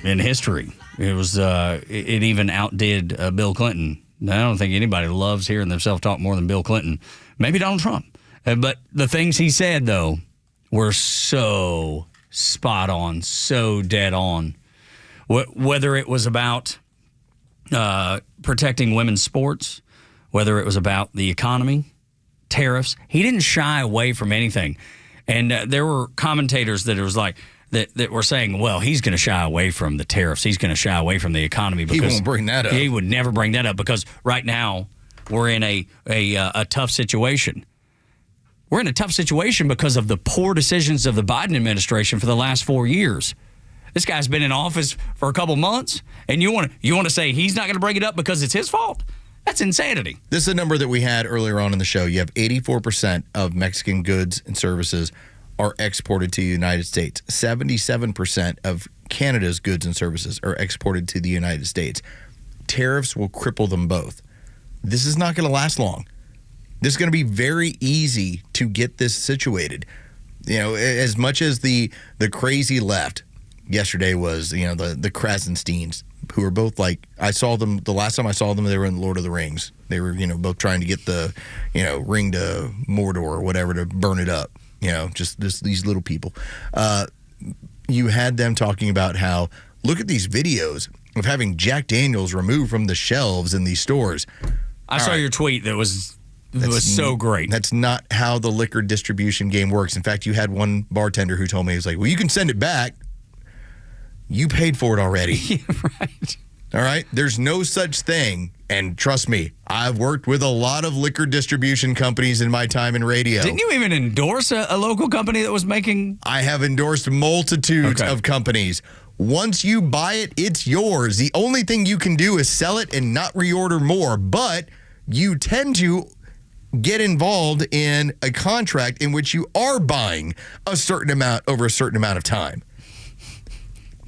in history. It was. It even outdid Bill Clinton. I don't think anybody loves hearing themselves talk more than Bill Clinton. Maybe Donald Trump. But the things he said, though, were so spot on, so dead on. Whether it was about protecting women's sports, whether it was about the economy, tariffs, he didn't shy away from anything. And there were commentators that it was like, that were saying, well, he's going to shy away from the tariffs. He's going to shy away from the economy. Because he won't bring that up. He would never bring that up because right now we're in a tough situation. We're in a tough situation because of the poor decisions of the Biden administration for the last 4 years. This guy's been in office for a couple months, and you want to say he's not going to bring it up because it's his fault? That's insanity. This is a number that we had earlier on in the show. You have 84% of Mexican goods and services are exported to the United States. 77% of Canada's goods and services are exported to the United States. Tariffs will cripple them both. This is not going to last long. This is going to be very easy to get this situated. You know, as much as the crazy left yesterday was, you know, the Krasensteins, who are both like, I saw them, the last time I saw them, they were in Lord of the Rings. They were, you know, both trying to get the, you know, ring to Mordor or whatever to burn it up. You know, just these little people. You had them talking about how, look at these videos of having Jack Daniels removed from the shelves in these stores. I saw your tweet that was so great. That's not how the liquor distribution game works. In fact, you had one bartender who told me, he was like, well, you can send it back. You paid for it already. Yeah, right. All right? There's no such thing. And trust me, I've worked with a lot of liquor distribution companies in my time in radio. Didn't you even endorse a local company that was making? I have endorsed multitudes of companies. Once you buy it, it's yours. The only thing you can do is sell it and not reorder more. But you tend to get involved in a contract in which you are buying a certain amount over a certain amount of time.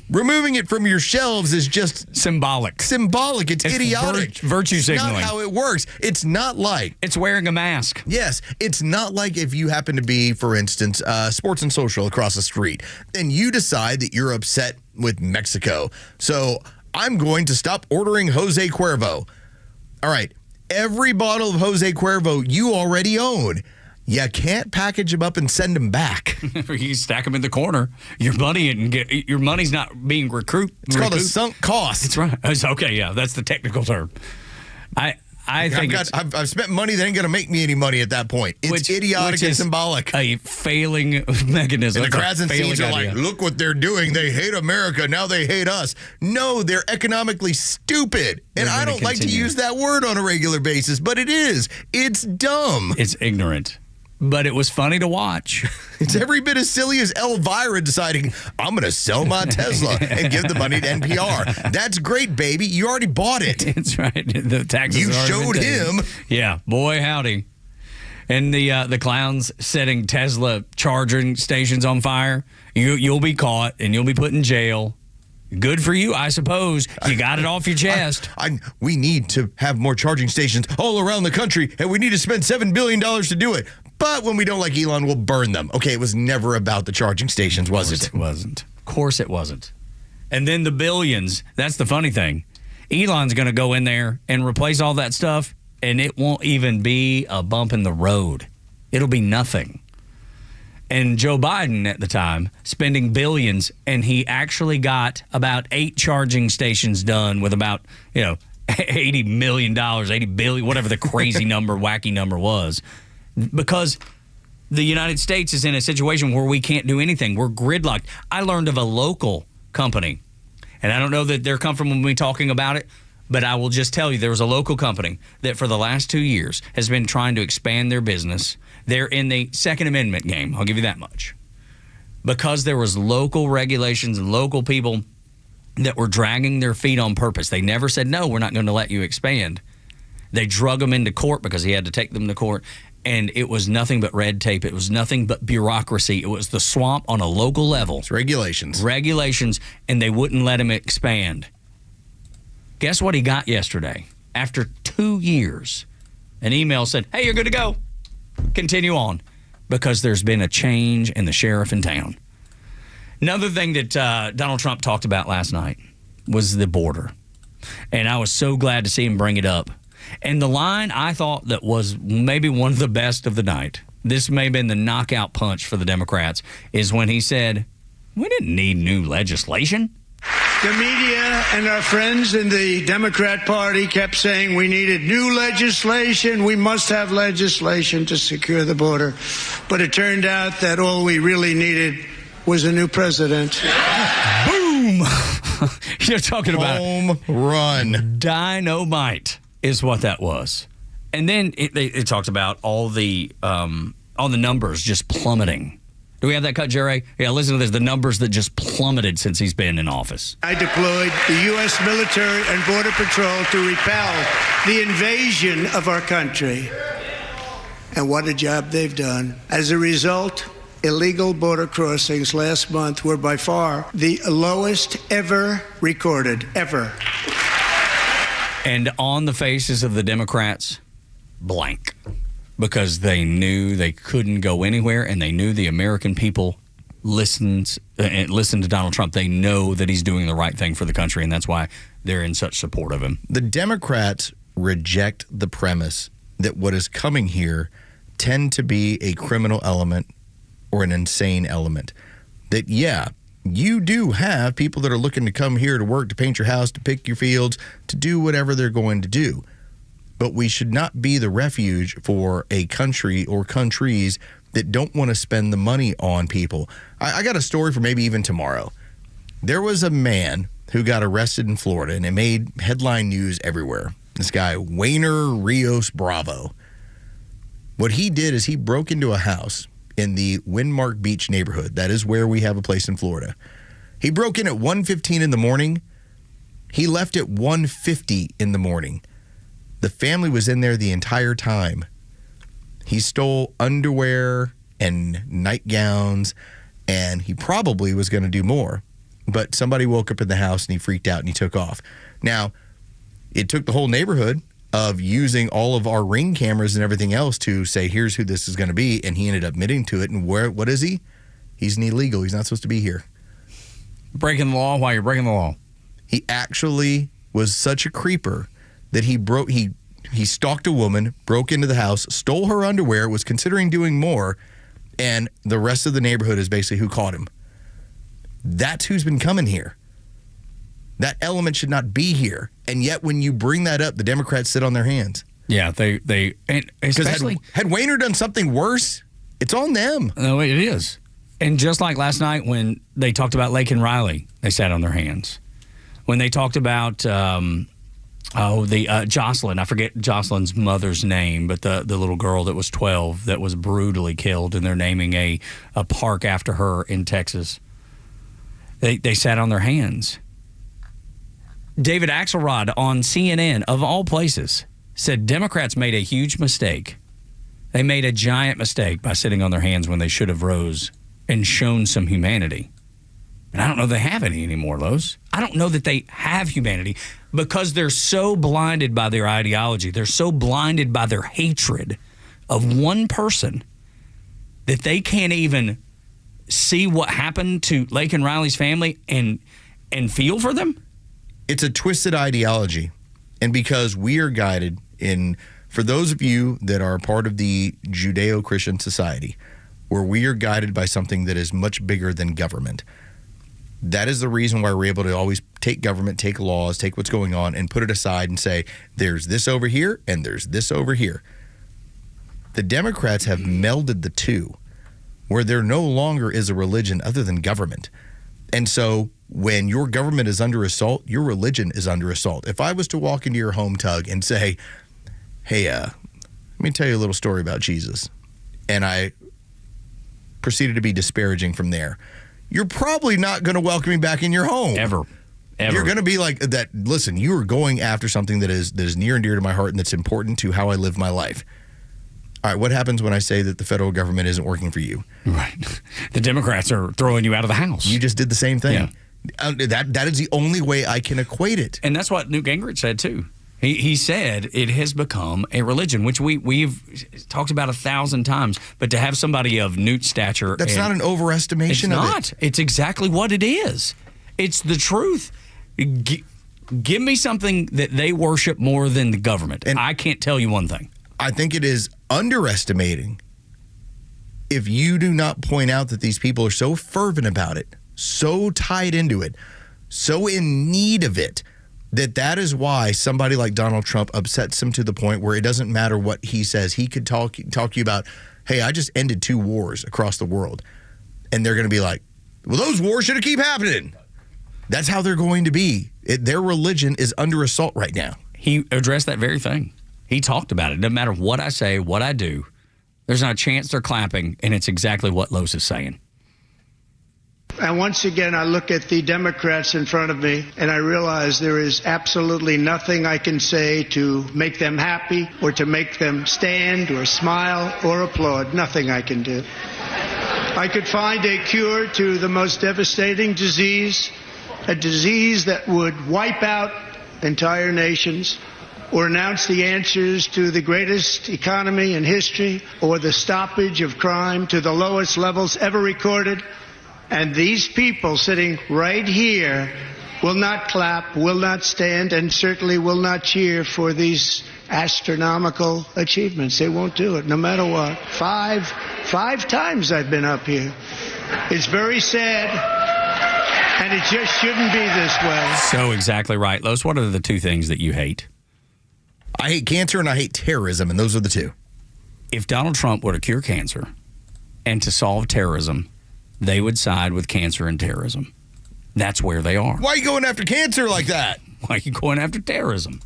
Removing it from your shelves is just symbolic. It's idiotic. Virtue signaling. It's not how it works. It's not like... It's wearing a mask. Yes. It's not like if you happen to be, for instance, Sports and Social across the street, and you decide that you're upset with Mexico. So I'm going to stop ordering Jose Cuervo. All right. Every bottle of Jose Cuervo you already own. You can't package them up and send them back. You stack them in the corner. Your money's not being recouped. It's called a sunk cost. That's right. It's okay, yeah, that's the technical term. I think I've spent money that ain't going to make me any money at that point. It's idiotic and symbolic. A failing mechanism. And the Krasensteins are like, look what they're doing. They hate America. Now they hate us. No, they're economically stupid. And I don't like to use that word on a regular basis, but it is. It's dumb. It's ignorant. But it was funny to watch. It's every bit as silly as Elvira deciding, I'm going to sell my Tesla and give the money to NPR. That's great, baby. You already bought it. That's right. The taxes you showed him. Yeah, boy, howdy. And the clowns setting Tesla charging stations on fire. You'll be caught and you'll be put in jail. Good for you, I suppose. You got it off your chest. We need to have more charging stations all around the country, and we need to spend $7 billion to do it. But when we don't like Elon, we'll burn them. Okay, it was never about the charging stations, was it? It wasn't. Of course it wasn't. And then the billions. That's the funny thing. Elon's going to go in there and replace all that stuff, and it won't even be a bump in the road. It'll be nothing. And Joe Biden at the time spending billions, and he actually got about 8 charging stations done with about, $80 million, $80 billion, whatever the crazy wacky number was. Because the United States is in a situation where we can't do anything. We're gridlocked. I learned of a local company, and I don't know that they're comfortable with me talking about it, but I will just tell you there was a local company that for the last 2 years has been trying to expand their business. They're in the Second Amendment game. I'll give you that much. Because there was local regulations and local people that were dragging their feet on purpose. They never said, no, we're not going to let you expand. They drug them into court because he had to take them to court. And it was nothing but red tape. It was nothing but bureaucracy. It was the swamp on a local level. It's regulations. Regulations, and they wouldn't let him expand. Guess what he got yesterday? After 2 years, an email said, hey, you're good to go. Continue on. Because there's been a change in the sheriff in town. Another thing that Donald Trump talked about last night was the border. And I was so glad to see him bring it up. And the line I thought that was maybe one of the best of the night, this may have been the knockout punch for the Democrats, is when he said, we didn't need new legislation. The media and our friends in the Democrat Party kept saying we needed new legislation. We must have legislation to secure the border. But it turned out that all we really needed was a new president. Boom! You're talking about home run. Dynamite is what that was. And then it talked about all the numbers just plummeting. Do we have that cut, Jerry? Yeah, listen to this. The numbers that just plummeted since he's been in office. I deployed the U.S. military and Border Patrol to repel the invasion of our country. And what a job they've done. As a result, illegal border crossings last month were by far the lowest ever recorded, ever. And on the faces of the Democrats, blank. Because they knew they couldn't go anywhere, and they knew the American people listen to Donald Trump. They know that he's doing the right thing for the country, and that's why they're in such support of him. The Democrats reject the premise that what is coming here tend to be a criminal element or an insane element. That, yeah, you do have people that are looking to come here to work, to paint your house, to pick your fields, to do whatever they're going to do. But we should not be the refuge for a country or countries that don't want to spend the money on people. I got a story for maybe even tomorrow. There was a man who got arrested in Florida, and it made headline news everywhere. This guy, Wayner Rios Bravo. What he did is he broke into a house in the Windmark Beach neighborhood. That is where we have a place in Florida. He broke in at 1:15 in the morning. He left at 1:50 in the morning. The family was in there the entire time. He stole underwear and nightgowns, and he probably was going to do more. But somebody woke up in the house, and he freaked out, and he took off. Now, it took the whole neighborhood of using all of our Ring cameras and everything else to say, here's who this is going to be, and he ended up admitting to it. And what is he? He's an illegal. He's not supposed to be here. Breaking the law while you're breaking the law. He actually was such a creeper that he He stalked a woman, broke into the house, stole her underwear, was considering doing more, and the rest of the neighborhood is basically who caught him. That's who's been coming here. That element should not be here. And yet when you bring that up, the Democrats sit on their hands. Yeah, they and especially had Wayner done something worse, it's on them. No, it is. And just like last night when they talked about Lake and Riley, they sat on their hands. When they talked about Jocelyn, I forget Jocelyn's mother's name, but the little girl that was 12 that was brutally killed, and they're naming a park after her in Texas. They sat on their hands. David Axelrod on CNN, of all places, said Democrats made a huge mistake. They made a giant mistake by sitting on their hands when they should have rose and shown some humanity. And I don't know they have any anymore, Los. I don't know that they have humanity because they're so blinded by their ideology. They're so blinded by their hatred of one person that they can't even see what happened to Lake and Riley's family and feel for them. It's a twisted ideology. And because we are guided in, for those of you that are part of the Judeo-Christian society, where we are guided by something that is much bigger than government. That is the reason why we're able to always take government, take laws, take what's going on, and put it aside and say, there's this over here and there's this over here. The Democrats have melded the two, where there no longer is a religion other than government. And so when your government is under assault, your religion is under assault. If I was to walk into your home, Tug, and say, hey, let me tell you a little story about Jesus, and I proceeded to be disparaging from there, you're probably not going to welcome me back in your home. Ever. You're going to be like that. Listen, you are going after something that is near and dear to my heart and that's important to how I live my life. All right, what happens when I say that the federal government isn't working for you? Right. The Democrats are throwing you out of the house. You just did the same thing. Yeah. That is the only way I can equate it. And that's what Newt Gingrich said, too. He said it has become a religion, which we've talked about 1,000 times. But to have somebody of Newt's stature... That's not an overestimation of it. It's not. It's exactly what it is. It's the truth. Give me something that they worship more than the government. And I can't tell you one thing. I think it is underestimating if you do not point out that these people are so fervent about it, so tied into it, so in need of it, that is why somebody like Donald Trump upsets him to the point where it doesn't matter what he says. He could talk to you about, hey, I just ended 2 wars across the world. And they're going to be like, well, those wars should have keep happening. That's how they're going to be. Their religion is under assault right now. He addressed that very thing. He talked about it. Doesn't matter what I say, what I do. There's not a chance they're clapping, and it's exactly what Los is saying. And once again, I look at the Democrats in front of me, and I realize there is absolutely nothing I can say to make them happy or to make them stand or smile or applaud. Nothing I can do. I could find a cure to the most devastating disease, a disease that would wipe out entire nations, or announce the answers to the greatest economy in history, or the stoppage of crime to the lowest levels ever recorded. And these people sitting right here will not clap, will not stand, and certainly will not cheer for these astronomical achievements. They won't do it, no matter what. Five times I've been up here. It's very sad, and it just shouldn't be this way. So exactly right. Los, what are the 2 things that you hate? I hate cancer and I hate terrorism, and those are the 2. If Donald Trump were to cure cancer and to solve terrorism, they would side with cancer and terrorism. That's where they are. Why are you going after cancer like that? Why are you going after terrorism?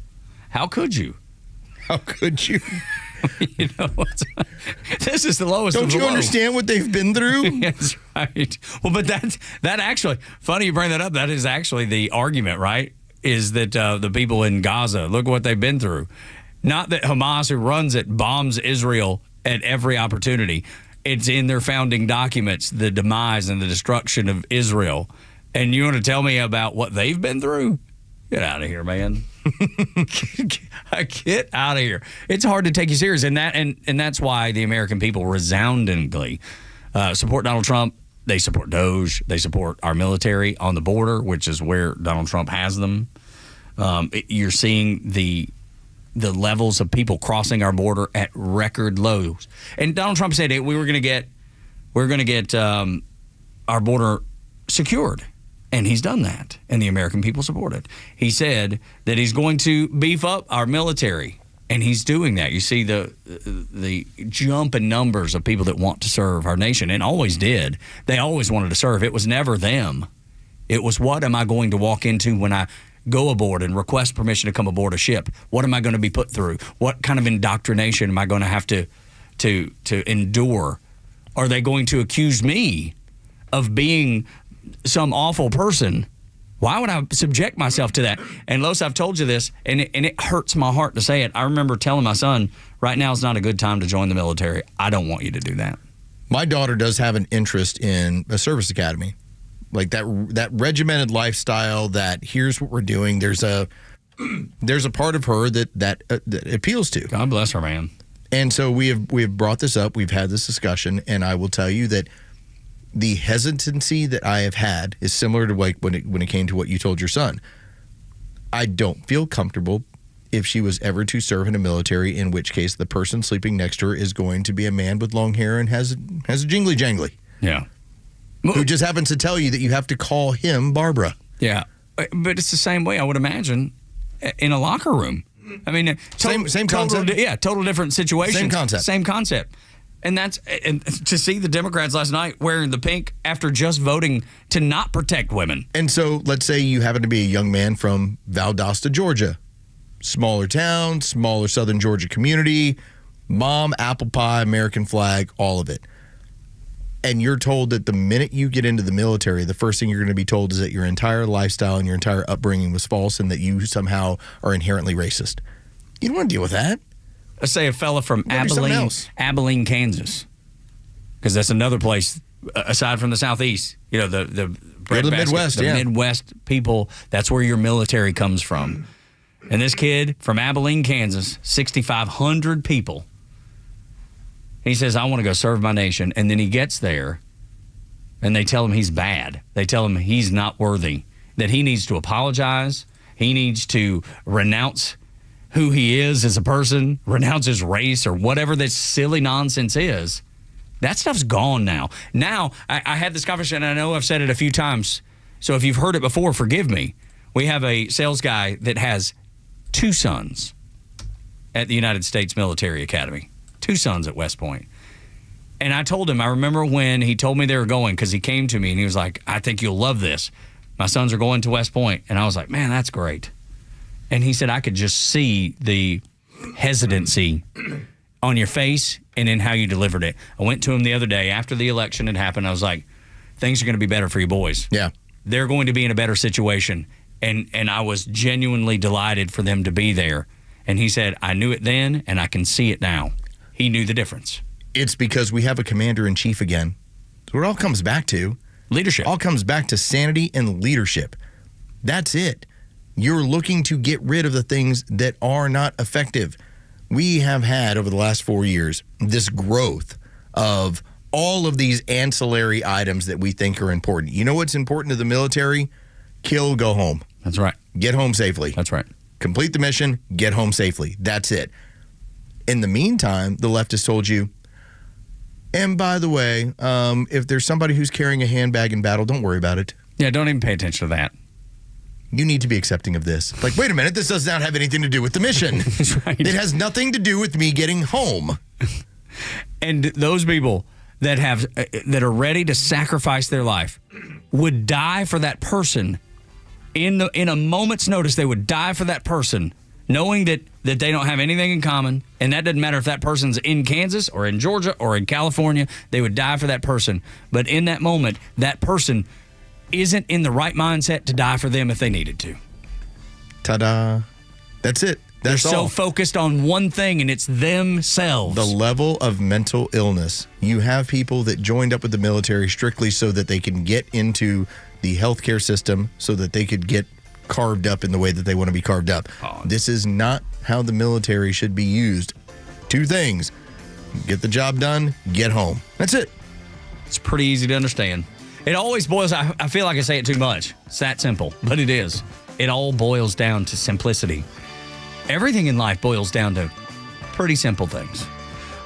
How could you? How could you? You know, this is the lowest. Don't you understand what they've been through? That's right. Well, but that actually, funny you bring that up. That is actually the argument, right? Is that the people in Gaza, look what they've been through. Not that Hamas, who runs it, bombs Israel at every opportunity. It's in their founding documents, the demise and the destruction of Israel. And you want to tell me about what they've been through? Get out of here, man. Get out of here. It's hard to take you serious. And that's why the American people resoundingly support Donald Trump. They support Doge. They support our military on the border, which is where Donald Trump has them. You're seeing the the levels of people crossing our border at record lows. And Donald Trump said we were going to get our border secured. And he's done that, and the American people support it. He said that he's going to beef up our military, and he's doing that. You see the jump in numbers of people that want to serve our nation, and always did. They always wanted to serve. It was never them. It was, what am I going to walk into when I go aboard and request permission to come aboard a ship? What am I going to be put through? What kind of indoctrination am I going to have to endure? Are they going to accuse me of being some awful person? Why would I subject myself to that? And Los, I've told you this, and it hurts my heart to say it. I remember telling my son, right now is not a good time to join the military. I don't want you to do that. My daughter does have an interest in a service academy, like that regimented lifestyle. That here's what we're doing. There's a part of her that appeals to. God bless her, man. And so we have brought this up. We've had this discussion, and I will tell you that the hesitancy that I have had is similar to like when it came to what you told your son. I don't feel comfortable if she was ever to serve in a military, in which case the person sleeping next to her is going to be a man with long hair and has a jingly jangly. Yeah. Who just happens to tell you that you have to call him Barbara. Yeah. But it's the same way, I would imagine, in a locker room. I mean, same concept. Total different situation. Same concept. And to see the Democrats last night wearing the pink after just voting to not protect women. And so let's say you happen to be a young man from Valdosta, Georgia. Smaller town, smaller southern Georgia community, mom, apple pie, American flag, all of it. And you're told that the minute you get into the military, the first thing you're going to be told is that your entire lifestyle and your entire upbringing was false and that you somehow are inherently racist. You don't want to deal with that. Let's say a fella from Abilene, Kansas, because that's another place aside from the Southeast. You know, the Midwest, Midwest people. That's where your military comes from. And this kid from Abilene, Kansas, 6,500 people. He says, "I want to go serve my nation," and then he gets there, and they tell him he's bad. They tell him he's not worthy. That he needs to apologize. He needs to renounce who he is as a person, renounce his race or whatever this silly nonsense is. That stuff's gone now. Now, I had this conversation, and I know I've said it a few times, so if you've heard it before, forgive me. We have a sales guy that has 2 sons at the United States Military Academy. 2 sons at West Point. And I told him, I remember when he told me they were going, because he came to me and he was like, "I think you'll love this. My sons are going to West Point." And I was like, "Man, that's great." And he said, "I could just see the hesitancy on your face and in how you delivered it." I went to him the other day after the election had happened. I was like, "Things are going to be better for you boys. Yeah. They're going to be in a better situation." And I was genuinely delighted for them to be there. And he said, "I knew it then and I can see it now." He knew the difference. It's because we have a commander-in-chief again. So it all comes back to leadership. All comes back to sanity and leadership. That's it. You're looking to get rid of the things that are not effective. We have had, over the last 4 years, this growth of all of these ancillary items that we think are important. You know what's important to the military? Kill, go home. That's right. Get home safely. That's right. Complete the mission, get home safely. That's it. In the meantime, the left has told you, and by the way, if there's somebody who's carrying a handbag in battle, don't worry about it. Yeah, don't even pay attention to that. You need to be accepting of this. Like, wait a minute, this does not have anything to do with the mission. That's right. It has nothing to do with me getting home. And those people that are ready to sacrifice their life would die for that person. In a moment's notice, they would die for that person, knowing that they don't have anything in common, and that doesn't matter if that person's in Kansas or in Georgia or in California. They would die for that person. But in that moment, that person isn't in the right mindset to die for them if they needed to. Ta-da. That's it. That's They're all. so focused on one thing, and it's themselves. The level of mental illness. You have people that joined up with the military strictly so that they can get into the healthcare system, so that they could get carved up in the way that they want to be carved up. Oh. This is not how the military should be used. 2 things. Get the job done, get home. That's it. It's pretty easy to understand. It always boils, I feel like I say it too much. It's that simple, but it is. It all boils down to simplicity. Everything in life boils down to pretty simple things.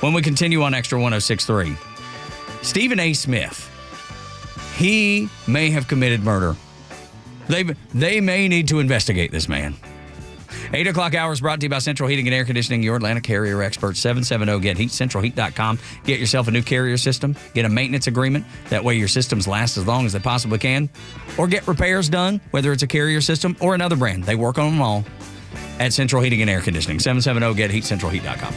When we continue on Extra 106.3, Stephen A. Smith, he may have committed murder. They may need to investigate this man. 8 o'clock hour is brought to you by Central Heating and Air Conditioning, your Atlanta Carrier expert. 770-GET-HEAT, centralheat.com. Get yourself a new Carrier system. Get a maintenance agreement. That way your systems last as long as they possibly can. Or get repairs done, whether it's a Carrier system or another brand. They work on them all at Central Heating and Air Conditioning. 770-GET-HEAT, centralheat.com.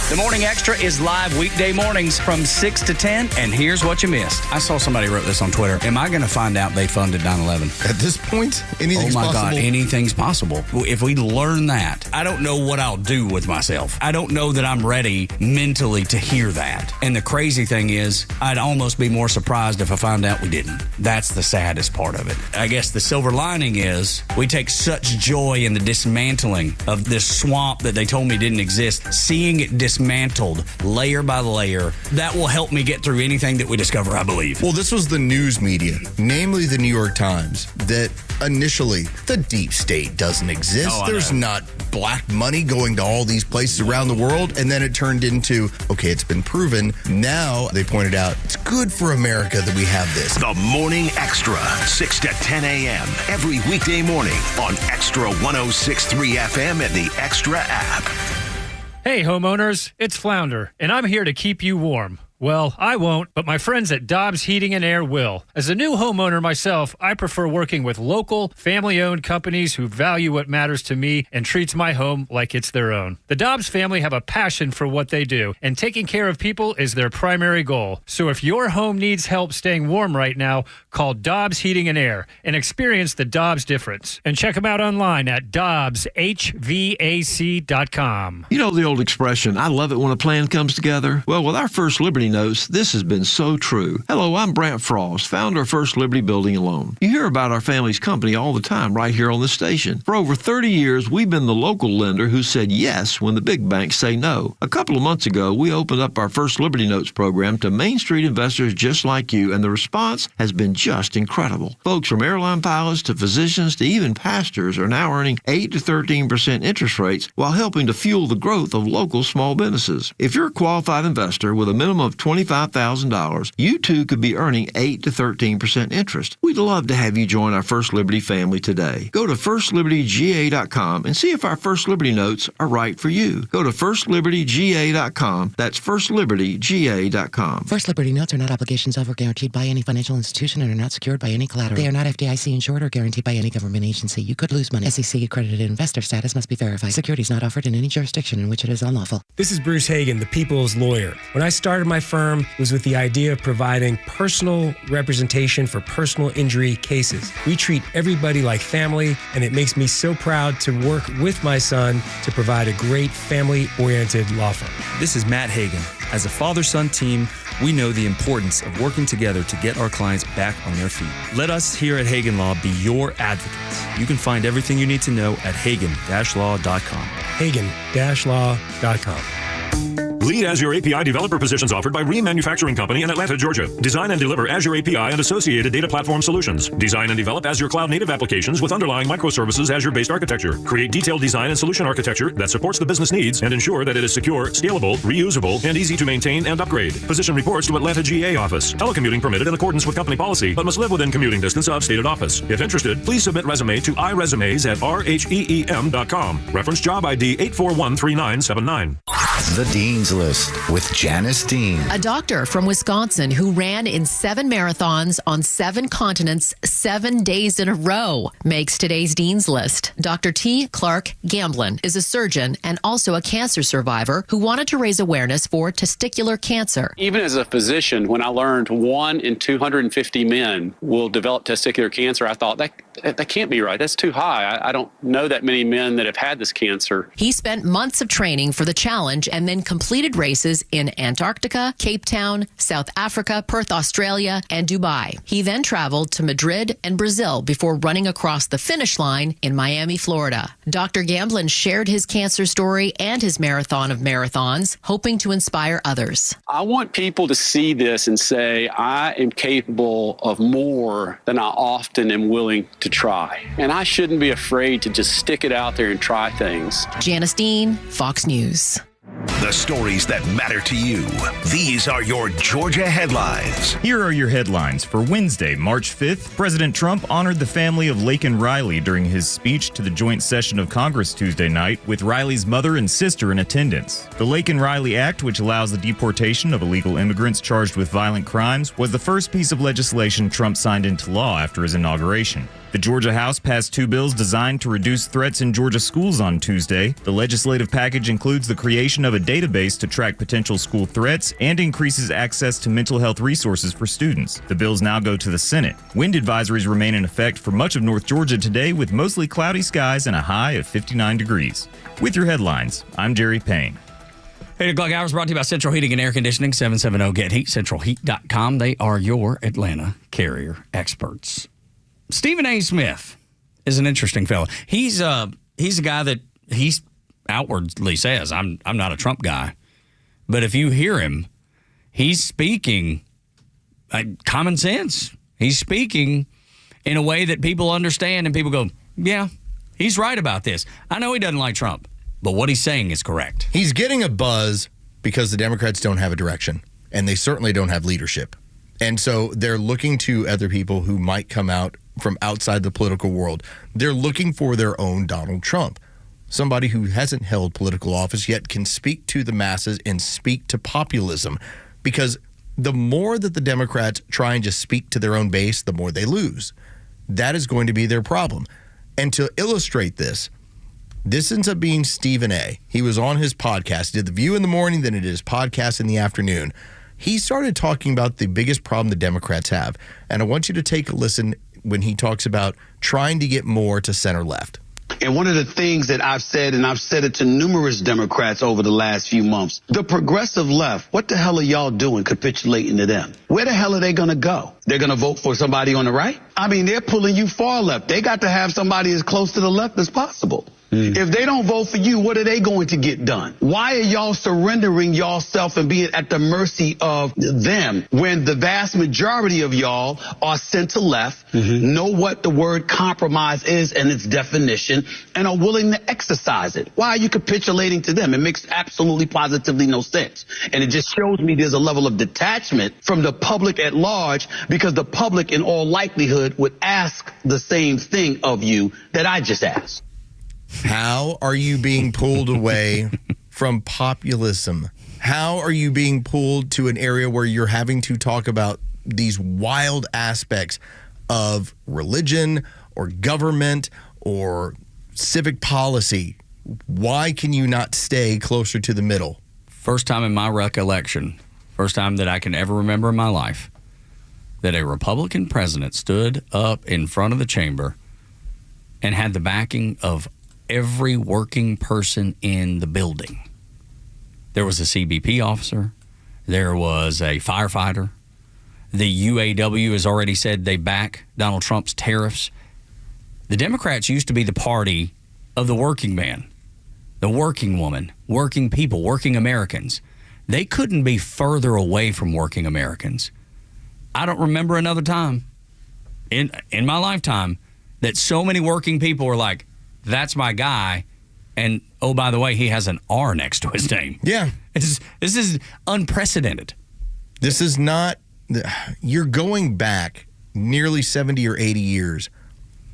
The Morning Extra is live weekday mornings from 6 to 10, and here's what you missed. I saw somebody wrote this on Twitter. Am I going to find out they funded 9/11? At this point, anything's possible. Oh, my God, anything's possible. If we learn that, I don't know what I'll do with myself. I don't know that I'm ready mentally to hear that. And the crazy thing is, I'd almost be more surprised if I found out we didn't. That's the saddest part of it. I guess the silver lining is we take such joy in the dismantling of this swamp that they told me didn't exist, seeing it dismantled layer by layer. That will help me get through anything that we discover, I believe. Well, this was the news media, namely the New York Times, that initially the deep state doesn't exist. There's not black money going to all these places around the world. And then it turned into, okay, it's been proven. Now they pointed out it's good for America that we have this. The Morning Extra, 6 to 10 a.m. every weekday morning on Extra 106.3 FM and the Extra app. Hey, homeowners, it's Flounder, and I'm here to keep you warm. Well, I won't, but my friends at Dobbs Heating and Air will. As a new homeowner myself, I prefer working with local, family-owned companies who value what matters to me and treats my home like it's their own. The Dobbs family have a passion for what they do, and taking care of people is their primary goal. So if your home needs help staying warm right now, call Dobbs Heating and Air and experience the Dobbs difference. And check them out online at dobbshvac.com. You know the old expression, I love it when a plan comes together? Well, with our First Liberty Notes, this has been so true. Hello, I'm Brant Frost, founder of First Liberty Building and Loan. You hear about our family's company all the time right here on this station. For over 30 years, we've been the local lender who said yes when the big banks say no. A couple of months ago, we opened up our First Liberty Notes program to Main Street investors just like you, and the response has been just incredible. Folks from airline pilots to physicians to even pastors are now earning 8 to 13% interest rates while helping to fuel the growth of local small businesses. If you're a qualified investor with a minimum of $25,000, you too could be earning 8 to 13% interest. We'd love to have you join our First Liberty family today. Go to firstlibertyga.com and see if our First Liberty Notes are right for you. Go to firstlibertyga.com. That's firstlibertyga.com. First Liberty Notes are not obligations of or guaranteed by any financial institution and are not secured by any collateral. They are not FDIC insured or guaranteed by any government agency. You could lose money. SEC accredited investor status must be verified. Securities not offered in any jurisdiction in which it is unlawful. This is Bruce Hagan, the people's lawyer. When I started my firm, it was with the idea of providing personal representation for personal injury cases. We treat everybody like family, and it makes me so proud to work with my son to provide a great family-oriented law firm. This is Matt Hagan. As a father-son team, we know the importance of working together to get our clients back on their feet. Let us here at Hagan Law be your advocates. You can find everything you need to know at hagen-law.com. hagen-law.com. Lead Azure API developer positions offered by Ream Manufacturing Company in Atlanta, Georgia. Design and deliver Azure API and associated data platform solutions. Design and develop Azure cloud native applications with underlying microservices Azure-based architecture. Create detailed design and solution architecture that supports the business needs and ensure that it is secure, scalable, reusable, and easy to maintain and upgrade. Position reports to Atlanta GA office. Telecommuting permitted in accordance with company policy, but must live within commuting distance of stated office. If interested, please submit resume to iresumes@rheem.com. Reference job ID 8413979. The Dean's List with Janice Dean. A doctor from Wisconsin who ran in 7 marathons on 7 continents 7 days in a row makes today's Dean's List. Dr. T. Clark Gamblin is a surgeon and also a cancer survivor who wanted to raise awareness for testicular cancer. Even as a physician, when I learned 1 in 250 men will develop testicular cancer, I thought that can't be right. That's too high. I don't know that many men that have had this cancer. He spent months of training for the challenge and then completed races in Antarctica, Cape Town, South Africa, Perth, Australia, and Dubai. He then traveled to Madrid and Brazil before running across the finish line in Miami, Florida. Dr. Gamblin shared his cancer story and his marathon of marathons, hoping to inspire others. I want people to see this and say, I am capable of more than I often am willing to try. And I shouldn't be afraid to just stick it out there and try things. Janice Dean, Fox News. The stories that matter to you. These are your Georgia headlines. Here are your headlines for Wednesday, March 5th. President Trump honored the family of Laken Riley during his speech to the joint session of Congress Tuesday night, with Riley's mother and sister in attendance. The Laken Riley Act, which allows the deportation of illegal immigrants charged with violent crimes, was the first piece of legislation Trump signed into law after his inauguration. The Georgia House passed 2 bills designed to reduce threats in Georgia schools on Tuesday. The legislative package includes the creation of a database to track potential school threats and increases access to mental health resources for students. The bills now go to the Senate. Wind advisories remain in effect for much of North Georgia today, with mostly cloudy skies and a high of 59 degrees. With your headlines, I'm Jerry Payne. 8 o'clock hours brought to you by Central Heating and Air Conditioning, 770-GET-HEAT, centralheat.com. They are your Atlanta Carrier experts. Stephen A. Smith is an interesting fellow. He's a guy that he outwardly says, I'm not a Trump guy. But if you hear him, he's speaking common sense. He's speaking in a way that people understand, and people go, yeah, he's right about this. I know he doesn't like Trump, but what he's saying is correct. He's getting a buzz because the Democrats don't have a direction, and they certainly don't have leadership. And so they're looking to other people who might come out from outside the political world. They're looking for their own Donald Trump, somebody who hasn't held political office yet can speak to the masses and speak to populism, because the more that the Democrats try and just speak to their own base, the more they lose. That is going to be their problem. And to illustrate this ends up being Stephen A. He was on his podcast, did The View in the morning, then it is podcast in the afternoon. He started talking about the biggest problem the Democrats have. And I want you to take a listen when he talks about trying to get more to center left. And one of the things that I've said, and I've said it to numerous Democrats over the last few months, the progressive left, what the hell are y'all doing capitulating to them? Where the hell are they going to go? They're going to vote for somebody on the right? I mean, they're pulling you far left. They got to have somebody as close to the left as possible. If they don't vote for you, what are they going to get done? Why are y'all surrendering yourself and being at the mercy of them when the vast majority of y'all are center left, know what the word compromise is and its definition, and are willing to exercise it? Why are you capitulating to them? It makes absolutely positively no sense. And it just shows me there's a level of detachment from the public at large, because the public in all likelihood would ask the same thing of you that I just asked. How are you being pulled away from populism? How are you being pulled to an area where you're having to talk about these wild aspects of religion or government or civic policy? Why can you not stay closer to the middle? First time in my recollection, first time that I can ever remember in my life, that a Republican president stood up in front of the chamber and had the backing of every working person in the building. There was a CBP officer. There was a firefighter. The UAW has already said they back Donald Trump's tariffs. The Democrats used to be the party of the working man, the working woman, working people, working Americans. They couldn't be further away from working Americans. I don't remember another time in my lifetime that so many working people were like, that's my guy, and oh, by the way, he has an R next to his name. Yeah. This is unprecedented. This is not, you're going back nearly 70 or 80 years.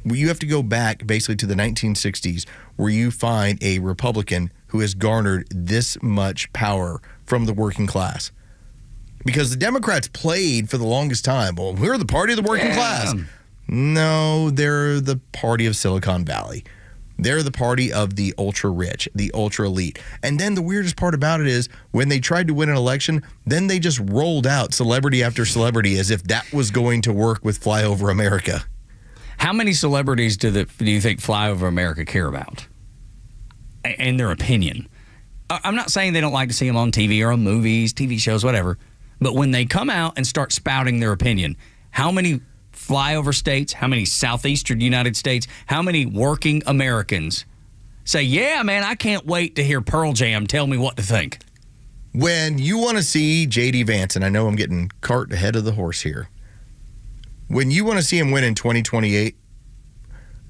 You have to go back basically to the 1960s, where you find a Republican who has garnered this much power from the working class. Because the Democrats played for the longest time, well, we're the party of the working class. No, they're the party of Silicon Valley. They're the party of the ultra-rich, the ultra-elite. And then the weirdest part about it is when they tried to win an election, then they just rolled out celebrity after celebrity as if that was going to work with Flyover America. How many celebrities do you think fly over America care about? And their opinion. I'm not saying they don't like to see them on TV or on movies, TV shows, whatever. But when they come out and start spouting their opinion, how many flyover states, how many southeastern United States, how many working Americans say, yeah, man, I can't wait to hear Pearl Jam tell me what to think? When you want to see J.D. Vance, and I know I'm getting cart ahead of the horse here, when you want to see him win in 2028,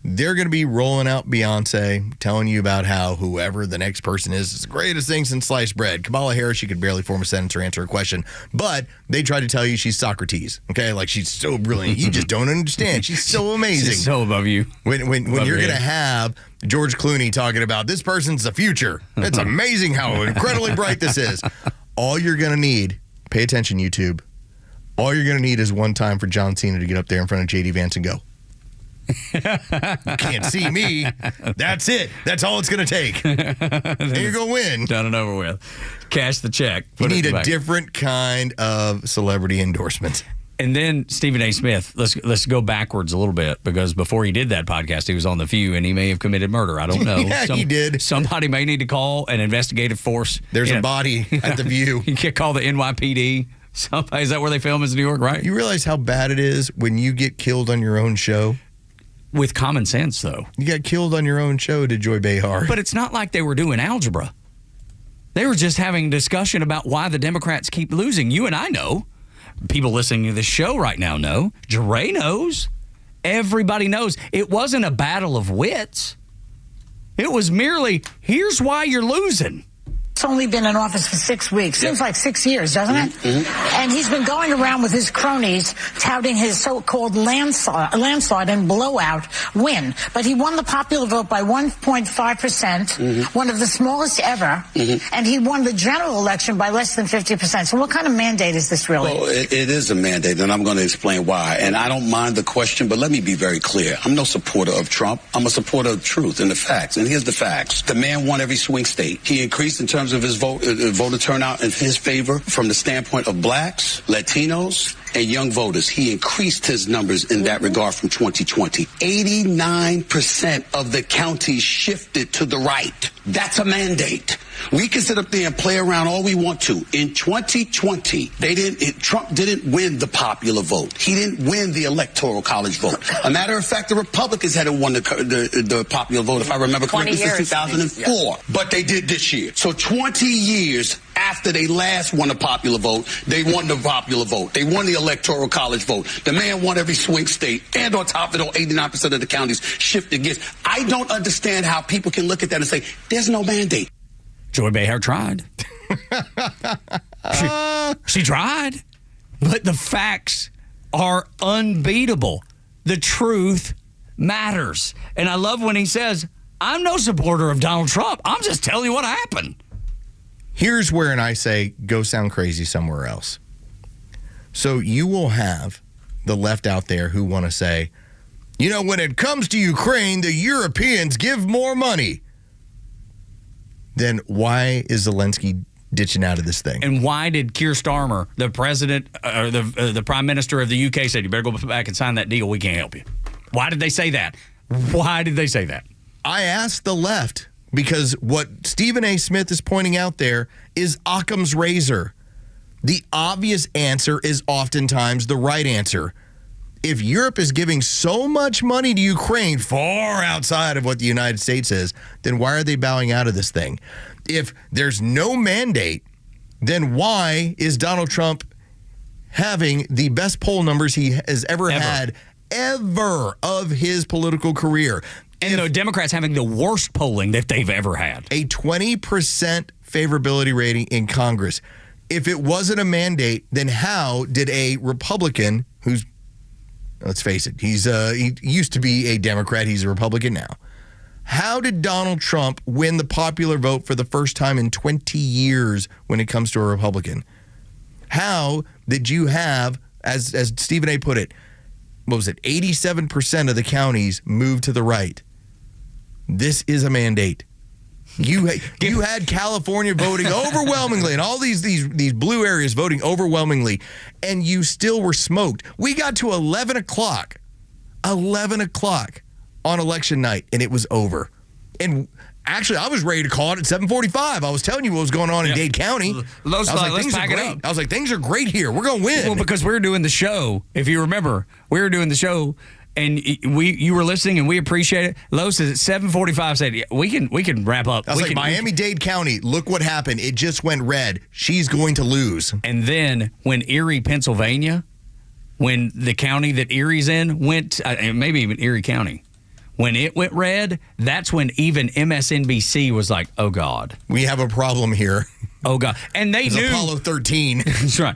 they're going to be rolling out Beyonce, telling you about how whoever the next person is the greatest thing since sliced bread. Kamala Harris, she could barely form a sentence or answer a question, but they tried to tell you she's Socrates, okay? Like, she's so brilliant. You just don't understand. She's so amazing. She's so above you. When you're going to have George Clooney talking about this person's the future. It's amazing how incredibly bright this is. All you're going to need, pay attention, YouTube, all you're going to need is one time for John Cena to get up there in front of J.D. Vance and go, you can't see me. That's it. That's all it's going to take. And you're going to win. Done and over with. Cash the check. You need a different kind of celebrity endorsement. And then Stephen A. Smith, let's go backwards a little bit, because before he did that podcast, he was on The View, and he may have committed murder. I don't know. Yeah, he did. Somebody may need to call an investigative force. There's a body at The View. You can call the NYPD. Somebody, is that where they film? Is New York, right? You realize how bad it is when you get killed on your own show? With common sense, though. You got killed on your own show to Joy Behar. But it's not like they were doing algebra. They were just having a discussion about why the Democrats keep losing. You and I know. People listening to this show right now know. Jere knows. Everybody knows. It wasn't a battle of wits. It was merely, here's why you're losing. It's only been in office for 6 weeks. Seems like 6 years, doesn't it? Mm-hmm. And he's been going around with his cronies touting his so-called landslide and blowout win. But he won the popular vote by 1.5%, one of the smallest ever, and he won the general election by less than 50%. So what kind of mandate is this really? Well, it is a mandate, and I'm going to explain why. And I don't mind the question, but let me be very clear. I'm no supporter of Trump. I'm a supporter of truth and the facts. And here's the facts. The man won every swing state. He increased in terms of his voter turnout in his favor from the standpoint of blacks, Latinos, and young voters. He increased his numbers in that regard from 2020. 89% of the counties shifted to the right. That's a mandate. We can sit up there and play around all we want to. In 2020, Trump didn't win the popular vote. He didn't win the electoral college vote. A matter of fact, the Republicans hadn't won the popular vote, if I remember correctly, since 2004. Yeah. But they did this year. So 20 years after they last won the popular vote, they won the popular vote. They won the electoral college vote. The man won every swing state. And on top of it, 89% of the counties shifted against. I don't understand how people can look at that and say, there's no mandate. Joy Behar tried. She tried. But the facts are unbeatable. The truth matters. And I love when he says, I'm no supporter of Donald Trump. I'm just telling you what happened. Here's where, and I say, go sound crazy somewhere else. So you will have the left out there who want to say, you know, when it comes to Ukraine, the Europeans give more money. Then why is Zelensky ditching out of this thing? And why did Keir Starmer, the president, or the prime minister of the UK, said, you better go back and sign that deal, we can't help you? Why did they say that? Why did they say that? I asked the left, because what Stephen A. Smith is pointing out there is Occam's razor. The obvious answer is oftentimes the right answer. If Europe is giving so much money to Ukraine, far outside of what the United States is, then why are they bowing out of this thing? If there's no mandate, then why is Donald Trump having the best poll numbers he has ever had of his political career? And the Democrats having the worst polling that they've ever had. A 20% favorability rating in Congress. If it wasn't a mandate, then how did a Republican who's, let's face it, he used to be a Democrat, he's a Republican now. How did Donald Trump win the popular vote for the first time in 20 years when it comes to a Republican? How did you have, as Stephen A. put it, what was it, 87% of the counties moved to the right? This is a mandate. You had California voting overwhelmingly, and all these blue areas voting overwhelmingly, and you still were smoked. We got to 11 o'clock 11 o'clock on election night, and it was over. And actually, I was ready to call it at 7:45. I was telling you what was going on in Dade County. Los, I was like, let's things are pack it great. up. I was like, things are great here. We're going to win. Well, because we were doing the show. If you remember, we were doing the show, and you were listening, and we appreciate it. Los is at 7:45 said, yeah, we can wrap up. I was like, Miami-Dade County, look what happened. It just went red. She's going to lose. And then when Erie, Pennsylvania, when the county that Erie's in went, maybe even Erie County, when it went red, that's when even MSNBC was like, oh, God. We have a problem here. Oh, God. And they knew. Apollo 13. That's right.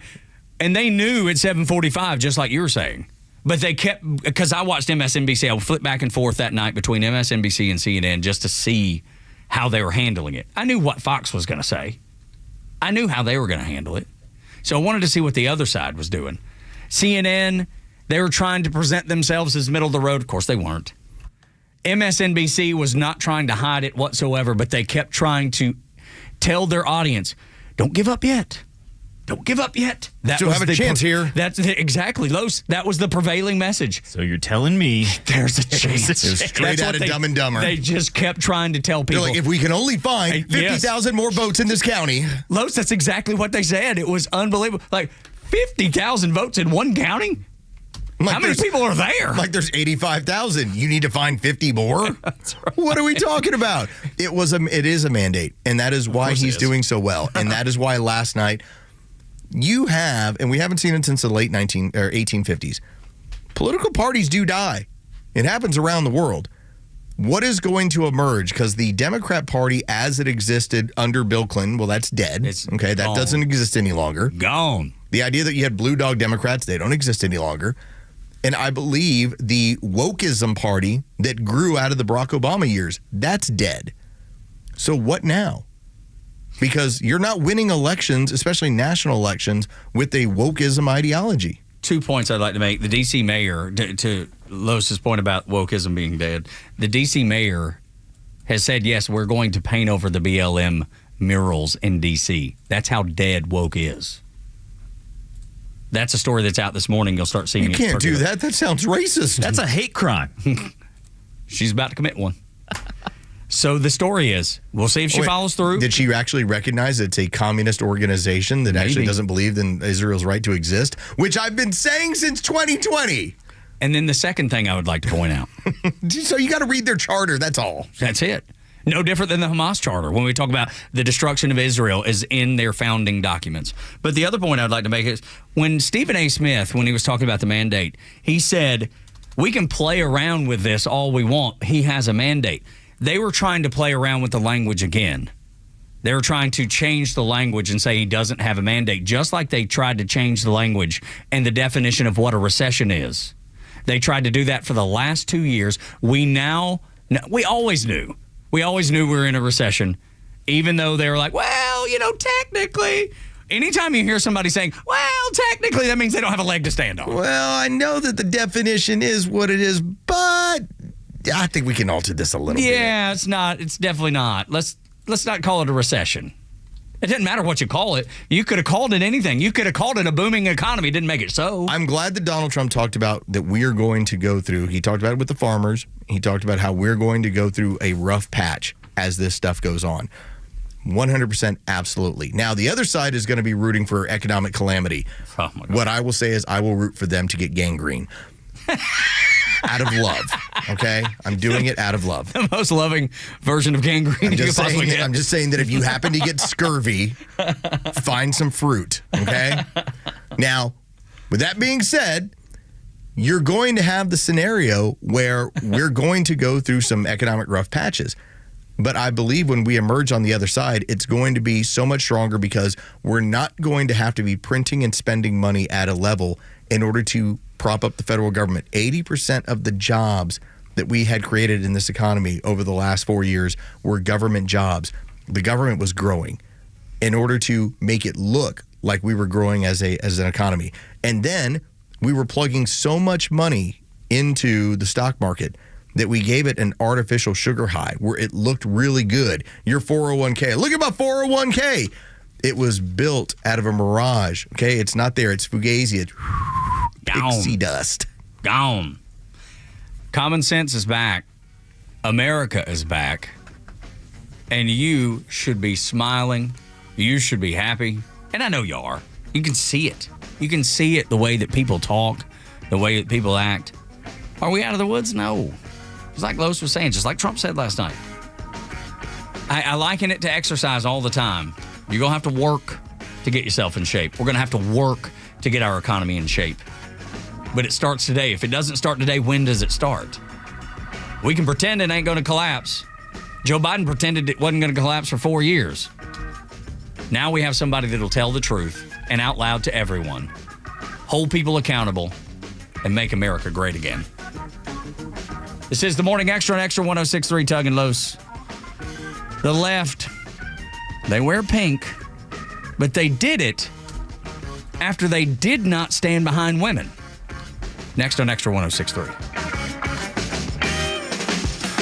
And they knew at 7:45, just like you were saying. But they kept, because I watched MSNBC. I would flip back and forth that night between MSNBC and CNN just to see how they were handling it. I knew what Fox was going to say. I knew how they were going to handle it. So I wanted to see what the other side was doing. CNN, they were trying to present themselves as middle of the road. Of course, they weren't. MSNBC was not trying to hide it whatsoever, but they kept trying to tell their audience, don't give up yet. Don't give up yet. That Still have a chance here. That's exactly, Los. That was the prevailing message. So you're telling me there's a chance. It was straight out of Dumb and Dumber. They just kept trying to tell people. They're like, if we can only find 50,000 more votes in this county. Los, that's exactly what they said. It was unbelievable. Like 50,000 votes in one county? Like, how many people are there? Like there's 85,000. You need to find 50 more? That's right. What are we talking about? It is a mandate, and that is why he's doing so well. And that is why last night you have, and we haven't seen it since the late 1850s, political parties do die. It happens around the world. What is going to emerge? Because the Democrat Party, as it existed under Bill Clinton, well, that's dead. That doesn't exist any longer. Gone. The idea that you had blue dog Democrats, they don't exist any longer. And I believe the wokeism party that grew out of the Barack Obama years, that's dead. So what now? Because you're not winning elections, especially national elections, with a wokeism ideology. 2 points I'd like to make. The D.C. mayor, to Los's point about wokeism being dead, the D.C. mayor has said, yes, we're going to paint over the BLM murals in D.C. That's how dead woke is. That's a story that's out this morning. You'll start seeing it. You can't do that. That sounds racist. That's a hate crime. She's about to commit one. So the story is, we'll see if she follows through. Did she actually recognize it's a communist organization that actually doesn't believe in Israel's right to exist, which I've been saying since 2020? And then the second thing I would like to point out. So you got to read their charter. That's all. That's it. No different than the Hamas charter when we talk about the destruction of Israel is in their founding documents. But the other point I'd like to make is when Stephen A. Smith, when he was talking about the mandate, he said, we can play around with this all we want. He has a mandate. They were trying to play around with the language again. They were trying to change the language and say he doesn't have a mandate, just like they tried to change the language and the definition of what a recession is. They tried to do that for the last 2 years. We always knew. We always knew we were in a recession, even though they were like, well, technically. Anytime you hear somebody saying, well, technically, that means they don't have a leg to stand on. Well, I know that the definition is what it is, but I think we can alter this a little bit. Yeah, it's not. It's definitely not. Let's not call it a recession. It doesn't matter what you call it. You could have called it anything. You could have called it a booming economy. It didn't make it so. I'm glad that Donald Trump talked about that we are going to go through. He talked about it with the farmers. He talked about how we're going to go through a rough patch as this stuff goes on. 100% absolutely. Now, the other side is going to be rooting for economic calamity. Oh my God. What I will say is I will root for them to get gangrene. Out of love, okay? I'm doing it out of love. The most loving version of gangrene you could possibly get. I'm just saying that if you happen to get scurvy, find some fruit, okay? Now, with that being said, you're going to have the scenario where we're going to go through some economic rough patches. But I believe when we emerge on the other side, it's going to be so much stronger because we're not going to have to be printing and spending money at a level in order to prop up the federal government. 80% of the jobs that we had created in this economy over the last 4 years were government jobs. The government was growing in order to make it look like we were growing as an economy. And then we were plugging so much money into the stock market that we gave it an artificial sugar high where it looked really good. Your 401k. Look at my 401k. It was built out of a mirage. Okay, it's not there. It's fugazi. It's pixie dust. Gone. Common sense is back. America is back. And you should be smiling. You should be happy. And I know you are. You can see it. You can see it the way that people talk, the way that people act. Are we out of the woods? No. Just like Los was saying, just like Trump said last night. I liken it to exercise all the time. You're going to have to work to get yourself in shape. We're going to have to work to get our economy in shape. But it starts today. If it doesn't start today, when does it start? We can pretend it ain't going to collapse. Joe Biden pretended it wasn't going to collapse for 4 years. Now we have somebody that'll tell the truth and out loud to everyone. Hold people accountable and make America great again. This is the Morning Extra on Extra 106.3 Tug and Los. The left, they wear pink, but they did it after they did not stand behind women. Next on Extra 106.3.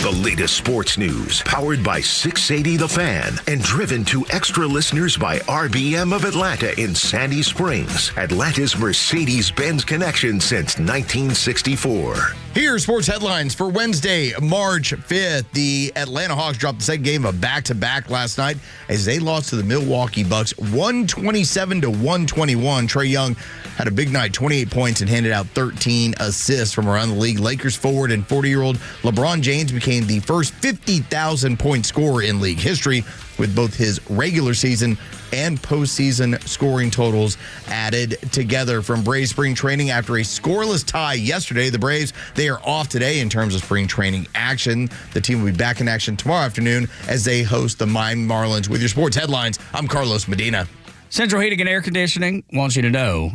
The latest sports news, powered by 680 The Fan, and driven to extra listeners by RBM of Atlanta in Sandy Springs, Atlanta's Mercedes-Benz connection since 1964. Here are sports headlines for Wednesday, March 5th. The Atlanta Hawks dropped the second game of back-to-back last night as they lost to the Milwaukee Bucks 127-121. Trae Young had a big night, 28 points, and handed out 13 assists from around the league. Lakers forward and 40-year-old LeBron James became the first 50,000-point scorer in league history, with both his regular season and postseason scoring totals added together. From Braves spring training after a scoreless tie yesterday, the Braves, they are off today in terms of spring training action. The team will be back in action tomorrow afternoon as they host the Miami Marlins. With your sports headlines, I'm Carlos Medina. Central Heating and Air Conditioning wants you to know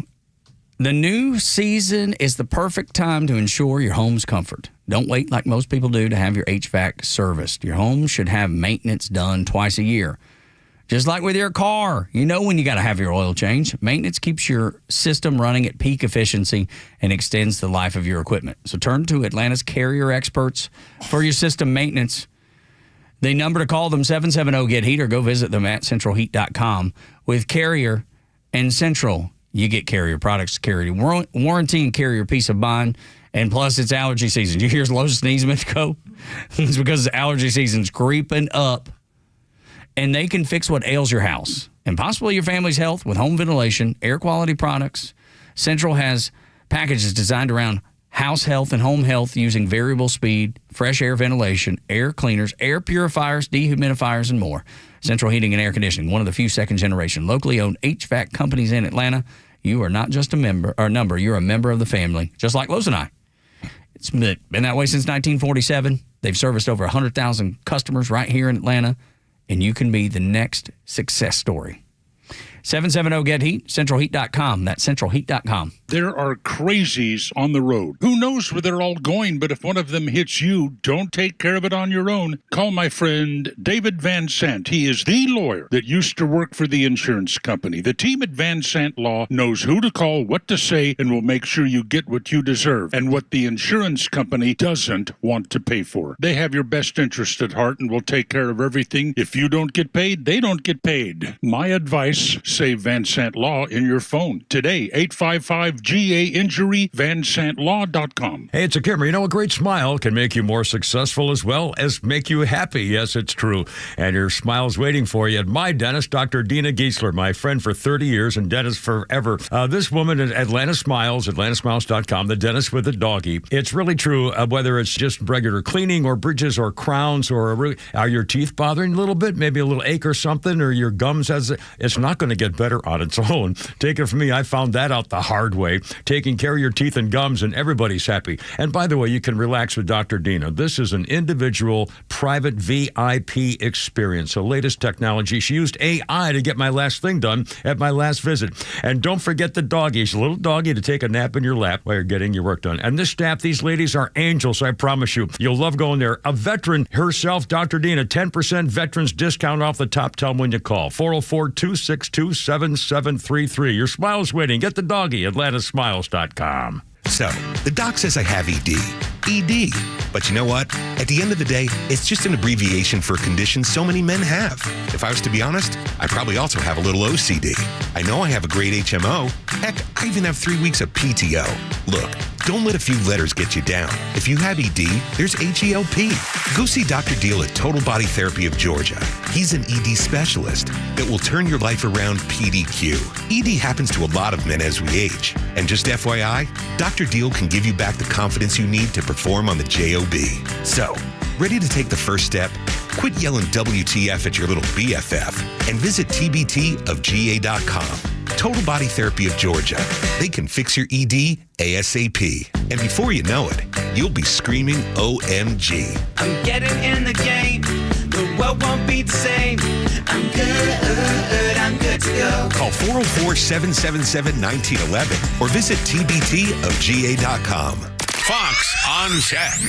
the new season is the perfect time to ensure your home's comfort. Don't wait like most people do to have your HVAC serviced. Your home should have maintenance done twice a year. Just like with your car, you know when you got to have your oil change. Maintenance keeps your system running at peak efficiency and extends the life of your equipment. So turn to Atlanta's Carrier experts for your system maintenance. The number to call them, 770-GET-HEAT, or go visit them at centralheat.com. With Carrier and Central, you get Carrier products, Carrier warranty, and Carrier peace of mind. And plus, it's allergy season. You hear Los sneezing go? It's because allergy season's creeping up. And they can fix what ails your house and possibly your family's health with home ventilation, air quality products. Central has packages designed around house health and home health using variable speed, fresh air ventilation, air cleaners, air purifiers, dehumidifiers, and more. Central Heating and Air Conditioning, one of the few second-generation locally owned HVAC companies in Atlanta. You are not just a number, you're a member of the family, just like Los and I. It's been that way since 1947. They've serviced over 100,000 customers right here in Atlanta, and you can be the next success story. 770-GET-HEAT, centralheat.com. That's centralheat.com. There are crazies on the road. Who knows where they're all going, but if one of them hits you, don't take care of it on your own. Call my friend David Van Sant. He is the lawyer that used to work for the insurance company. The team at Van Sant Law knows who to call, what to say, and will make sure you get what you deserve and what the insurance company doesn't want to pay for. They have your best interest at heart and will take care of everything. If you don't get paid, they don't get paid. My advice, save Van Sant Law in your phone. Today, 855-GA-INJURY, vansantlaw.com. Hey, it's a Kimmer. You know, a great smile can make you more successful as well as make you happy. Yes, it's true. And your smile's waiting for you at my dentist, Dr. Dina Giesler, my friend for 30 years and dentist forever. This woman at Atlanta Smiles, atlantasmiles.com, the dentist with the doggy. It's really true, whether it's just regular cleaning or bridges or crowns or are your teeth bothering a little bit, maybe a little ache or something, or your gums it's not going to get better on its own. Take it from me, I found that out the hard way. Taking care of your teeth and gums, and everybody's happy. And by the way, you can relax with Dr. Dina. This is an individual, private VIP experience. The latest technology. She used AI to get my last thing done at my last visit. And don't forget the doggy. She's a little doggy to take a nap in your lap while you're getting your work done. And this staff, these ladies are angels, I promise you. You'll love going there. A veteran herself, Dr. Dina, 10% veterans discount off the top. Tell them when you call. 404-262-7733. Your smile's waiting. Get the doggy at atlantasmiles.com. So, the doc says I have ED. ED. But you know what? At the end of the day, it's just an abbreviation for a condition so many men have. If I was to be honest, I probably also have a little OCD. I know I have a great HMO. Heck, I even have 3 weeks of PTO. Look, Don't let a few letters get you down. If you have ED, there's H-E-L-P. Go see Dr. Deal at Total Body Therapy of Georgia. He's an ED specialist that will turn your life around PDQ. ED happens to a lot of men as we age. And just FYI, Dr. Deal can give you back the confidence you need to perform on the JOB. So, ready to take the first step? Quit yelling WTF at your little BFF and visit tbtofga.com. Total Body Therapy of Georgia. They can fix your ED ASAP. And before you know it, you'll be screaming OMG. I'm getting in the game. The world won't be the same. I'm good to go. Call 404-777-1911 or visit tbtofga.com. Fox on Tech.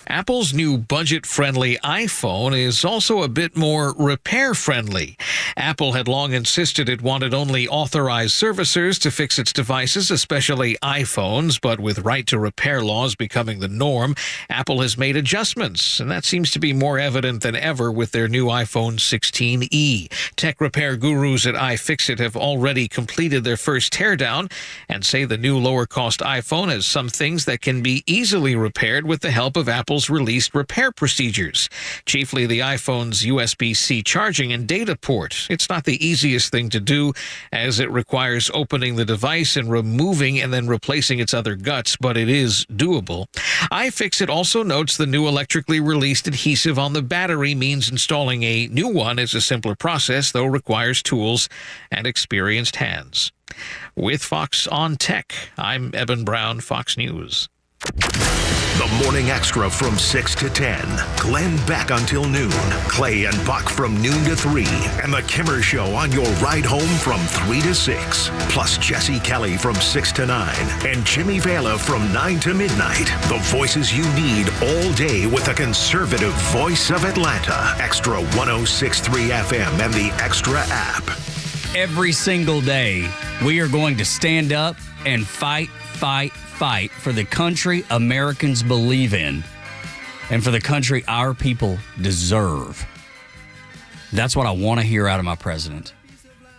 Apple's new budget-friendly iPhone is also a bit more repair-friendly. Apple had long insisted it wanted only authorized servicers to fix its devices, especially iPhones, but with right-to-repair laws becoming the norm, Apple has made adjustments, and that seems to be more evident than ever with their new iPhone 16e. Tech repair gurus at iFixit have already completed their first teardown and say the new lower-cost iPhone has some things that can be easily repaired with the help of Apple's released repair procedures, chiefly the iPhone's USB-C charging and data port. It's not the easiest thing to do, as it requires opening the device and removing and then replacing its other guts, but it is doable. iFixit also notes the new electrically released adhesive on the battery means installing a new one is a simpler process, though requires tools and experienced hands. With Fox on Tech, I'm Eben Brown, Fox News. The Morning Extra from 6 to 10. Glenn back until noon. Clay and Buck from noon to 3. And the Kimmer Show on your ride home from 3 to 6. Plus Jesse Kelly from 6 to 9. And Jimmy Vela from 9 to midnight. The voices you need all day with a conservative voice of Atlanta. Extra 106.3 FM and the Extra app. Every single day, we are going to stand up and fight for the country Americans believe in and for the country our people deserve. That's what I want to hear out of my president.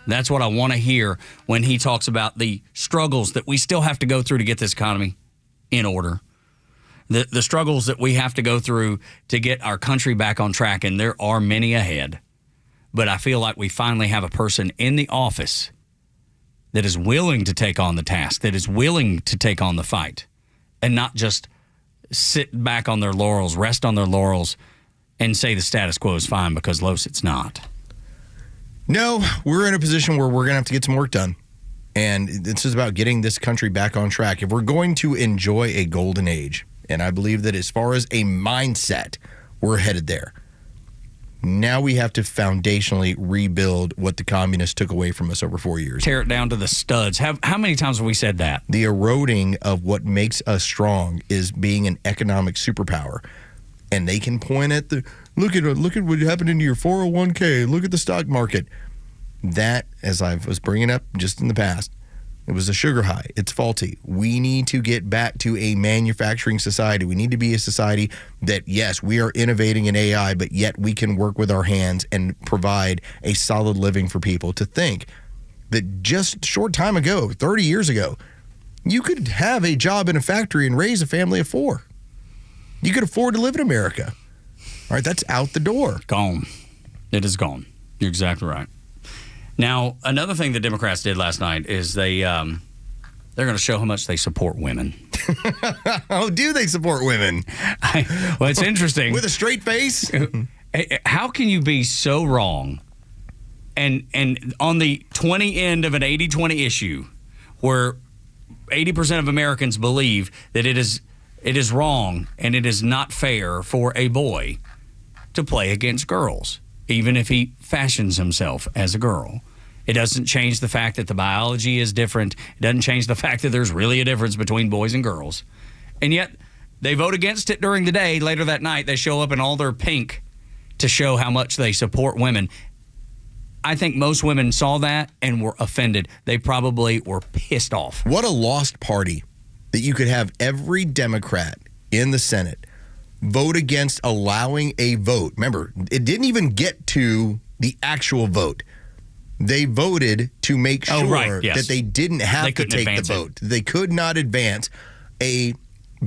That's what I want to hear when he talks about the struggles that we still have to go through to get this economy in order. The struggles that we have to go through to get our country back on track, and there are many ahead. But I feel like we finally have a person in the office that is willing to take on the task, that is willing to take on the fight, and not just sit back on their laurels, rest on their laurels, and say the status quo is fine, because, Los, it's not. No, we're in a position where we're going to have to get some work done. And this is about getting this country back on track. If we're going to enjoy a golden age, and I believe that as far as a mindset, we're headed there. Now we have to foundationally rebuild what the communists took away from us over 4 years. Tear it down to the studs. How many times have we said that? The eroding of what makes us strong is being an economic superpower. And they can point at look at what happened in your 401k, look at the stock market. That, as I was bringing up just in the past, it was a sugar high. It's faulty. We need to get back to a manufacturing society. We need to be a society that, yes, we are innovating in AI, but yet we can work with our hands and provide a solid living for people. To think that just a short time ago, 30 years ago, you could have a job in a factory and raise a family of 4. You could afford to live in America. All right, that's out the door. Gone. It is gone. You're exactly right. Now, another thing the Democrats did last night is they're going to show how much they support women. How do they support women? Well, it's interesting. With a straight face? How can you be so wrong? And on the 20 end of an 80-20 issue, where 80% of Americans believe that it is wrong and it is not fair for a boy to play against girls, even if he fashions himself as a girl. It doesn't change the fact that the biology is different. It doesn't change the fact that there's really a difference between boys and girls. And yet, they vote against it during the day. Later that night, they show up in all their pink to show how much they support women. I think most women saw that and were offended. They probably were pissed off. What a lost party that you could have every Democrat in the Senate vote against allowing a vote. Remember, it didn't even get to the actual vote. They voted to make sure that they didn't have to take the vote. They could not advance a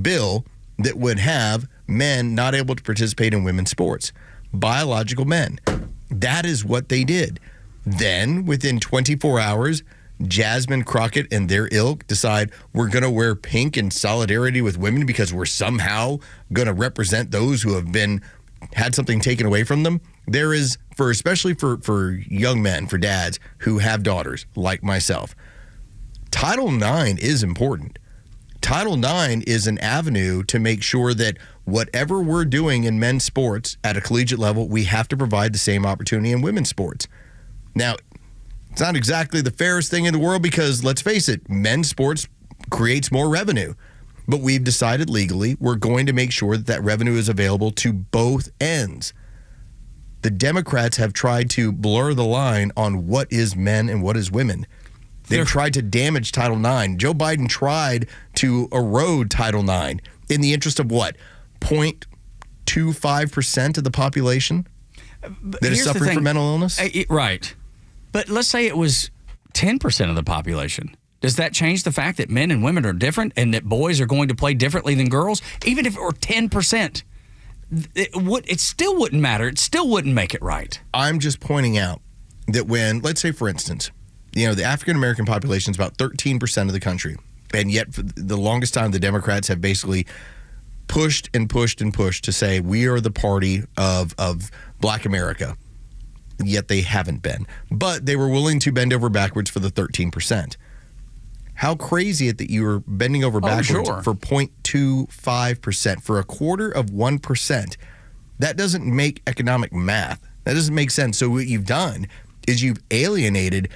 bill that would have men not able to participate in women's sports. Biological men. That is what they did. Then, within 24 hours, Jasmine Crockett and their ilk decide we're going to wear pink in solidarity with women because we're somehow going to represent those who have had something taken away from them. There is, especially for young men, for dads who have daughters like myself, Title IX is important. Title IX is an avenue to make sure that whatever we're doing in men's sports at a collegiate level, we have to provide the same opportunity in women's sports. Now, it's not exactly the fairest thing in the world because, let's face it, men's sports creates more revenue. But we've decided legally we're going to make sure that revenue is available to both ends. The Democrats have tried to blur the line on what is men and what is women. They've tried to damage Title IX. Joe Biden tried to erode Title IX in the interest of what? 0.25% of the population that is suffering from mental illness? Right. But let's say it was 10% of the population. Does that change the fact that men and women are different and that boys are going to play differently than girls? Even if it were 10%, it still wouldn't matter. It still wouldn't make it right. I'm just pointing out that when, let's say, for instance, the African-American population is about 13% of the country. And yet, for the longest time, the Democrats have basically pushed and pushed and pushed to say we are the party of Black America. Yet they haven't been. But they were willing to bend over backwards for the 13%. How crazy it that you were bending over backwards for 0.25%, for 1/4%. That doesn't make economic math. That doesn't make sense. So what you've done is you've alienated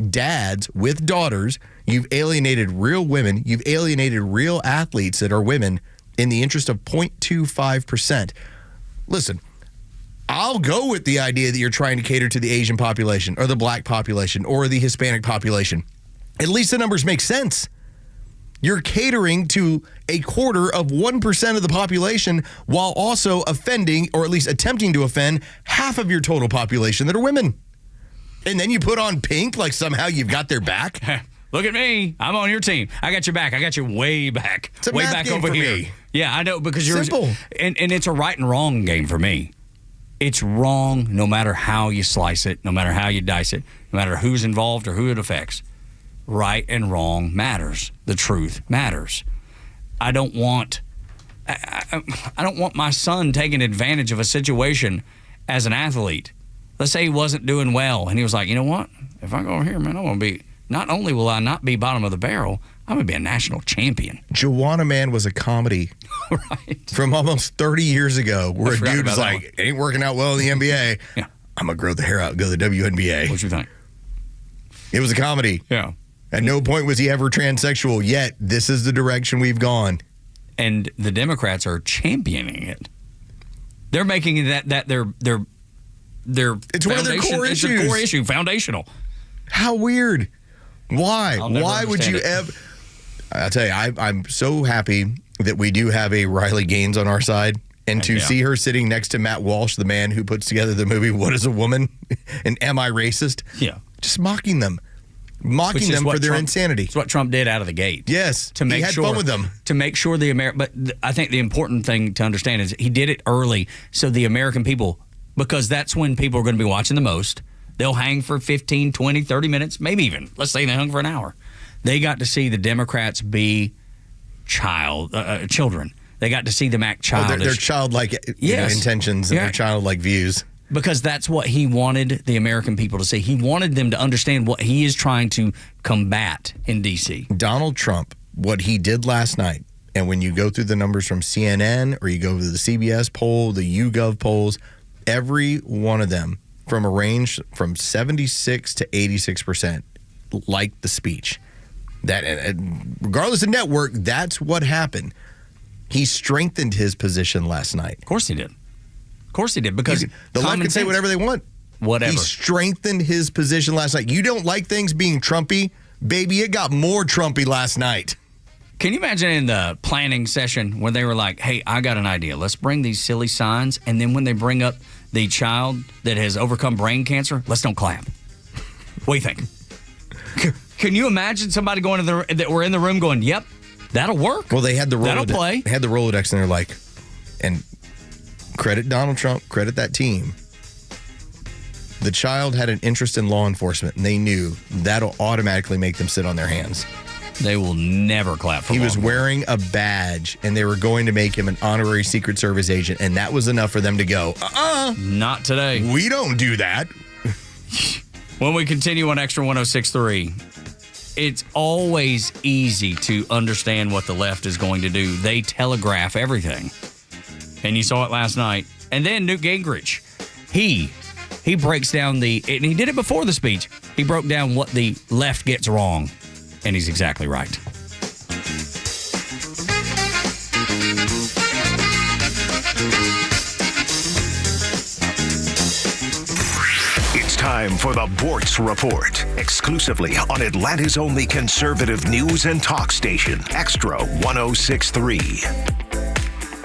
dads with daughters. You've alienated real women. You've alienated real athletes that are women in the interest of 0.25%. Listen, I'll go with the idea that you're trying to cater to the Asian population or the Black population or the Hispanic population. At least the numbers make sense. You're catering to 1/4% of the population while also offending, or at least attempting to offend, half of your total population that are women. And then you put on pink like somehow you've got their back. Look at me. I'm on your team. I got your back. I got you way back. It's a way math back game over for here. me. Yeah, I know, because you're simple. And it's a right and wrong game for me. It's wrong no matter how you slice it, no matter how you dice it, no matter who's involved or who it affects. Right and wrong matters. The truth matters. I don't want my son taking advantage of a situation as an athlete. Let's say he wasn't doing well and he was like, you know what? If I go over here, man, I'm going to be, not only will I not be bottom of the barrel, I'm going to be a national champion. Joanna Man was a comedy from almost 30 years ago where a dude was like, it ain't working out well in the NBA. Yeah. I'm going to grow the hair out and go to the WNBA. What you think? It was a comedy. Yeah. At no point was he ever transsexual, yet this is the direction we've gone. And the Democrats are championing it. They're making that their it's one of their core issues. It's a core issue, foundational. How weird. Why? Why would you ever? I'll tell you, I'm so happy that we do have a Riley Gaines on our side. And to see her sitting next to Matt Walsh, the man who puts together the movie What is a Woman? And Am I Racist? Yeah. Just mocking them. Mocking them for their insanity. It's what Trump did out of the gate. Yes. To make he had fun with them. To make sure but I think the important thing to understand is he did it early so the American people, because that's when people are going to be watching the most. They'll hang for 15, 20, 30 minutes, maybe even. Let's say they hung for an hour. They got to see the Democrats be children. They got to see them act childish. Their childlike intentions and their childlike views. Because that's what he wanted the American people to see. He wanted them to understand what he is trying to combat in D.C. Donald Trump, what he did last night, and when you go through the numbers from CNN or you go to the CBS poll, the YouGov polls, every one of them from a range from 76 to 86% liked the speech. That, regardless of network, that's what happened. He strengthened his position last night. Of course he did. Of course he did, because the left can say whatever they want. Whatever. He strengthened his position last night. You don't like things being Trumpy? Baby, it got more Trumpy last night. Can you imagine in the planning session when they were like, hey, I got an idea. Let's bring these silly signs. And then when they bring up the child that has overcome brain cancer, let's don't clap. What do you think? Can you imagine somebody that were in the room going, yep, That'll work. Well, they had the That'll play. They had the Rolodex, and they're like, and credit Donald Trump, credit that team. The child had an interest in law enforcement, and they knew that'll automatically make them sit on their hands. They will never clap for He was Longhorn. wearing a badge, and they were going to make him an honorary Secret Service agent, and that was enough for them to go, Not today. We don't do that. When we continue on Extra 106.3, it's always easy to understand what the left is going to do. They telegraph everything. And you saw it last night. And then Newt Gingrich, he breaks down and he did it before the speech. He broke down what the left gets wrong. And he's exactly right. It's time for the Bortz Report, exclusively on Atlanta's only conservative news and talk station, Extra 106.3.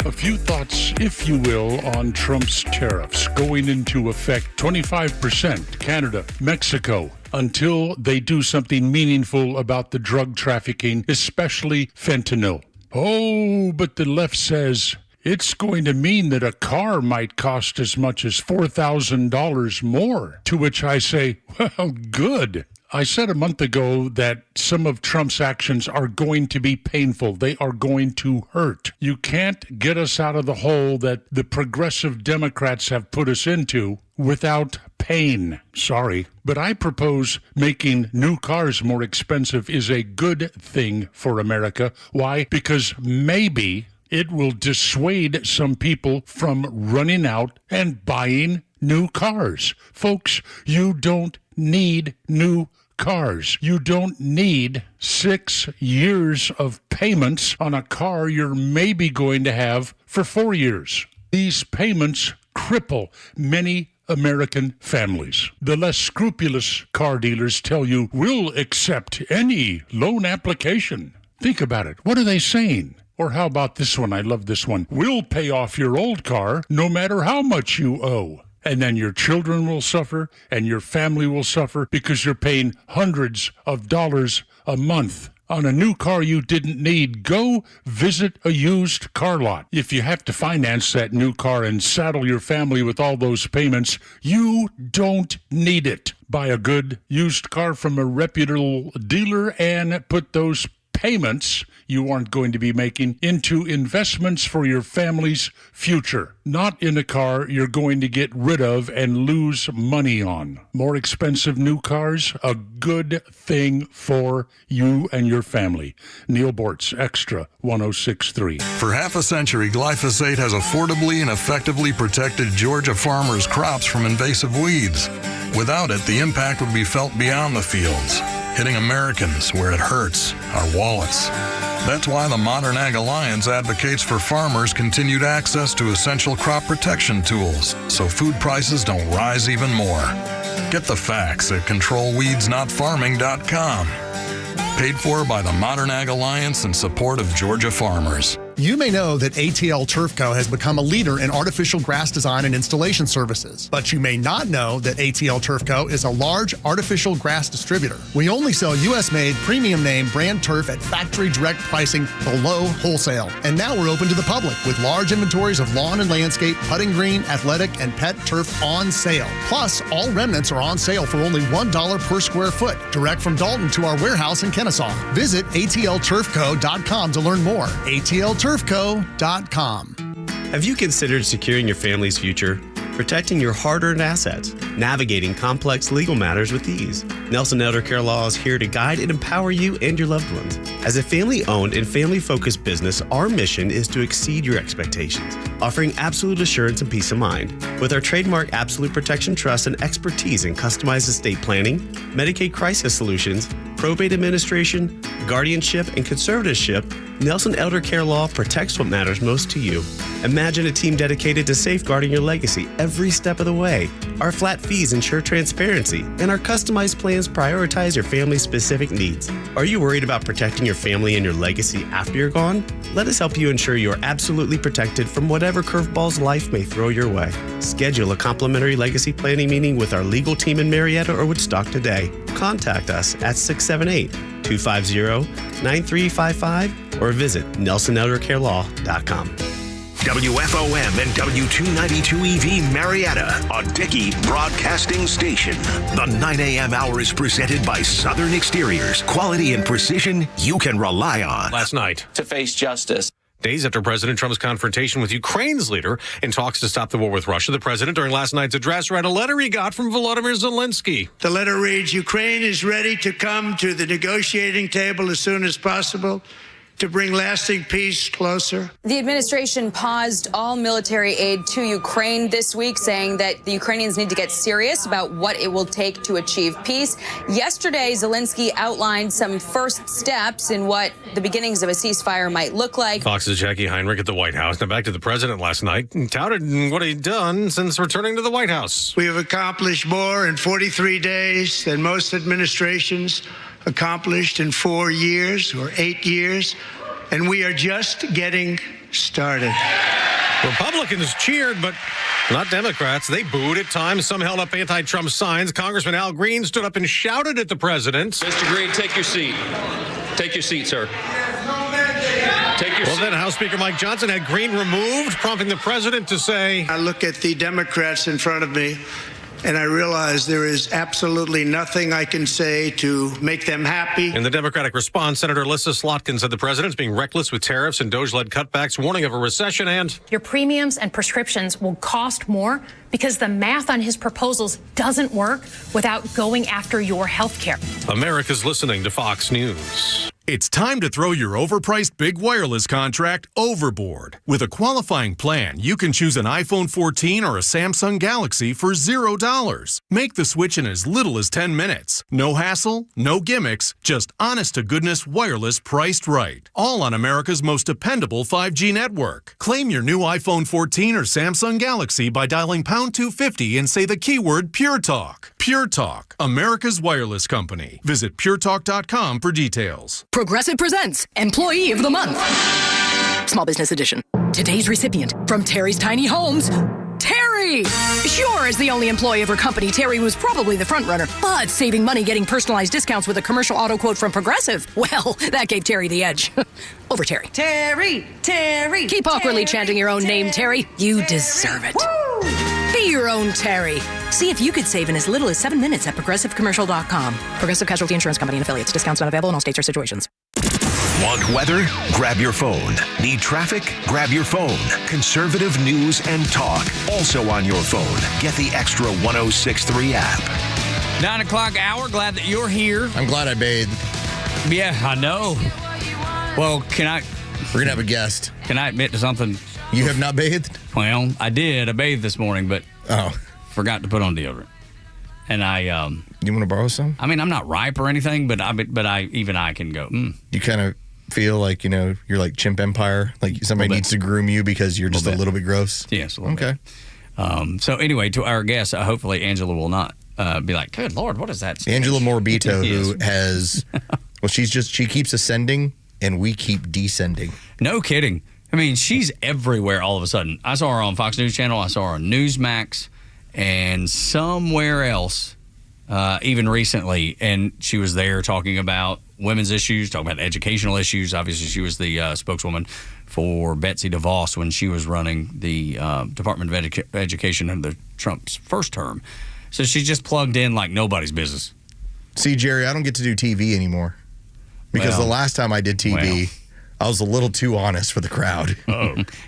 A few thoughts, if you will, on Trump's tariffs going into effect 25%, Canada, Mexico, until they do something meaningful about the drug trafficking, especially fentanyl. Oh, but the left says it's going to mean that a car might cost as much as $4,000 more. To which I say, well, good. I said a month ago that some of Trump's actions are going to be painful. They are going to hurt. You can't get us out of the hole that the progressive Democrats have put us into without pain. Sorry. But I propose making new cars more expensive is a good thing for America. Why? Because maybe it will dissuade some people from running out and buying new cars. Folks, you don't need new cars. You don't need 6 years of payments on a car you're maybe going to have for 4 years. These payments cripple many American families. The less scrupulous car dealers tell you, we'll accept any loan application. Think about it. What are they saying? Or how about this one? I love this one. We'll pay off your old car no matter how much you owe. And then your children will suffer and your family will suffer because you're paying hundreds of dollars a month on a new car you didn't need. Go visit a used car lot. If you have to finance that new car and saddle your family with all those payments, you don't need it. Buy a good used car from a reputable dealer and put those payments you aren't going to be making into investments for your family's future, not in a car you're going to get rid of and lose money on. More expensive new cars, a good thing for you and your family. Neil Bortz, Extra 106.3. For half a century, glyphosate has affordably and effectively protected Georgia farmers' crops from invasive weeds. Without it, the impact would be felt beyond the fields, hitting Americans where it hurts, our wallets. That's why the Modern Ag Alliance advocates for farmers' continued access to essential crop protection tools so food prices don't rise even more. Get the facts at controlweedsnotfarming.com. Paid for by the Modern Ag Alliance in support of Georgia farmers. You may know that ATL Turf Co. has become a leader in artificial grass design and installation services, but you may not know that ATL Turf Co. is a large artificial grass distributor. We only sell U.S.-made, premium name brand turf at factory direct pricing below wholesale. And now we're open to the public with large inventories of lawn and landscape, putting green, athletic, and pet turf on sale. Plus, all remnants are on sale for only $1 per square foot, direct from Dalton to our warehouse in Kennesaw. Visit atlturfco.com to learn more. atlturfco.com. Have you considered securing your family's future? Protecting your hard-earned assets, navigating complex legal matters with ease. Nelson Elder Care Law is here to guide and empower you and your loved ones. As a family-owned and family-focused business, our mission is to exceed your expectations, offering absolute assurance and peace of mind. With our trademark Absolute Protection Trust and expertise in customized estate planning, Medicaid crisis solutions, probate administration, guardianship, and conservatorship, Nelson Elder Care Law protects what matters most to you. Imagine a team dedicated to safeguarding your legacy every step of the way. Our flat fees ensure transparency, and our customized plans prioritize your family's specific needs. Are you worried about protecting your family and your legacy after you're gone? Let us help you ensure you are absolutely protected from whatever curveballs life may throw your way. Schedule a complimentary legacy planning meeting with our legal team in Marietta or Woodstock today. Contact us at 678-2 250-9355 or visit NelsonElderCareLaw.com. WFOM and W292EV Marietta, a Dickey Broadcasting Station. The 9 a.m. hour is presented by Southern Exteriors. Quality and precision you can rely on. Last night, To face justice. days after President Trump's confrontation with Ukraine's leader in talks to stop the war with Russia, the president, during last night's address, read a letter he got from Volodymyr Zelensky. The letter reads, Ukraine is ready to come to the negotiating table as soon as possible to bring lasting peace closer. The administration paused all military aid to Ukraine this week, saying that the Ukrainians need to get serious about what it will take to achieve peace. Yesterday, Zelensky outlined some first steps in what the beginnings of a ceasefire might look like. Fox's Jackie Heinrich at the White House. Now back to the president last night and touted what he'd done since returning to the White House. We have accomplished more in 43 days than most administrations accomplished in 4 years or 8 years, and we are just getting started. Republicans cheered, but not Democrats. They booed at times. Some held up anti-Trump signs. Congressman Al Green stood up and shouted at the president. Mr. Green, take your seat. Take your seat, sir. Take your seat. Well, then House Speaker Mike Johnson had Green removed, prompting the president to say, I look at the Democrats in front of me, and I realize there is absolutely nothing I can say to make them happy. In the Democratic response, Senator Lissa Slotkin said the president's being reckless with tariffs and DOJ-led cutbacks, warning of a recession and... Your premiums and prescriptions will cost more because the math on his proposals doesn't work without going after your health care. America's listening to Fox News. It's time to throw your overpriced big wireless contract overboard. With a qualifying plan, you can choose an iPhone 14 or a Samsung Galaxy for $0. Make the switch in as little as 10 minutes. No hassle, no gimmicks, just honest-to-goodness wireless priced right. All on America's most dependable 5G network. Claim your new iPhone 14 or Samsung Galaxy by dialing pound 250 and say the keyword Pure Talk. Pure Talk, America's wireless company. Visit puretalk.com for details. Progressive presents Employee of the Month. Small Business Edition. Today's recipient from Terry's Tiny Homes, Terry. Sure, as the only employee of her company, Terry was probably the front runner, but saving money getting personalized discounts with a commercial auto quote from Progressive, well, that gave Terry the edge. Over Terry. Terry. Keep awkwardly chanting your own name, Terry. You deserve it. Woo! Be your own Terry. See if you could save in as little as 7 minutes at progressivecommercial.com. Progressive Casualty Insurance Company and affiliates. Discounts not available in all states or situations. Want weather? Grab your phone. Need traffic? Grab your phone. Conservative news and talk, also on your phone. Get the Extra 106.3 app. 9 o'clock hour. Glad that you're here. I'm glad I bathed. Yeah, I know. Well, We're going to have a guest. Can I admit to something? You have not bathed? Well, I did. I bathed this morning, but forgot to put on deodorant. And I You want to borrow some? I mean, I'm not ripe or anything, but I can go. You kind of feel like, you're like Chimp Empire, like somebody needs to groom you because you're just a little bit gross? Yes, a little bit. So anyway, to our guest, hopefully Angela will not be like, good Lord, what is that? Angela Morabito, who has, she keeps ascending and we keep descending. No kidding. I mean, she's everywhere all of a sudden. I saw her on Fox News Channel. I saw her on Newsmax and somewhere else even recently. And she was there talking about women's issues, talking about educational issues. Obviously, she was the spokeswoman for Betsy DeVos when she was running the Department of Education under Trump's first term. So she's just plugged in like nobody's business. See, Jerry, I don't get to do TV anymore because the last time I did TV, I was a little too honest for the crowd.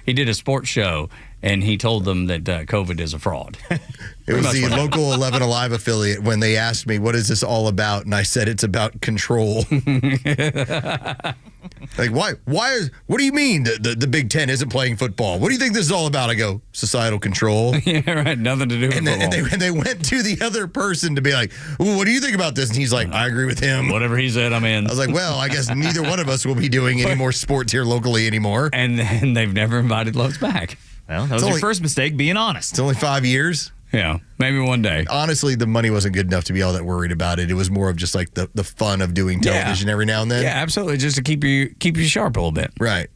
He did a sports show, and he told them that COVID is a fraud. It was the local 11 Alive affiliate when they asked me, what is this all about? And I said, it's about control. Like, why? What do you mean the Big Ten isn't playing football? What do you think this is all about? I go, societal control. Yeah, right. Nothing to do with football. And they went to the other person to be like, well, what do you think about this? And he's like, I agree with him. Whatever he said, I'm in. I was like, well, I guess neither one of us will be doing any more sports here locally anymore. And they've never invited Los back. Well, that was your first mistake, being honest. It's only 5 years. Yeah, maybe one day. Honestly, the money wasn't good enough to be all that worried about it. It was more of just like the fun of doing television every now and then. Yeah, absolutely. Just to keep you sharp a little bit. Right.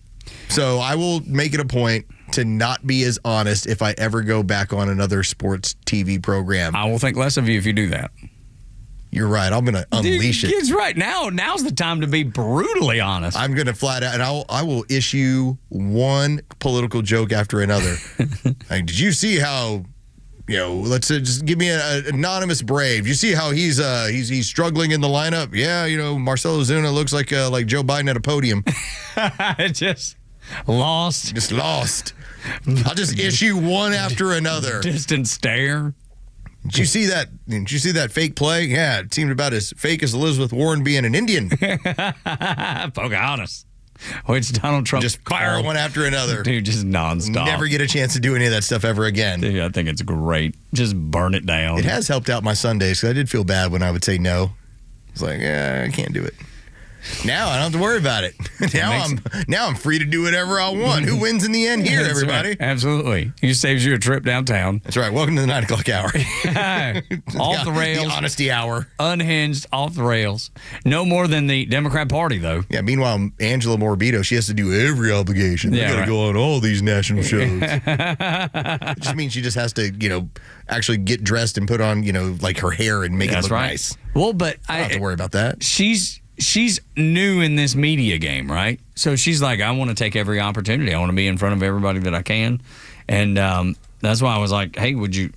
So I will make it a point to not be as honest if I ever go back on another sports TV program. I will think less of you if you do that. You're right. I'm going to unleash it. It's right now. Now's the time to be brutally honest. I'm going to flat out, and I will issue one political joke after another. Like, did you see how, let's just give me an anonymous brave. You see how he's struggling in the lineup? Yeah, Marcelo Zuna looks like Joe Biden at a podium. Just lost. Just lost. I'll just issue one after another. Distant stare. Did you see that? Did you see that fake play? Yeah, it seemed about as fake as Elizabeth Warren being an Indian. Pocahontas. Which Donald Trump just fire one after another. Dude, just nonstop. Never get a chance to do any of that stuff ever again. Dude, I think it's great. Just burn it down. It has helped out my Sundays because I did feel bad when I would say no. It's like, yeah, I can't do it. Now I don't have to worry about it. Now I'm free to do whatever I want. Who wins in the end here, That's everybody? Right. Absolutely. He saves you a trip downtown. That's right. Welcome to the 9 o'clock hour. Off the rails. The honesty hour. Unhinged, off the rails. No more than the Democrat Party, though. Yeah, meanwhile, Angela Morbido, she has to do every obligation. They got to go on all these national shows. It just means she just has to, actually get dressed and put on, like her hair and make it look nice. Well, but I don't have to worry about that. She's new in this media game, right? So she's like, I want to take every opportunity. I want to be in front of everybody that I can. And that's why I was like, hey, would you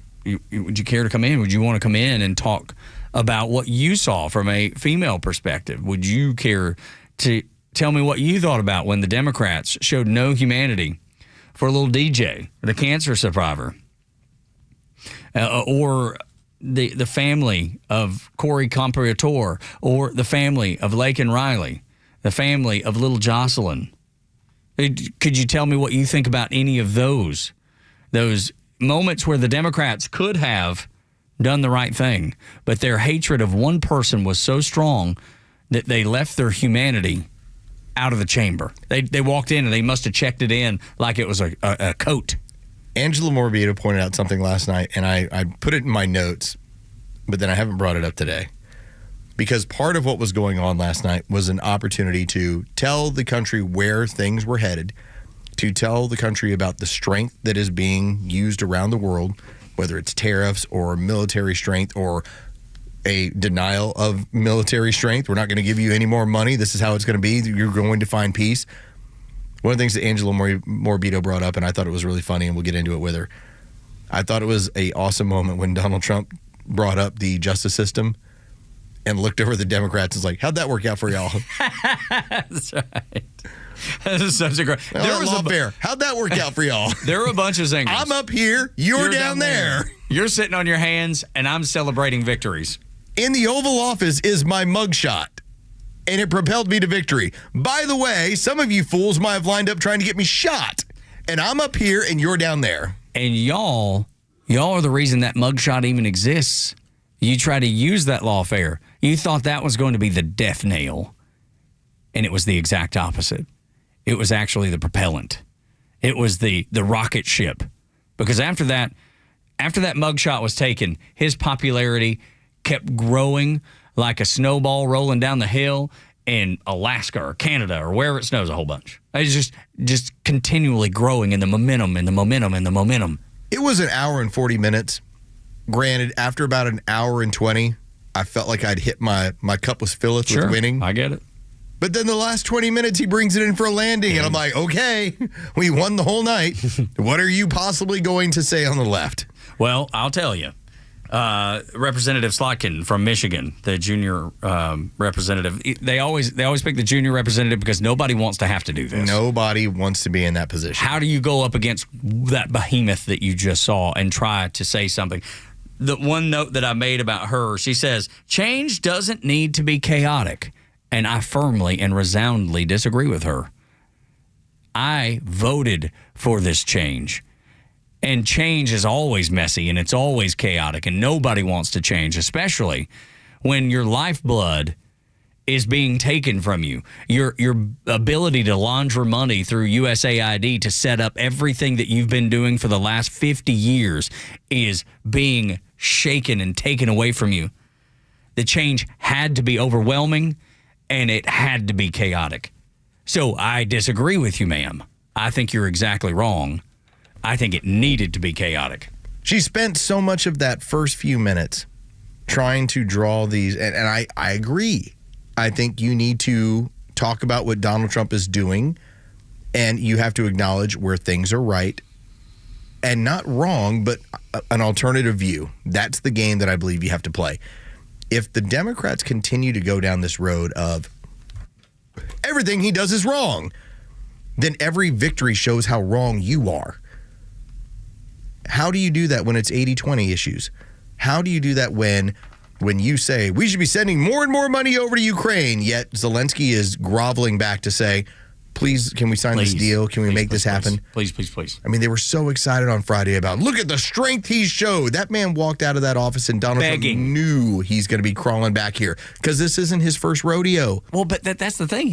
care to come in? Would you want to come in and talk about what you saw from a female perspective? Would you care to tell me what you thought about when the Democrats showed no humanity for little DJ, the cancer survivor, or the family of Corey Comparator, or the family of Laken Riley, the family of little Jocelyn? Could you tell me what you think about any of those moments where the Democrats could have done the right thing, but their hatred of one person was so strong that they left their humanity out of the chamber? They walked in and they must have checked it in like it was a coat. Angela Morbido pointed out something last night, and I put it in my notes, but then I haven't brought it up today. Because part of what was going on last night was an opportunity to tell the country where things were headed, to tell the country about the strength that is being used around the world, whether it's tariffs or military strength or a denial of military strength. We're not going to give you any more money. This is how it's going to be. You're going to find peace. One of the things that Angela Morbido brought up, and I thought it was really funny, and we'll get into it with her, I thought it was an awesome moment when Donald Trump brought up the justice system and looked over at the Democrats and was like, how'd that work out for y'all? That's right. That is such a great... There was fair. How'd that work out for y'all? There were a bunch of zingers. I'm up here, you're down there. You're sitting on your hands, and I'm celebrating victories. In the Oval Office is my mugshot, and it propelled me to victory. By the way, some of you fools might have lined up trying to get me shot, and I'm up here, and you're down there. And y'all are the reason that mugshot even exists. You try to use that lawfare. You thought that was going to be the death nail, and it was the exact opposite. It was actually the propellant. It was the rocket ship. Because after that mugshot was taken, his popularity kept growing like a snowball rolling down the hill in Alaska or Canada or wherever it snows a whole bunch. It's just continually growing in the momentum and the momentum and the momentum. It was an hour and 40 minutes. Granted, after about an hour and 20, I felt like I'd hit my cup was filleth with winning. I get it. But then the last 20 minutes, he brings it in for a landing, and I'm like, okay, we won the whole night. What are you possibly going to say on the left? Well, I'll tell you. Representative Slotkin from Michigan, the junior representative. They always pick the junior representative because nobody wants to have to do this. Nobody wants to be in that position. How do you go up against that behemoth that you just saw and try to say something? The one note that I made about her, she says, change doesn't need to be chaotic. And I firmly and resoundingly disagree with her. I voted for this change. And change is always messy and it's always chaotic and nobody wants to change, especially when your lifeblood is being taken from you. Your ability to launder money through USAID to set up everything that you've been doing for the last 50 years is being shaken and taken away from you. The change had to be overwhelming and it had to be chaotic. So I disagree with you, ma'am. I think you're exactly wrong. I think it needed to be chaotic. She spent so much of that first few minutes trying to draw these, and I agree. I think you need to talk about what Donald Trump is doing, and you have to acknowledge where things are right and not wrong, but an alternative view. That's the game that I believe you have to play. If the Democrats continue to go down this road of everything he does is wrong, then every victory shows how wrong you are. How do you do that when it's 80-20 issues? How do you do that when you say we should be sending more and more money over to Ukraine, yet Zelensky is groveling back to say, please, can we sign this deal? Can we make this happen? Please. I mean, they were so excited on Friday about, look at the strength he showed. That man walked out of that office and Donald Trump knew he's going to be crawling back here because this isn't his first rodeo. Well, but that's the thing.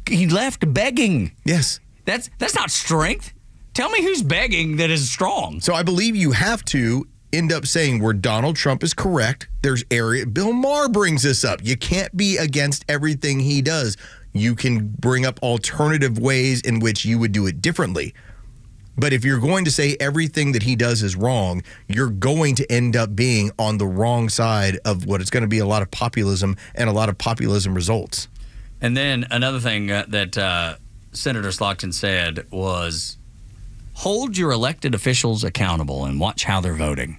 He left begging. Yes. That's not strength. Tell me who's begging that is strong. So I believe you have to end up saying where Donald Trump is correct. There's area. Bill Maher brings this up. You can't be against everything he does. You can bring up alternative ways in which you would do it differently. But if you're going to say everything that he does is wrong, you're going to end up being on the wrong side of what is going to be a lot of populism and a lot of populism results. And then another thing that Senator Slotkin said was, hold your elected officials accountable and watch how they're voting.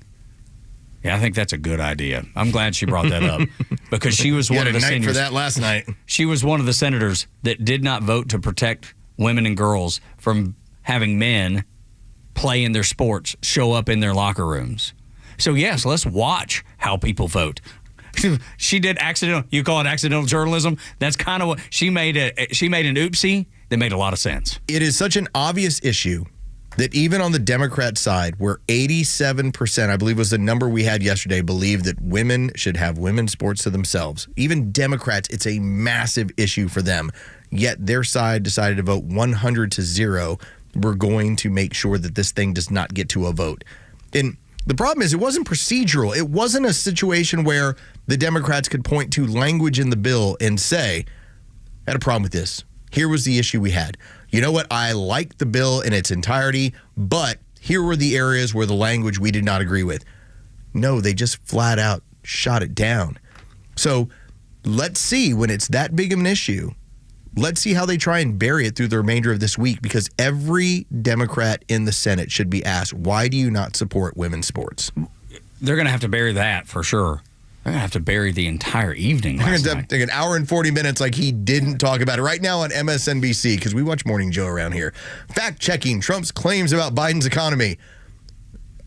Yeah, I think that's a good idea. I'm glad she brought that up because she was one of the senators for that last night. She was one of the senators that did not vote to protect women and girls from having men play in their sports, show up in their locker rooms. So yes, let's watch how people vote. She did accidental. You call it accidental journalism? That's kind of what she made. She made an oopsie that made a lot of sense. It is such an obvious issue that even on the Democrat side, where 87%, I believe was the number we had yesterday, believe that women should have women's sports to themselves. Even Democrats, it's a massive issue for them. Yet their side decided to vote 100-0. We're going to make sure that this thing does not get to a vote. And the problem is it wasn't procedural. It wasn't a situation where the Democrats could point to language in the bill and say, I had a problem with this. Here was the issue we had. You know what? I like the bill in its entirety, but here were the areas where the language we did not agree with. No, they just flat out shot it down. So let's see when it's that big of an issue. Let's see how they try and bury it through the remainder of this week, because every Democrat in the Senate should be asked, why do you not support women's sports? They're going to have to bury that for sure. They're going to have to bury the entire evening. They're going to have to take an hour and 40 minutes like he didn't talk about it right now on MSNBC, because we watch Morning Joe around here. Fact-checking Trump's claims about Biden's economy.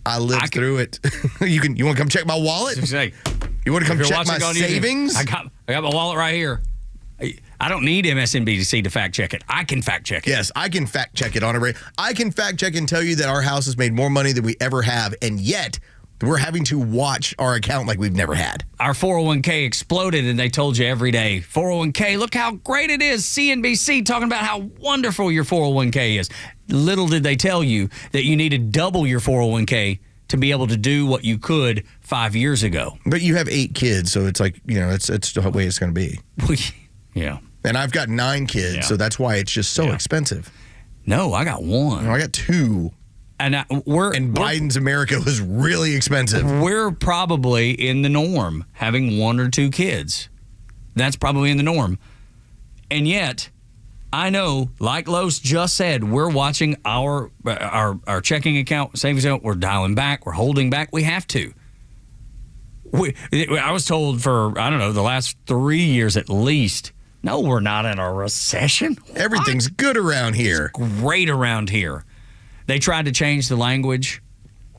I lived through it. You want to come check my wallet? You want to come check my savings? I got my wallet right here. I don't need MSNBC to fact check it. I can fact check it. Yes, I can fact check it on a rate. I can fact check and tell you that our house has made more money than we ever have, and yet we're having to watch our account like we've never had. Our 401k exploded, and they told you every day, 401k, look how great it is. CNBC talking about how wonderful your 401k is. Little did they tell you that you need to double your 401k to be able to do what you could 5 years ago. But you have 8 kids, so it's like, it's the way it's going to be. Yeah. And I've got 9 kids, so that's why it's just so expensive. No, I got 1. No, I got 2. And Biden's America was really expensive. We're probably in the norm, having 1 or 2 kids. That's probably in the norm. And yet, I know, like Los just said, we're watching our checking account, savings account. We're dialing back. We're holding back. We have to. I was told for, the last 3 years at least, no, we're not in a recession. Everything's good around here. It's great around here. They tried to change the language.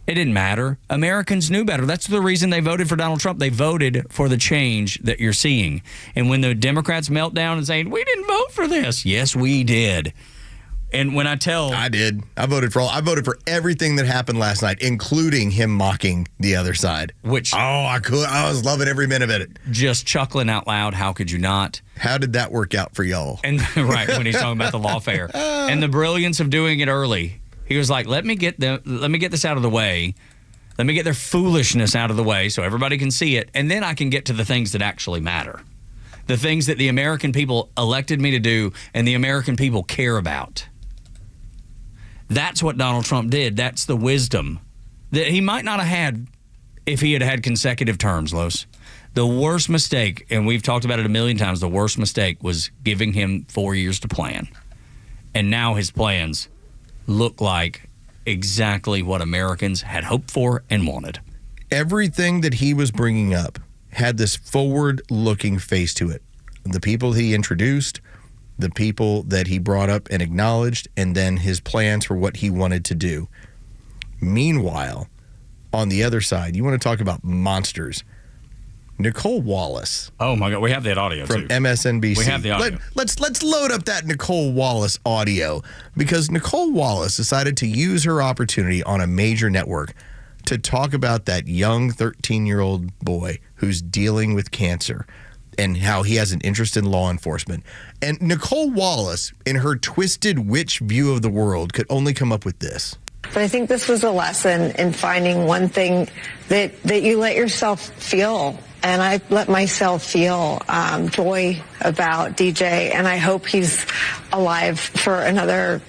It didn't matter. Americans knew better. That's the reason they voted for Donald Trump. They voted for the change that you're seeing. And when the Democrats melt down and saying, we didn't vote for this. Yes, we did. And when I did. I voted for everything that happened last night, including him mocking the other side. I was loving every minute of it. Just chuckling out loud. How could you not? How did that work out for y'all? And right, when he's talking about the lawfare. And the brilliance of doing it early. He was like, let me get this out of the way. Let me get their foolishness out of the way so everybody can see it. And then I can get to the things that actually matter. The things that the American people elected me to do and the American people care about. That's what Donald Trump did. That's the wisdom that he might not have had if he had had consecutive terms, Los. The worst mistake, and we've talked about it a million times, the worst mistake was giving him 4 years to plan. And now his plans look like exactly what Americans had hoped for and wanted. Everything that he was bringing up had this forward-looking face to it. The people he introduced, the people that he brought up and acknowledged, and then his plans for what he wanted to do. Meanwhile, on the other side, you want to talk about monsters. Nicole Wallace. Oh my God, we have that audio from too. MSNBC. We have the audio. Let's load up that Nicole Wallace audio, because Nicole Wallace decided to use her opportunity on a major network to talk about that young 13-year-old boy who's dealing with cancer and how he has an interest in law enforcement. And Nicole Wallace, in her twisted witch view of the world, could only come up with this. But I think this was a lesson in finding one thing that you let yourself feel. And I let myself feel joy about DJ. And I hope he's alive for another,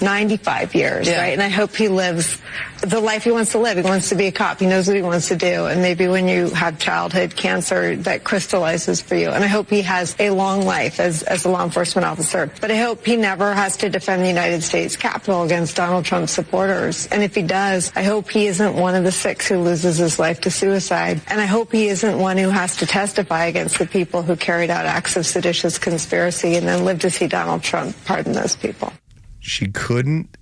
95 years, right? And I hope he lives the life he wants to live. He wants to be a cop. He knows what he wants to do. And maybe when you have childhood cancer, that crystallizes for you. And I hope he has a long life as a law enforcement officer. But I hope he never has to defend the United States Capitol against Donald Trump supporters. And if he does, I hope he isn't one of the 6 who loses his life to suicide. And I hope he isn't one who has to testify against the people who carried out acts of seditious conspiracy and then live to see Donald Trump pardon those people. She couldn't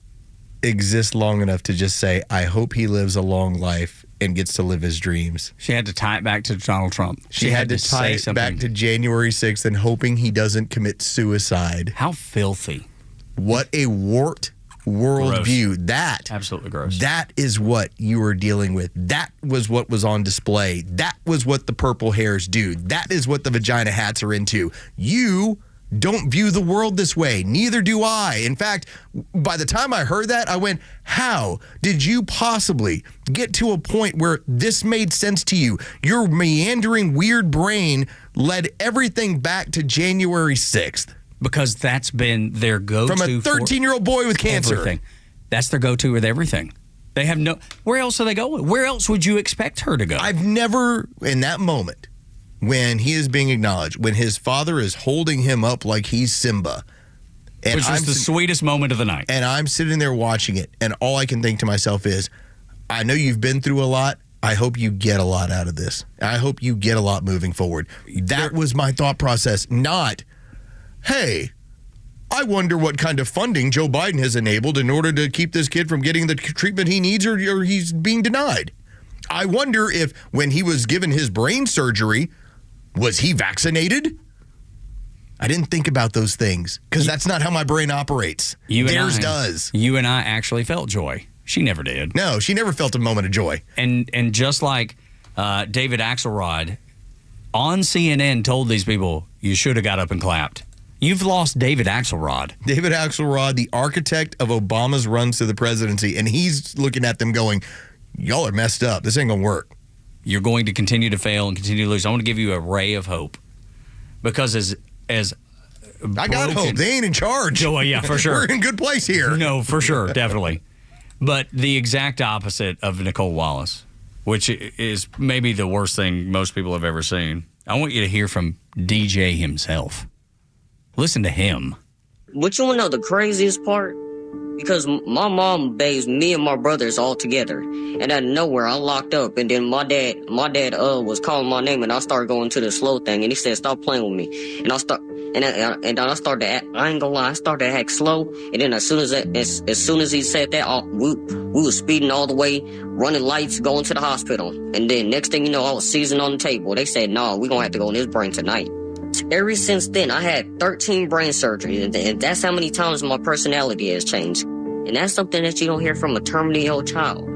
exist long enough to just say, I hope he lives a long life and gets to live his dreams. She had to tie it back to Donald Trump. She had to tie it back to January 6th and hoping he doesn't commit suicide. How filthy. What a warped worldview. That absolutely gross. That is what you were dealing with. That was what was on display. That was what the purple hairs do. That is what the vagina hats are into. You don't view the world this way. Neither do I. In fact, by the time I heard that, I went, how did you possibly get to a point where this made sense to you? Your meandering, weird brain led everything back to January 6th. Because that's been their go-to. From a 13-year-old boy with cancer. Everything. That's their go-to with everything. They have no... Where else are they going? Where else would you expect her to go? I've never, in that moment, when he is being acknowledged, when his father is holding him up like he's Simba. And which was the sweetest moment of the night. And I'm sitting there watching it, and all I can think to myself is, I know you've been through a lot. I hope you get a lot out of this. I hope you get a lot moving forward. That was my thought process, not, hey, I wonder what kind of funding Joe Biden has enabled in order to keep this kid from getting the treatment he needs or he's being denied. I wonder if when he was given his brain surgery, was he vaccinated? I didn't think about those things because that's not how my brain operates. Theirs does. You and I actually felt joy. She never did. No, she never felt a moment of joy. And just like David Axelrod on CNN told these people, you should have got up and clapped. You've lost David Axelrod. David Axelrod, the architect of Obama's runs to the presidency, and he's looking at them going, y'all are messed up. This ain't going to work. You're going to continue to fail and continue to lose. I want to give you a ray of hope. Because as I got hope. They ain't in charge. Oh, yeah, for sure. We're in a good place here. No, for sure, definitely. But the exact opposite of Nicole Wallace, which is maybe the worst thing most people have ever seen. I want you to hear from DJ himself. Listen to him. But you want to know the craziest part? Because my mom bathes me and my brothers all together, and out of nowhere I locked up, and then my dad was calling my name, and I started going to the slow thing, and he said stop playing with me, and I started to act, I ain't gonna lie, I started to act slow, and then as soon as he said that, we was speeding all the way, running lights, going to the hospital, and then next thing you know I was seizing on the table. They said no, we gonna have to go in his brain tonight. Ever since then, I had 13 brain surgeries, and that's how many times my personality has changed. And that's something that you don't hear from a terminally ill child.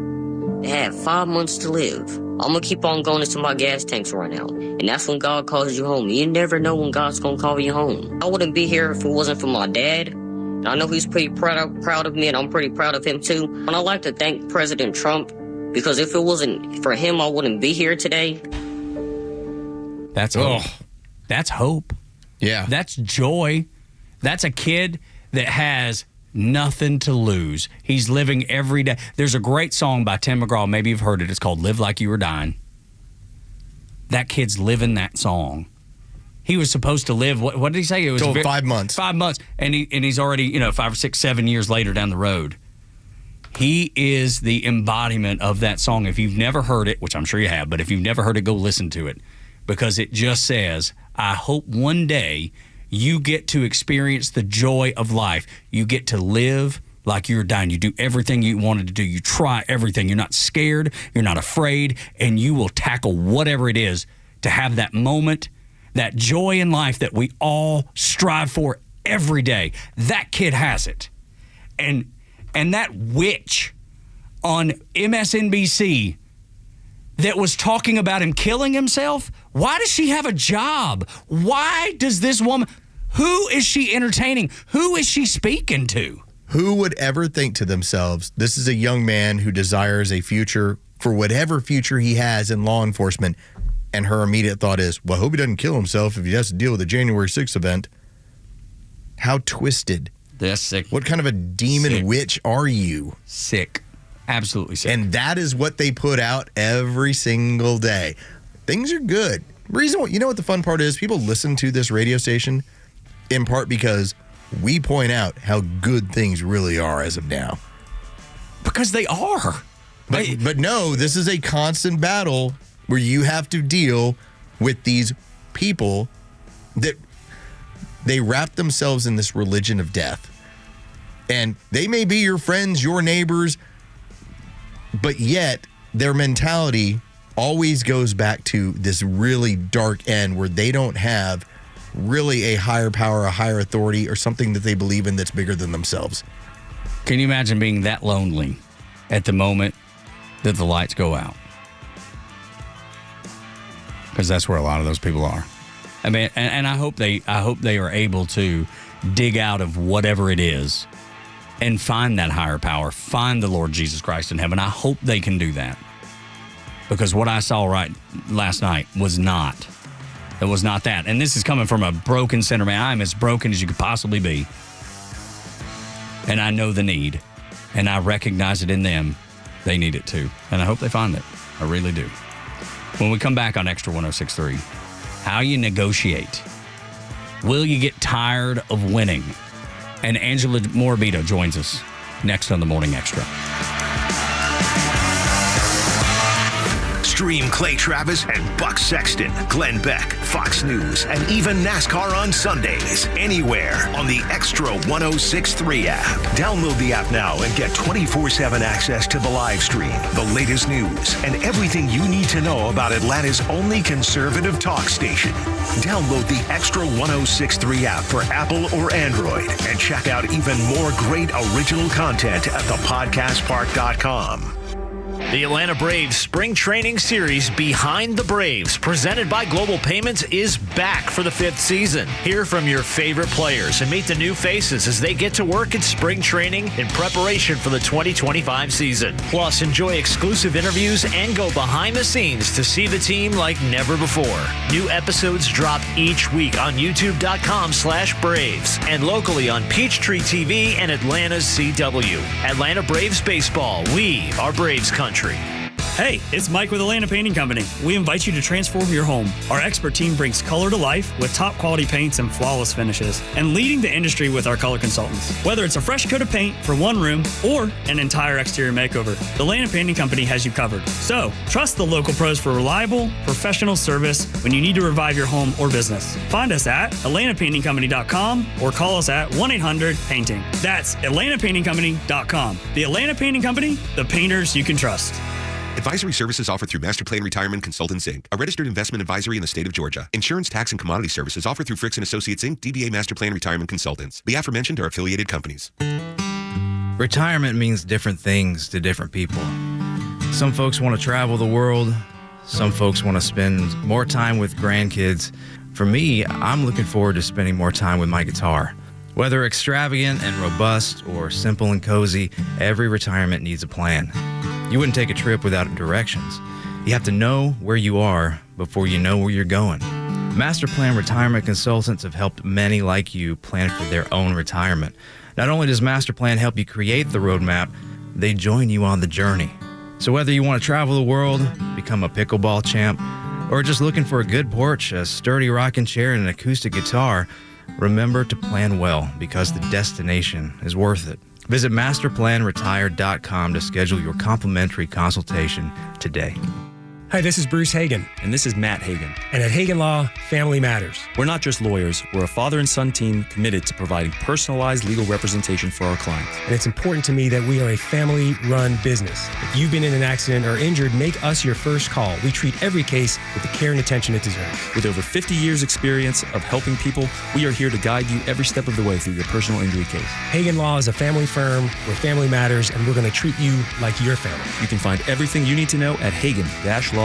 They have 5 months to live. I'm going to keep on going until my gas tanks run out. And that's when God calls you home. You never know when God's going to call you home. I wouldn't be here if it wasn't for my dad. And I know he's pretty proud of me, and I'm pretty proud of him too. And I'd like to thank President Trump, because if it wasn't for him, I wouldn't be here today. That's hope. That's hope. Yeah. That's joy. That's a kid that has Nothing to lose. He's living every day. There's a great song by Tim McGraw. Maybe you've heard it. It's called Live Like You Were Dying. That kid's living that song. He was supposed to live, what did he say? It was 5 months. 5 months. And he's already, 5 or 6, 7 years later down the road. He is the embodiment of that song. If you've never heard it, which I'm sure you have, but if you've never heard it, go listen to it. Because it just says, I hope one day you get to experience the joy of life. You get to live like you're dying. You do everything you wanted to do. You try everything. You're not scared. You're not afraid. And you will tackle whatever it is to have that moment, that joy in life that we all strive for every day. That kid has it. And that witch on MSNBC that was talking about him killing himself, why does she have a job? Why does this woman, who is she entertaining? Who is she speaking to? Who would ever think to themselves, this is a young man who desires a future for whatever future he has in law enforcement, and her immediate thought is, well, I hope he doesn't kill himself if he has to deal with the January 6th event. How twisted. That's sick. What kind of a demon witch are you? Sick. Absolutely sick. And that is what they put out every single day. Things are good. You know what the fun part is? People listen to this radio station in part because we point out how good things really are as of now. Because they are. But no, this is a constant battle where you have to deal with these people that they wrap themselves in this religion of death. And they may be your friends, your neighbors, but yet their mentality always goes back to this really dark end where they don't have really a higher power, a higher authority, or something that they believe in that's bigger than themselves. Can you imagine being that lonely at the moment that the lights go out? Because that's where a lot of those people are. I mean, and I hope they are able to dig out of whatever it is and find that higher power, find the Lord Jesus Christ in heaven. I hope they can do that. Because what I saw last night was not. It was not that. And this is coming from a broken sinner, man. I'm as broken as you could possibly be. And I know the need. And I recognize it in them. They need it too. And I hope they find it. I really do. When we come back on Extra 106.3, how you negotiate. Will you get tired of winning? And Angela Morabito joins us next on the Morning Extra. Stream Clay Travis and Buck Sexton, Glenn Beck, Fox News, and even NASCAR on Sundays. Anywhere on the Extra 106.3 app. Download the app now and get 24/7 access to the live stream, the latest news, and everything you need to know about Atlanta's only conservative talk station. Download the Extra 106.3 app for Apple or Android and check out even more great original content at thepodcastpark.com. The Atlanta Braves Spring Training Series Behind the Braves, presented by Global Payments, is back for the 5th season. Hear from your favorite players and meet the new faces as they get to work in spring training in preparation for the 2025 season. Plus, enjoy exclusive interviews and go behind the scenes to see the team like never before. New episodes drop each week on youtube.com/Braves and locally on Peachtree TV and Atlanta's CW. Atlanta Braves Baseball. We are Braves Country. Hey, it's Mike with Atlanta Painting Company. We invite you to transform your home. Our expert team brings color to life with top quality paints and flawless finishes, and leading the industry with our color consultants. Whether it's a fresh coat of paint for one room or an entire exterior makeover, the Atlanta Painting Company has you covered. So, trust the local pros for reliable, professional service when you need to revive your home or business. Find us at atlantapaintingcompany.com or call us at 1-800-PAINTING. That's atlantapaintingcompany.com. The Atlanta Painting Company, the painters you can trust. Advisory services offered through Master Plan Retirement Consultants, Inc., a registered investment advisory in the state of Georgia. Insurance, tax, and commodity services offered through Fricks & Associates, Inc., DBA Master Plan Retirement Consultants. The aforementioned are affiliated companies. Retirement means different things to different people. Some folks want to travel the world. Some folks want to spend more time with grandkids. For me, I'm looking forward to spending more time with my guitar. Whether extravagant and robust or simple and cozy, every retirement needs a plan. You wouldn't take a trip without directions. You have to know where you are before you know where you're going. Master Plan Retirement Consultants have helped many like you plan for their own retirement. Not only does Master Plan help you create the roadmap, they join you on the journey. So whether you want to travel the world, become a pickleball champ, or just looking for a good porch, a sturdy rocking chair, and an acoustic guitar, remember to plan well because the destination is worth it. Visit masterplanretire.com to schedule your complimentary consultation today. Hi, this is Bruce Hagen. And this is Matt Hagen. And at Hagen Law, family matters. We're not just lawyers. We're a father and son team committed to providing personalized legal representation for our clients. And it's important to me that we are a family-run business. If you've been in an accident or injured, make us your first call. We treat every case with the care and attention it deserves. With over 50 years experience of helping people, we are here to guide you every step of the way through your personal injury case. Hagen Law is a family firm where family matters, and we're going to treat you like your family. You can find everything you need to know at Hagen-Law.com.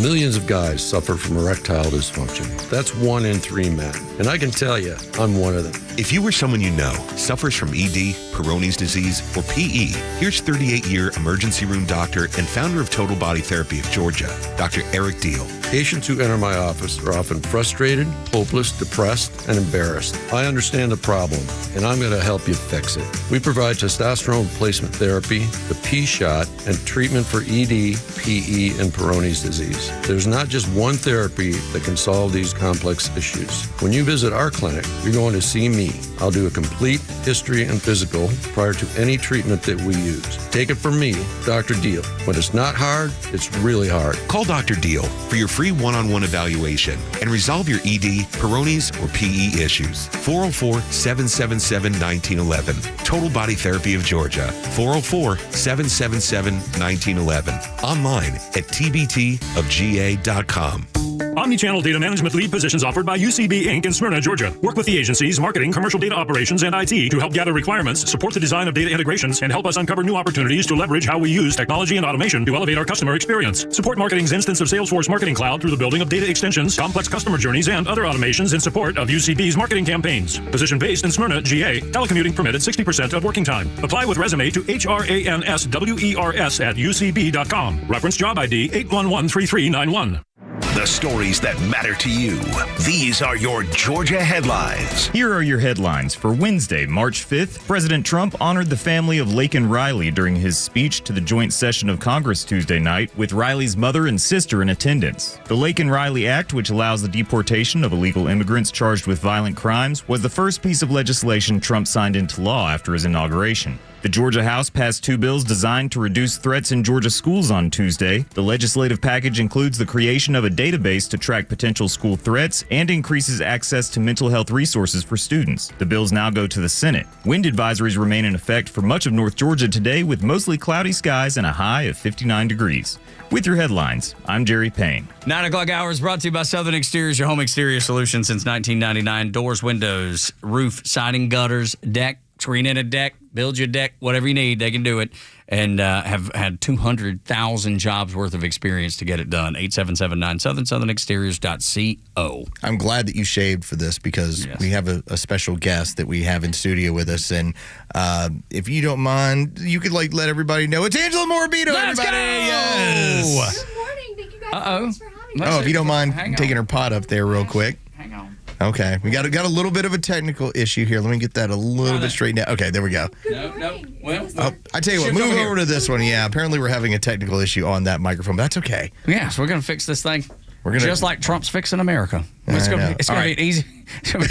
Millions of guys suffer from erectile dysfunction. That's 1 in 3 men. And I can tell you, I'm one of them. If you or someone you know suffers from ED, Peyronie's disease, or PE, here's 38-year emergency room doctor and founder of Total Body Therapy of Georgia, Dr. Eric Deal. Patients who enter my office are often frustrated, hopeless, depressed, and embarrassed. I understand the problem, and I'm going to help you fix it. We provide testosterone replacement therapy, the P-shot, and treatment for ED, PE, and Peyronie's disease. There's not just one therapy that can solve these complex issues. When you visit our clinic, you're going to see me. I'll do a complete history and physical prior to any treatment that we use. Take it from me, Dr. Deal. When it's not hard, it's really hard. Call Dr. Deal for your free one-on-one evaluation and resolve your ED, Peyronie's, or PE issues. 404-777-1911. Total Body Therapy of Georgia. 404-777-1911. Online at tbtofga.com. Omnichannel data management lead positions offered by UCB Inc. in Smyrna, Georgia. Work with the agency's marketing, commercial data operations, and IT to help gather requirements, support the design of data integrations, and help us uncover new opportunities to leverage how we use technology and automation to elevate our customer experience. Support marketing's instance of Salesforce Marketing Cloud through the building of data extensions, complex customer journeys, and other automations in support of UCB's marketing campaigns. Position based in Smyrna, GA. Telecommuting permitted 60% of working time. Apply with resume to HRANSWERS@UCB.com. Reference job ID 8113391. The stories that matter to you. These are your Georgia headlines. Here are your headlines for Wednesday, March 5th. President Trump honored the family of Laken Riley during his speech to the joint session of Congress Tuesday night, with Riley's mother and sister in attendance. The Laken Riley Act, which allows the deportation of illegal immigrants charged with violent crimes, was the first piece of legislation Trump signed into law after his inauguration. The Georgia House passed 2 bills designed to reduce threats in Georgia schools on Tuesday. The legislative package includes the creation of a database to track potential school threats and increases access to mental health resources for students. The bills now go to the Senate. Wind advisories remain in effect for much of North Georgia today, with mostly cloudy skies and a high of 59 degrees. With your headlines, I'm Jerry Payne. 9 o'clock hour is brought to you by Southern Exteriors, your home exterior solution since 1999. Doors, windows, roof, siding, gutters, deck, screen in a deck, build your deck, whatever you need, they can do it. And have had 200,000 jobs worth of experience to get it done. 8779 southernexteriors.co. I'm glad that you shaved for this because we have a special guest that we have in studio with us. And if you don't mind, you could let everybody know. It's Angela Morabito, Let's everybody. Go! Yes. Good morning. Thank you guys so much for having me. Oh, if you don't mind taking her pot up there real quick. Hang on. Okay, we got a little bit of a technical issue here. Let me get that a little bit straightened out. Okay, there we go. No. Well, I tell you what, move over to this one. Yeah, apparently we're having a technical issue on that microphone, but that's okay. Yeah, so we're going to fix this thing. We're gonna, just like Trump's fixing America. It's going to be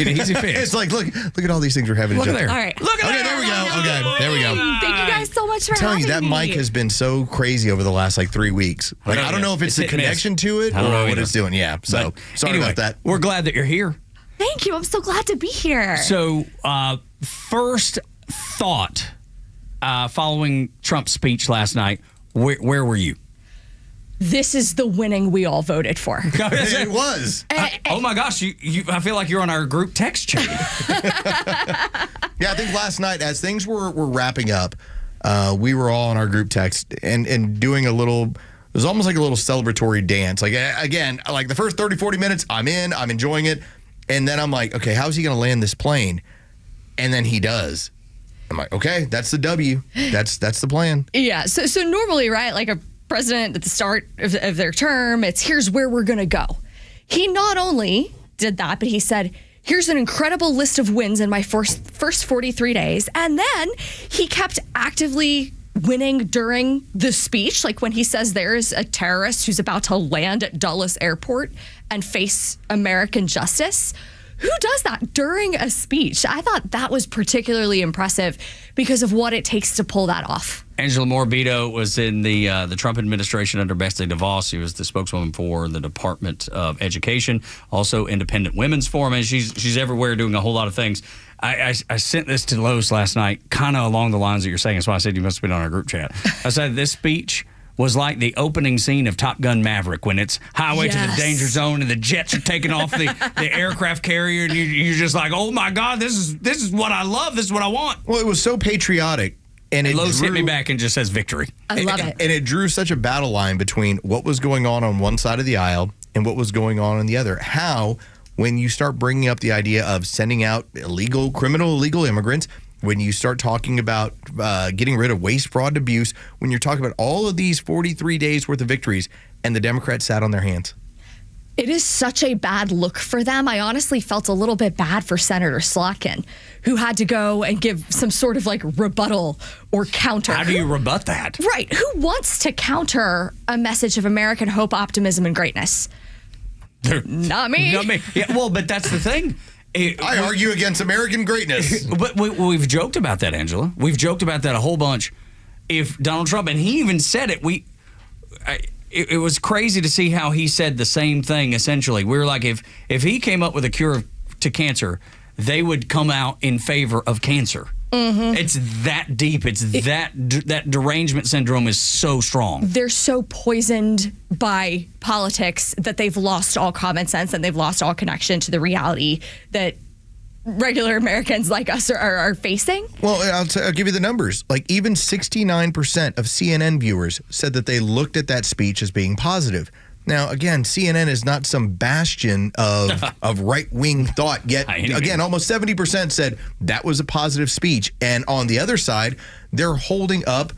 an easy fix. It's like, look at all these things we're having to do. Look at there. All right. Look at there. there we go. Okay, there we go. Thank you guys so much for I'm telling you, that having me. mic has been so crazy over the last 3 weeks. I don't know if it's the connection to it or what it's doing. Yeah, so sorry about that. We're glad that you're here. Thank you. I'm so glad to be here. So, first thought following Trump's speech last night, where were you? This is the winning we all voted for. It was. Oh my gosh, I feel like you're on our group text chain. Yeah, I think last night as things were wrapping up, we were all on our group text and doing a little, it was almost like a little celebratory dance. Like, again, like the first 30, 40 minutes, I'm enjoying it. And then I'm like, okay, how's he going to land this plane? And then he does. I'm like, okay, that's the W. That's the plan. Yeah. So normally, right, like a president at the start of their term, it's here's where we're going to go. He not only did that, but he said, here's an incredible list of wins in my first 43 days. And then he kept actively winning during the speech, like when he says there's a terrorist who's about to land at Dulles Airport and face American justice. Who does that during a speech? I thought that was particularly impressive because of what it takes to pull that off. Angela Morbido was in the Trump administration under Betsy DeVos. She was the spokeswoman for the Department of Education, also Independent Women's Forum, and she's everywhere doing a whole lot of things. I sent this to Los last night, kind of along the lines that you're saying. That's why I said you must have been on our group chat. I said this speech was like the opening scene of Top Gun Maverick when it's highway to the danger zone and the jets are taking off the aircraft carrier and you're just like, oh my God, this is what I love. This is what I want. Well, it was so patriotic. And Los hit me back and just says victory. I love it. And it drew such a battle line between what was going on one side of the aisle and what was going on the other. How, when you start bringing up the idea of sending out criminal illegal immigrants, when you start talking about getting rid of waste, fraud, and abuse, when you're talking about all of these 43 days worth of victories, and the Democrats sat on their hands. It is such a bad look for them. I honestly felt a little bit bad for Senator Slotkin, who had to go and give some sort of like rebuttal or counter. How do you rebut that? Right. Who wants to counter a message of American hope, optimism, and greatness? Not me. Not me. Yeah, well, but that's the thing. I argue against American greatness. But we've joked about that, Angela. We've joked about that a whole bunch. If Donald Trump, and he even said it, it was crazy to see how he said the same thing, essentially. We were like, if he came up with a cure to cancer, they would come out in favor of cancer. Mm-hmm. It's that deep. That derangement syndrome is so strong. They're so poisoned by politics that they've lost all common sense and they've lost all connection to the reality that regular Americans like us are facing. Well, I'll give you the numbers. Like even 69% of CNN viewers said that they looked at that speech as being positive. Now, again, CNN is not some bastion of right-wing thought, yet, again, almost 70% said that was a positive speech. And on the other side, they're holding up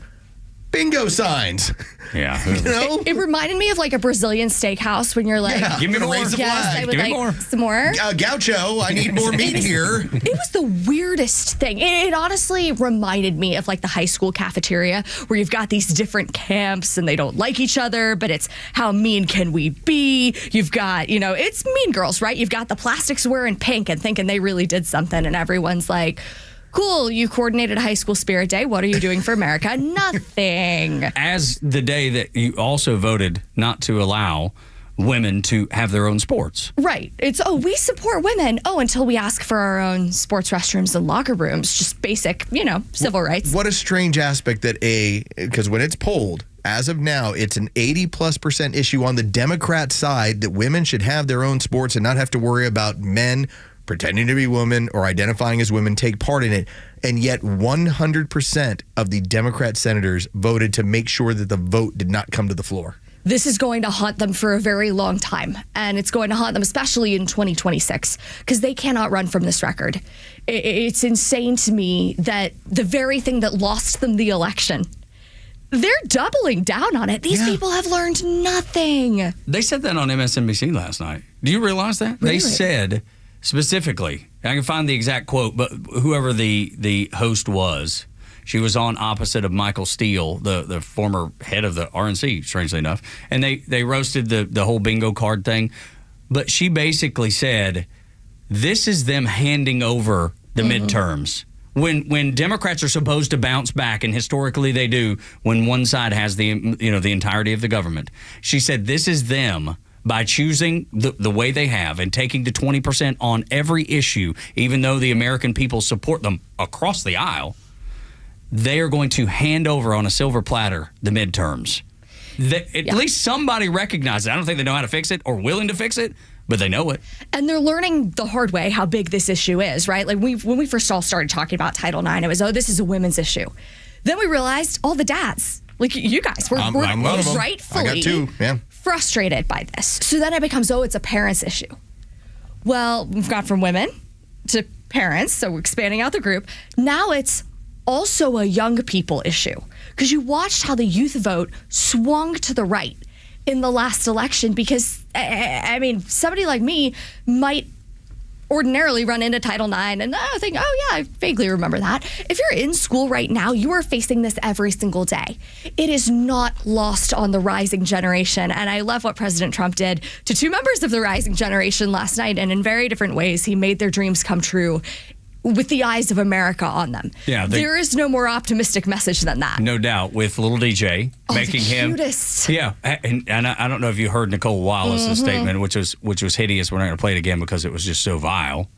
bingo signs. Yeah. You know? It reminded me of like a Brazilian steakhouse when you're like, give me more. Raise the flag. I would Give like me more. Some more. Gaucho, I need more meat here. It was the weirdest thing. It honestly reminded me of like the high school cafeteria where you've got these different camps and they don't like each other, but it's how mean can we be? You've got, it's Mean Girls, right? You've got the plastics wearing pink and thinking they really did something, and everyone's like, cool, you coordinated High School Spirit Day. What are you doing for America? Nothing. As the day that you also voted not to allow women to have their own sports. Right. It's, we support women. Until we ask for our own sports restrooms and locker rooms. Just basic, civil rights. What a strange aspect that because when it's polled, as of now, it's an 80+% issue on the Democrat side that women should have their own sports and not have to worry about men pretending to be women or identifying as women take part in it. And yet 100% of the Democrat senators voted to make sure that the vote did not come to the floor. This is going to haunt them for a very long time. And it's going to haunt them, especially in 2026, because they cannot run from this record. It's insane to me that the very thing that lost them the election, they're doubling down on it. These people have learned nothing. They said that on MSNBC last night. Do you realize that? Really? They said specifically, I can find the exact quote, but whoever the host was, she was on opposite of Michael Steele, the former head of the RNC, strangely enough, and they roasted the whole bingo card thing. But she basically said, this is them handing over the midterms. When Democrats are supposed to bounce back, and historically they do, when one side has the entirety of the government. She said, this is them. By choosing the way they have and taking to 20% on every issue, even though the American people support them across the aisle, they are going to hand over on a silver platter the midterms. At least somebody recognizes it. I don't think they know how to fix it or willing to fix it, but they know it. And they're learning the hard way how big this issue is, right? Like when we first all started talking about Title IX, it was, this is a women's issue. Then we realized all the dads, like you guys, were rightfully I got two. Yeah. frustrated by this. So then it becomes, it's a parents' issue. Well, we've gone from women to parents, so we're expanding out the group. Now it's also a young people issue, because you watched how the youth vote swung to the right in the last election, because, somebody like me might ordinarily run into Title IX and think, oh yeah, I vaguely remember that. If you're in school right now, you are facing this every single day. It is not lost on the rising generation. And I love what President Trump did to two members of the rising generation last night. And in very different ways, he made their dreams come true with the eyes of America on them. Yeah, there is no more optimistic message than that. No doubt, with little DJ making the him cutest. Yeah, and I don't know if you heard Nicole Wallace's statement, which was hideous. We're not going to play it again because it was just so vile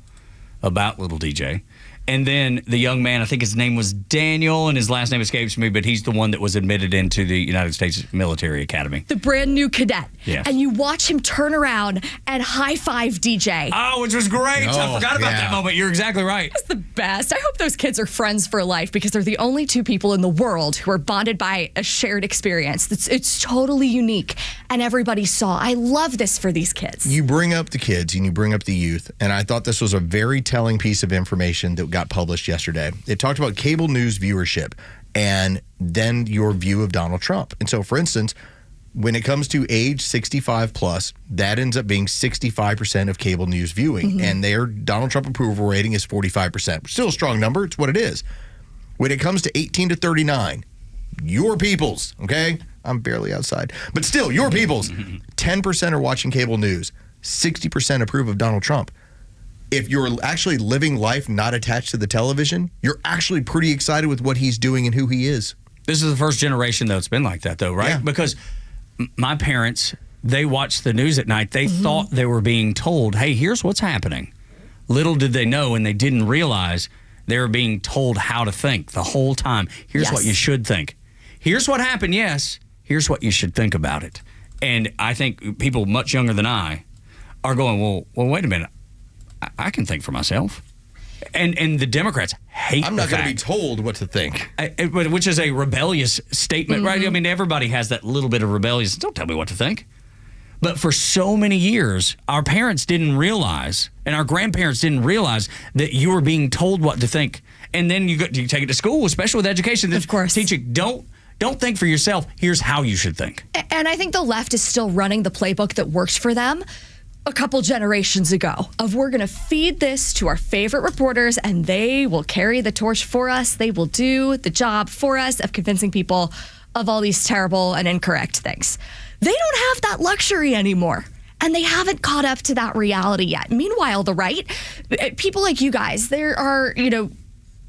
about little DJ. And then the young man, I think his name was Daniel, and his last name escapes me, but he's the one that was admitted into the United States Military Academy. The brand new cadet. Yes. And you watch him turn around and high five DJ. Oh, which was great. I forgot about that moment. You're exactly right. It's the best. I hope those kids are friends for life because they're the only two people in the world who are bonded by a shared experience. It's totally unique, and everybody saw. I love this for these kids. You bring up the kids and you bring up the youth, and I thought this was a very telling piece of information that got published yesterday. It talked about cable news viewership and then your view of Donald Trump. And so, for instance, when it comes to age 65 plus, that ends up being 65% of cable news viewing. And their Donald Trump approval rating is 45%. Still a strong number. It's what it is. When it comes to 18 to 39, your peoples, okay? I'm barely outside. But still, your peoples, 10% are watching cable news. 60% approve of Donald Trump. If you're actually living life not attached to the television, you're actually pretty excited with what he's doing and who he is. This is the first generation, though, it's been like that, though, right? Yeah. Because my parents, they watched the news at night. They thought they were being told, hey, here's what's happening. Little did they know, and they didn't realize they were being told how to think the whole time. Here's what you should think. Here's what happened, yes. Here's what you should think about it. And I think people much younger than I are going, well, wait a minute. I can think for myself. And the Democrats hate I'm not going to be told what to think. Which is a rebellious statement, right? I mean, everybody has that little bit of rebellious, don't tell me what to think. But for so many years, our parents didn't realize, and our grandparents didn't realize that you were being told what to think. And then you take it to school, especially with education. Of course. Teaching, don't think for yourself. Here's how you should think. And I think the left is still running the playbook that worked for them a couple generations ago of we're going to feed this to our favorite reporters and they will carry the torch for us. They will do the job for us of convincing people of all these terrible and incorrect things. They don't have that luxury anymore. And they haven't caught up to that reality yet. Meanwhile, the right, people like you guys, there are,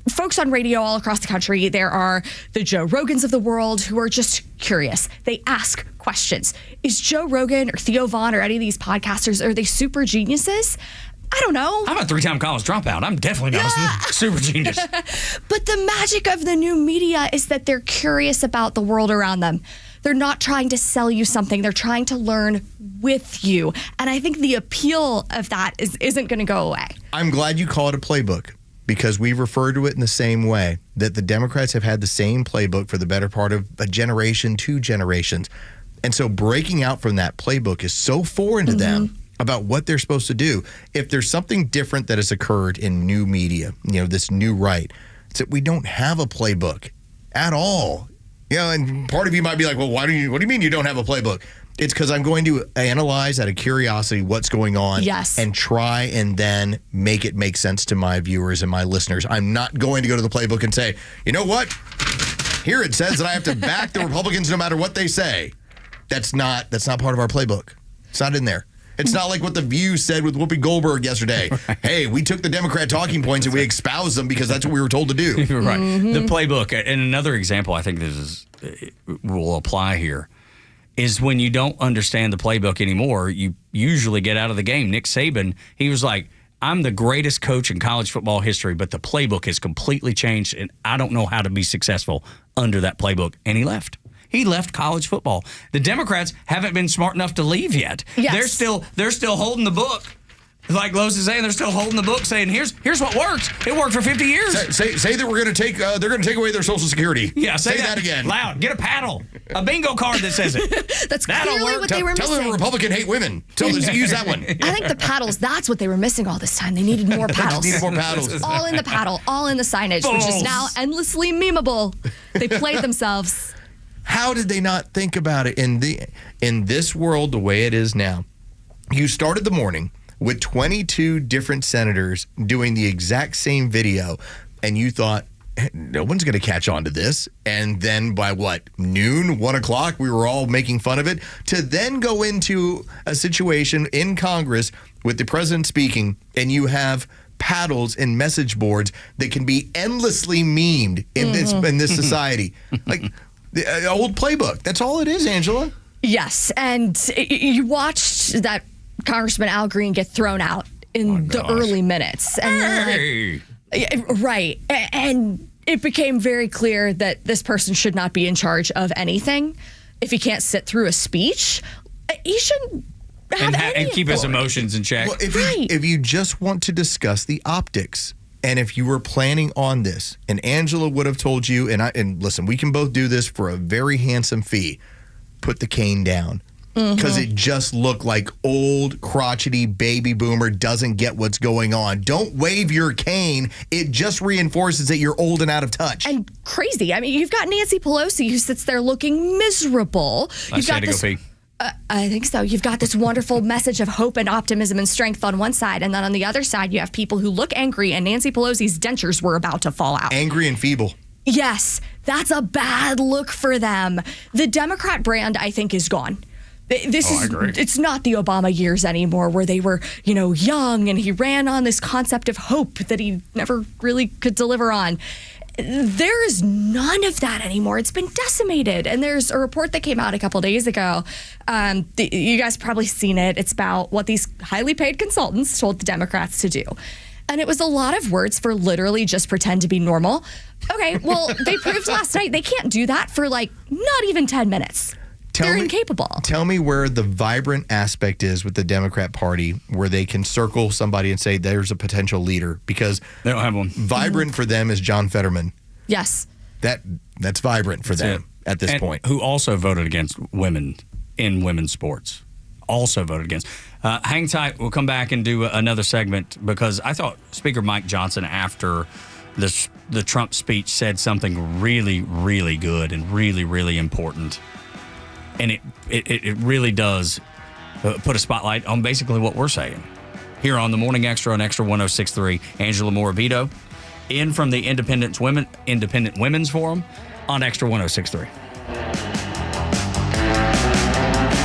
folks on radio all across the country. There are the Joe Rogans of the world who are just curious. They ask questions. Is Joe Rogan or Theo Vaughn or any of these podcasters, are they super geniuses? I don't know. I'm a 3-time college dropout. I'm definitely not a super genius. But the magic of the new media is that they're curious about the world around them. They're not trying to sell you something. They're trying to learn with you. And I think the appeal of that isn't going to go away. I'm glad you call it a playbook, because we refer to it in the same way that the Democrats have had the same playbook for the better part of a generation, 2 generations. And so breaking out from that playbook is so foreign to them about what they're supposed to do. If there's something different that has occurred in new media, this new right, it's that we don't have a playbook at all. And part of you might be like, well, what do you mean you don't have a playbook? It's because I'm going to analyze out of curiosity what's going on and try and then make it make sense to my viewers and my listeners. I'm not going to go to the playbook and say, you know what? Here it says that I have to back the Republicans no matter what they say. That's not part of our playbook. It's not in there. It's not like what The View said with Whoopi Goldberg yesterday. Right. Hey, we took the Democrat talking points and we espoused them because that's what we were told to do. Right. The playbook, and another example I think will apply here, is when you don't understand the playbook anymore, you usually get out of the game. Nick Saban, he was like, I'm the greatest coach in college football history, but the playbook has completely changed, and I don't know how to be successful under that playbook. And he left. He left college football. The Democrats haven't been smart enough to leave yet. Yes. They're still holding the book. Like Los is saying, they're still holding the book, saying, "Here's what works. It worked for 50 years." Say that we're going to take. They're going to take away their Social Security. Yeah, say that again. Loud. Get a paddle, a bingo card that says it. That's That'll clearly work. what they were missing. Tell them Republican hate women. Tell them to use that one. I think the paddles. That's what they were missing all this time. They needed more paddles. Needed more paddles. All in the paddle. All in the signage, which is now endlessly memeable. They played themselves. How did they not think about it in this world the way it is now? You started the morning with 22 different senators doing the exact same video, and you thought, no one's going to catch on to this. And then by noon, 1 o'clock, we were all making fun of it, to then go into a situation in Congress with the president speaking, and you have paddles and message boards that can be endlessly memed in this society. Like the old playbook. That's all it is, Angela. Yes. And you watched that Congressman Al Green get thrown out in the early minutes. And right. And it became very clear that this person should not be in charge of anything. If he can't sit through a speech, he shouldn't have any and keep his authority. emotions in check. Well, if you just want to discuss the optics, and if you were planning on this, and Angela would have told you, and listen, we can both do this for a very handsome fee, put the cane down. Because it just looked like old, crotchety baby boomer doesn't get what's going on. Don't wave your cane. It just reinforces that you're old and out of touch. And crazy. I mean, you've got Nancy Pelosi who sits there looking miserable. You've got this, I think so. You've got this wonderful message of hope and optimism and strength on one side. And then on the other side, you have people who look angry, and Nancy Pelosi's dentures were about to fall out. Angry and feeble. Yes, that's a bad look for them. The Democrat brand, I think, is gone. It's not the Obama years anymore where they were, young and he ran on this concept of hope that he never really could deliver on. There is none of that anymore. It's been decimated. And there's a report that came out a couple days ago. You guys probably seen it. It's about what these highly paid consultants told the Democrats to do. And it was a lot of words for literally just pretend to be normal. Okay, well, they proved last night they can't do that for not even 10 minutes. They're incapable. Tell me where the vibrant aspect is with the Democrat Party where they can circle somebody and say there's a potential leader, because they don't have one. Vibrant for them is John Fetterman. Yes. That's vibrant for them at this point. Who also voted against women in women's sports. Also voted against. Hang tight. We'll come back and do another segment, because I thought Speaker Mike Johnson, after the Trump speech, said something really, really good and really, really important. And it really does put a spotlight on basically what we're saying. Here on the Morning Extra on Extra 106.3, Angela Morabito, in from the Independent Women's Forum on Extra 106.3.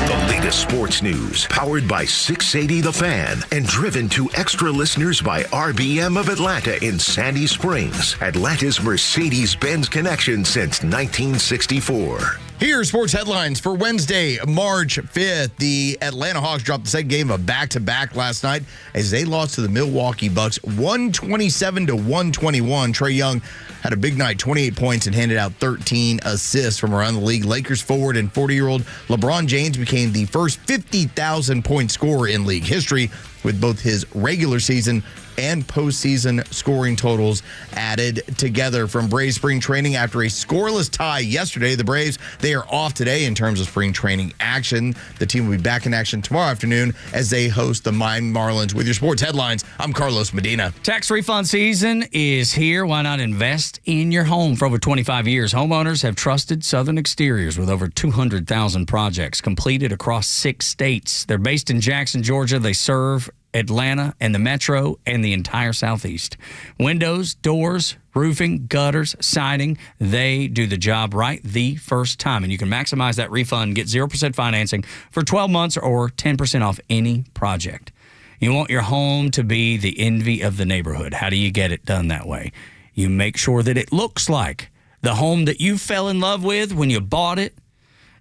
The latest sports news, powered by 680 The Fan, and driven to extra listeners by RBM of Atlanta in Sandy Springs, Atlanta's Mercedes-Benz connection since 1964. Here are sports headlines for Wednesday, March 5th. The Atlanta Hawks dropped the second game of back-to-back last night as they lost to the Milwaukee Bucks 127-121. Trae Young had a big night, 28 points, and handed out 13 assists from around the league. Lakers forward and 40-year-old LeBron James became the first 50,000-point scorer in league history, with both his regular season and postseason scoring totals added together. From Braves spring training, after a scoreless tie yesterday, the Braves, they are off today in terms of spring training action. The team will be back in action tomorrow afternoon as they host the Miami Marlins. With your sports headlines, I'm Carlos Medina. Tax refund season is here. Why not invest in your home? For over 25 years, homeowners have trusted Southern Exteriors with over 200,000 projects completed across 6 states. They're based in Jackson, Georgia. They serve Atlanta and the metro and the entire Southeast. Windows, doors, roofing, gutters, siding, they do the job right the first time. And you can maximize that refund, get 0% financing for 12 months or 10% off any project. You want your home to be the envy of the neighborhood. How do you get it done that way? You make sure that it looks like the home that you fell in love with when you bought it.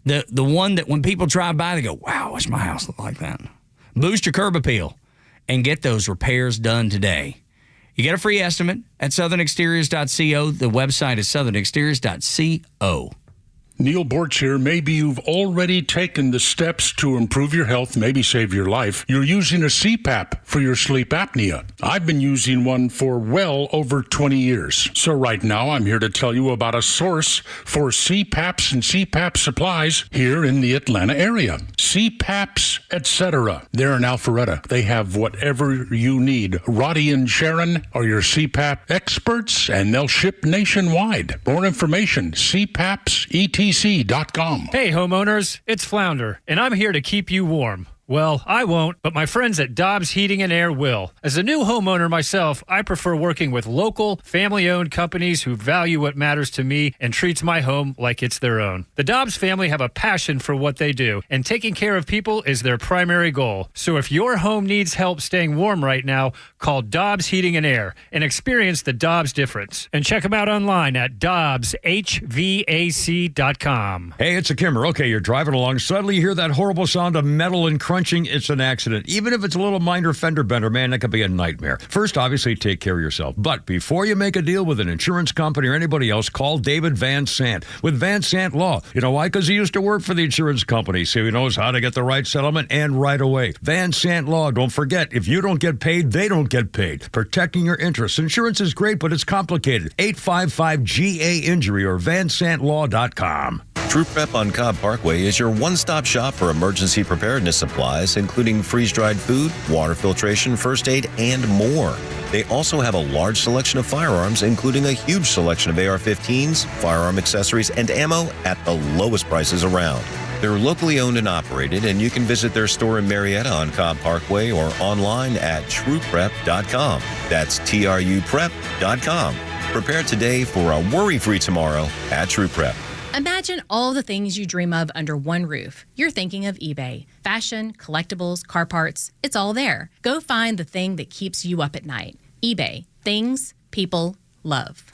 The one that when people drive by, they go, wow, what's my house look like that? Boost your curb appeal and get those repairs done today. You get a free estimate at southernexteriors.co. The website is southernexteriors.co. Neil Borch here. Maybe you've already taken the steps to improve your health, maybe save your life. You're using a CPAP for your sleep apnea. I've been using one for well over 20 years. So right now I'm here to tell you about a source for CPAPs and CPAP supplies here in the Atlanta area. CPAPs, etc. They're in Alpharetta. They have whatever you need. Roddy and Sharon are your CPAP experts, and they'll ship nationwide. More information, CPAPs, ET. Hey homeowners, it's Flounder, and I'm here to keep you warm. Well, I won't, but my friends at Dobbs Heating and Air will. As a new homeowner myself, I prefer working with local, family-owned companies who value what matters to me and treats my home like it's their own. The Dobbs family have a passion for what they do, and taking care of people is their primary goal. So if your home needs help staying warm right now, call Dobbs Heating and Air and experience the Dobbs difference. And check them out online at dobbshvac.com. Hey, it's a Kimmer. Okay, you're driving along. Suddenly you hear that horrible sound of metal and crunching. It's an accident. Even if it's a little minor fender bender, man, that could be a nightmare. First, obviously, take care of yourself. But before you make a deal with an insurance company or anybody else, call David Van Sant with Van Sant Law. You know why? Because he used to work for the insurance company, so he knows how to get the right settlement and right away. Van Sant Law. Don't forget, if you don't get paid, they don't get paid. Protecting your interests. Insurance is great, but it's complicated. 855-GA-INJURY or vansantlaw.com. True Prep on Cobb Parkway is your one-stop shop for emergency preparedness supplies, including freeze-dried food, water filtration, first aid, and more. They also have a large selection of firearms, including a huge selection of AR-15s, firearm accessories, and ammo at the lowest prices around. They're locally owned and operated, and you can visit their store in Marietta on Cobb Parkway or online at trueprep.com. That's truprep.com. Prepare today for a worry-free tomorrow at True Prep. Imagine all the things you dream of under one roof. You're thinking of eBay. Fashion, collectibles, car parts, it's all there. Go find the thing that keeps you up at night. eBay. Things people love.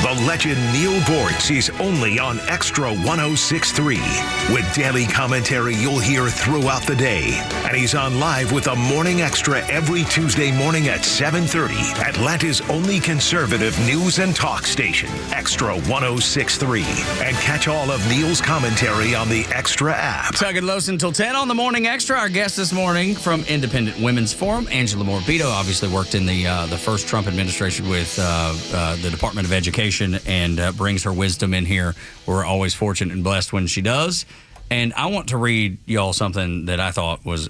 The legend Neil Boortz is only on Extra 106.3. With daily commentary you'll hear throughout the day. And he's on live with a Morning Extra every Tuesday morning at 7:30. Atlanta's only conservative news and talk station, Extra 106.3. And catch all of Neil's commentary on the Extra app. Tug and Los until 10 on the Morning Extra. Our guest this morning from Independent Women's Forum, Angela Morbido, obviously worked in the first Trump administration with the Department of Education. And brings her wisdom in here. We're always fortunate and blessed when she does. And I want to read y'all something that I thought was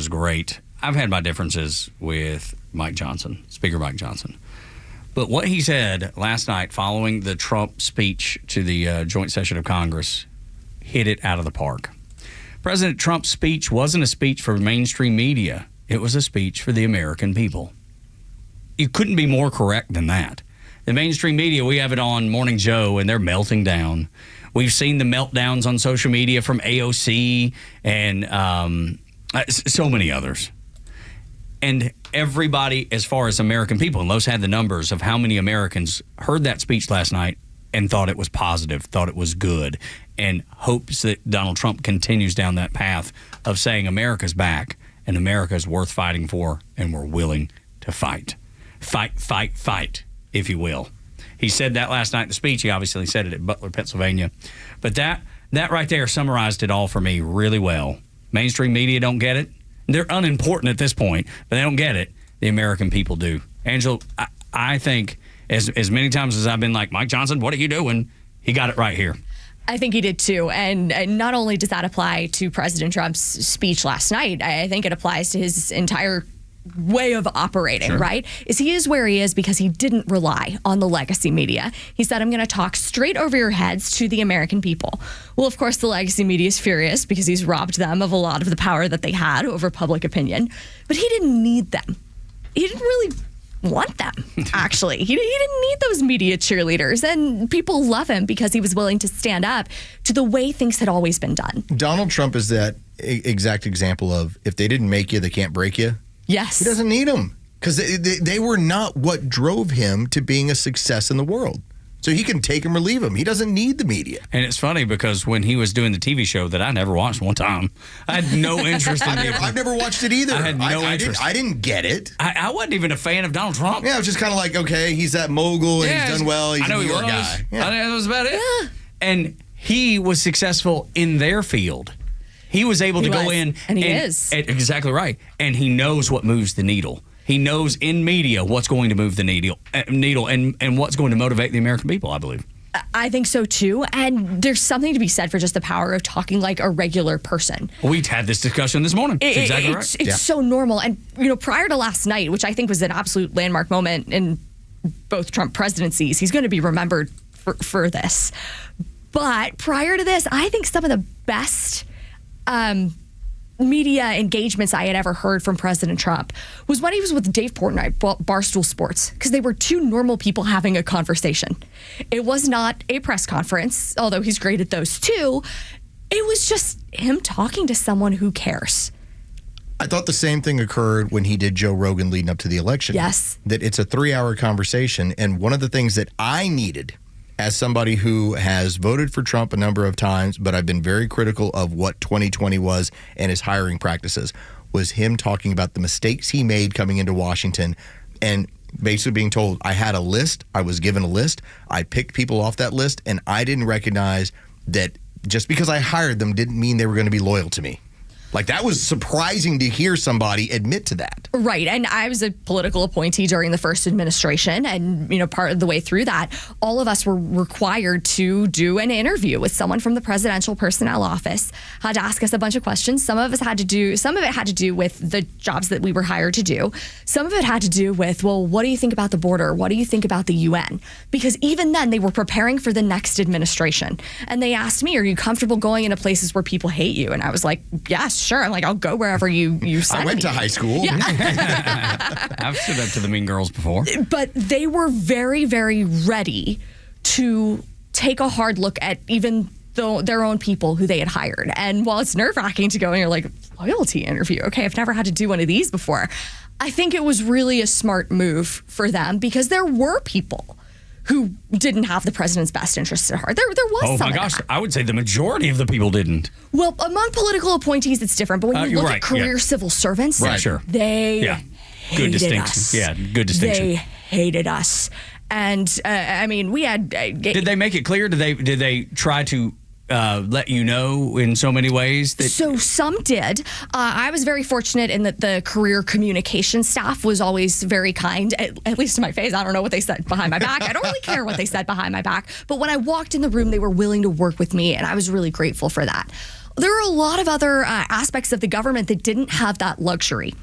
great. I've had my differences with Mike Johnson, Speaker Mike Johnson. But what he said last night following the Trump speech to the joint session of Congress hit it out of the park. President Trump's speech wasn't a speech for mainstream media. It was a speech for the American people. You couldn't be more correct than that. The mainstream media, we have it on Morning Joe, and they're melting down. We've seen the meltdowns on social media from AOC and so many others. And everybody, as far as American people, and Los had the numbers of how many Americans heard that speech last night and thought it was positive, thought it was good, and hopes that Donald Trump continues down that path of saying America's back and America's worth fighting for, and we're willing to fight. Fight, fight, fight, if you will. He said that last night in the speech. He obviously said it at Butler, Pennsylvania. But that right there summarized it all for me really well. Mainstream media don't get it. They're unimportant at this point, but they don't get it. The American people do. Angela, I think as many times as I've been like, Mike Johnson, what are you doing? He got it right here. I think he did too. And not only does that apply to President Trump's speech last night, I think it applies to his entire way of operating, sure. Right? He is where he is because he didn't rely on the legacy media. He said, I'm going to talk straight over your heads to the American people. Well, of course, the legacy media is furious because he's robbed them of a lot of the power that they had over public opinion. But he didn't need them. He didn't really want them, actually. He didn't need those media cheerleaders. And people love him because he was willing to stand up to the way things had always been done. Donald Trump is that exact example of if they didn't make you, they can't break you. Yes. He doesn't need them because they were not what drove him to being a success in the world. So he can take them or leave them. He doesn't need the media. And it's funny because when he was doing the TV show that I never watched one time, I had no interest in it. I've never watched it either. I had no interest. I didn't get it. I wasn't even a fan of Donald Trump. Yeah, it was just kind of like, okay, he's that mogul and he's done well. He's a New York guy. Yeah. I know that was about it. Yeah. And he was successful in their field. He was able to go in. And he is. Exactly right. And he knows what moves the needle. He knows in media what's going to move the needle and what's going to motivate the American people, I believe. I think so, too. And there's something to be said for just the power of talking like a regular person. We had this discussion this morning. That's exactly right. It's so normal. And, prior to last night, which I think was an absolute landmark moment in both Trump presidencies, he's going to be remembered for this. But prior to this, I think some of the best media engagements I had ever heard from President Trump was when he was with Dave Portnoy at Barstool Sports, because they were two normal people having a conversation. It was not a press conference, although he's great at those too. It was just him talking to someone who cares. I thought the same thing occurred when he did Joe Rogan leading up to the election. Yes. That it's a 3-hour conversation. And one of the things that I needed as somebody who has voted for Trump a number of times, but I've been very critical of what 2020 was and his hiring practices, was him talking about the mistakes he made coming into Washington and basically being told, I had a list, I was given a list, I picked people off that list, and I didn't recognize that just because I hired them didn't mean they were going to be loyal to me. Like, that was surprising to hear somebody admit to that. Right. And I was a political appointee during the first administration. And, part of the way through that, all of us were required to do an interview with someone from the presidential personnel office, had to ask us a bunch of questions. Some of it had to do with the jobs that we were hired to do. Some of it had to do with, well, what do you think about the border? What do you think about the UN? Because even then, they were preparing for the next administration. And they asked me, are you comfortable going into places where people hate you? And I was like, yes. Sure. I'm like, I'll go wherever you send me. I went to high school. Yeah. I've stood up to the mean girls before. But they were very, very ready to take a hard look at even their own people who they had hired. And while it's nerve-wracking to go in, you're like, loyalty interview. Okay, I've never had to do one of these before. I think it was really a smart move for them because there were people who didn't have the president's best interests at heart. There was some. Oh my gosh, I would say the majority of the people didn't. Well, among political appointees, it's different. But when you look at career civil servants, sure. They good hated distinction. us. Yeah, good distinction. They hated us. And, we had... did they make it clear? Did they try to let you know in so many ways? So some did. I was very fortunate in that the career communication staff was always very kind, at least to my face. I don't know what they said behind my back. I don't really care what they said behind my back. But when I walked in the room, they were willing to work with me, and I was really grateful for that. There are a lot of other aspects of the government that didn't have that luxury,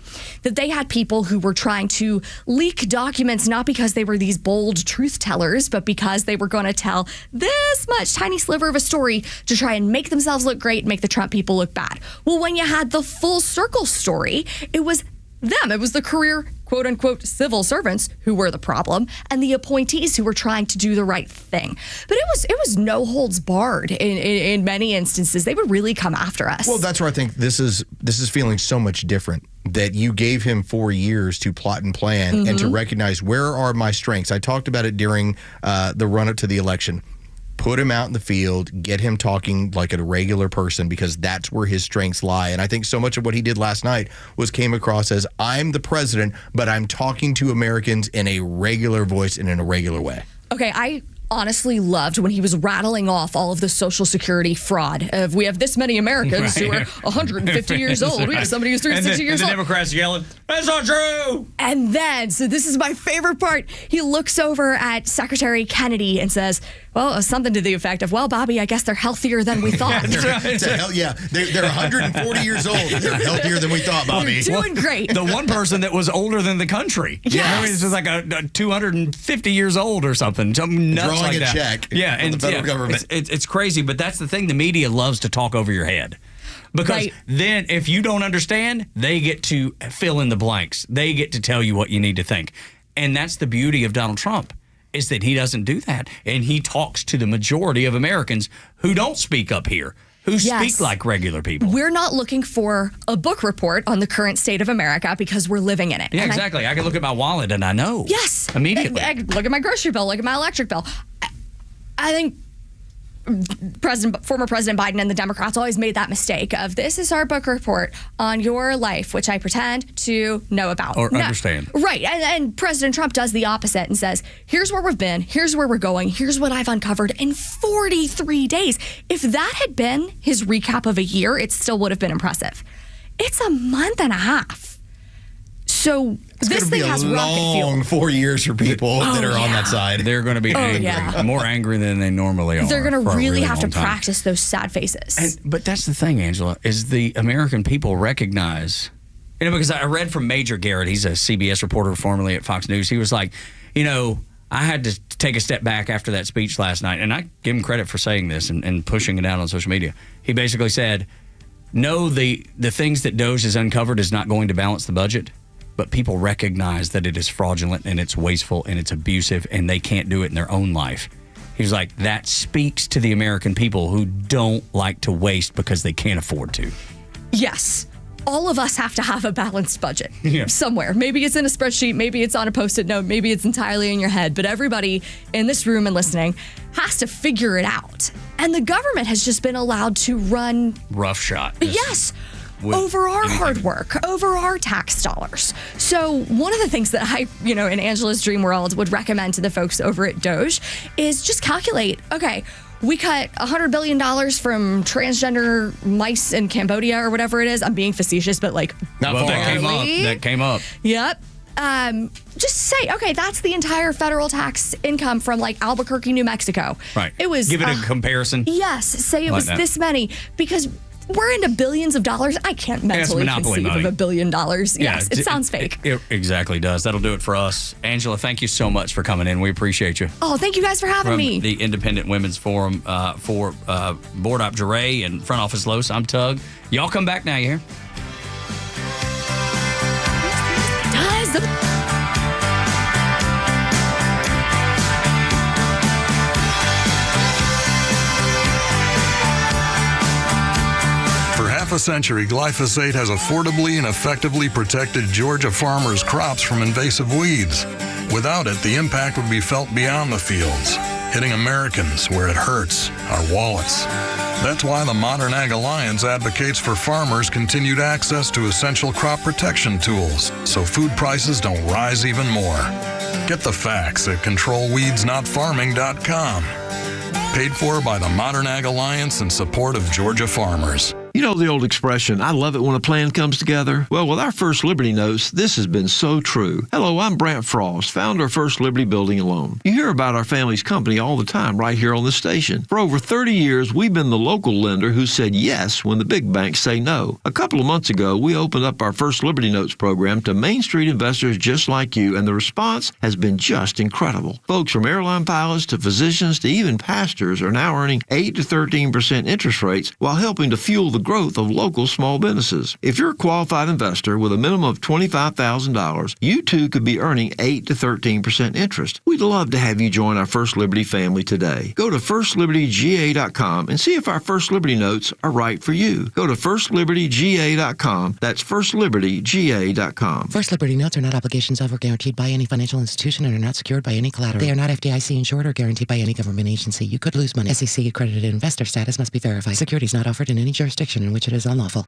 that they had people who were trying to leak documents, not because they were these bold truth tellers, but because they were going to tell this much tiny sliver of a story to try and make themselves look great and make the Trump people look bad. Well, when you had the full circle story, it was them. It was the career, quote unquote, civil servants who were the problem and the appointees who were trying to do the right thing. But it was no holds barred in many instances. They would really come after us. Well, that's where I think this is feeling so much different, that you gave him 4 years to plot and plan and to recognize where are my strengths. I talked about it during the run up to the election. Put him out in the field, get him talking like a regular person, because that's where his strengths lie. And I think so much of what he did last night came across as, I'm the president, but I'm talking to Americans in a regular voice and in a regular way. Okay, I honestly loved when he was rattling off all of the Social Security fraud of, we have this many Americans who are 150 years old. We have somebody who's 360 years old. And the Democrats yelling, that's not true. And then, so this is my favorite part, he looks over at Secretary Kennedy and says, well, something to the effect of, well, Bobby, I guess they're healthier than we thought. They're 140 years old. They're healthier than we thought, Bobby. They're doing great. The one person that was older than the country. Yes. Yeah, it's just like a 250 years old or something. Something nuts Drawing like a that. check. Yeah, and the federal government. It's crazy, but that's the thing. The media loves to talk over your head. Because then if you don't understand, they get to fill in the blanks. They get to tell you what you need to think. And that's the beauty of Donald Trump, is that he doesn't do that. And he talks to the majority of Americans who don't speak up here, who speak like regular people. We're not looking for a book report on the current state of America because we're living in it. Yeah, exactly. I can look at my wallet and I know. Yes. Immediately. I look at my grocery bill, look at my electric bill. I think former President Biden and the Democrats always made that mistake of, this is our book report on your life, which I pretend to know about. Or understand. Right. And President Trump does the opposite and says, here's where we've been, here's where we're going, here's what I've uncovered in 43 days. If that had been his recap of a year, it still would have been impressive. It's a month and a half. So this thing has rocket fuel. Long 4 years for people that are on that side. They're going to be angry, more angry than they normally are. They're going to really have to long time. practice those sad faces. But that's the thing, Angela, is the American people recognize, because I read from Major Garrett, he's a CBS reporter formerly at Fox News. He was like, I had to take a step back after that speech last night, and I give him credit for saying this and pushing it out on social media. He basically said, No, the things that DOJ has uncovered is not going to balance the budget, but people recognize that it is fraudulent and it's wasteful and it's abusive and they can't do it in their own life. He was like, that speaks to the American people who don't like to waste because they can't afford to. Yes. All of us have to have a balanced budget somewhere. Maybe it's in a spreadsheet, maybe it's on a Post-it note, maybe it's entirely in your head, but everybody in this room and listening has to figure it out. And the government has just been allowed to run roughshod. Yes. Over our hard work, over our tax dollars. So one of the things that I, in Angela's dream world would recommend to the folks over at DOJ is just calculate, okay, we cut $100 billion from transgender mice in Cambodia or whatever it is. I'm being facetious, but that came up. Yep. Just say, okay, that's the entire federal tax income from Albuquerque, New Mexico. Right. It was. Give it a comparison. Yes. Say it was this many because we're into billions of dollars. I can't mentally conceive of $1 billion. Yes, it sounds fake. It exactly does. That'll do it for us. Angela, thank you so much for coming in. We appreciate you. Oh, thank you guys for having me. The Independent Women's Forum for Board Op Jure and Front Office Los, I'm Tug. Y'all come back now, you hear? For a century, glyphosate has affordably and effectively protected Georgia farmers' crops from invasive weeds. Without it, the impact would be felt beyond the fields, hitting Americans where it hurts, our wallets. That's why the Modern Ag Alliance advocates for farmers' continued access to essential crop protection tools so food prices don't rise even more. Get the facts at controlweedsnotfarming.com. Paid for by the Modern Ag Alliance in support of Georgia farmers. You know the old expression, I love it when a plan comes together? Well, with our First Liberty Notes, this has been so true. Hello, I'm Brant Frost, founder of First Liberty Building and Loan. You hear about our family's company all the time right here on the station. For over 30 years, we've been the local lender who said yes when the big banks say no. A couple of months ago, we opened up our First Liberty Notes program to Main Street investors just like you, and the response has been just incredible. Folks from airline pilots to physicians to even pastors are now earning 8 to 13% interest rates while helping to fuel the growth of local small businesses. If you're a qualified investor with a minimum of $25,000, you too could be earning 8 to 13% interest. We'd love to have you join our First Liberty family today. Go to firstlibertyga.com and see if our First Liberty Notes are right for you. Go to firstlibertyga.com. That's firstlibertyga.com. First Liberty Notes are not obligations of or guaranteed by any financial institution and are not secured by any collateral. They are not FDIC insured or guaranteed by any government agency. You could lose money. SEC accredited investor status must be verified. Securities not offered in any jurisdiction in which it is unlawful.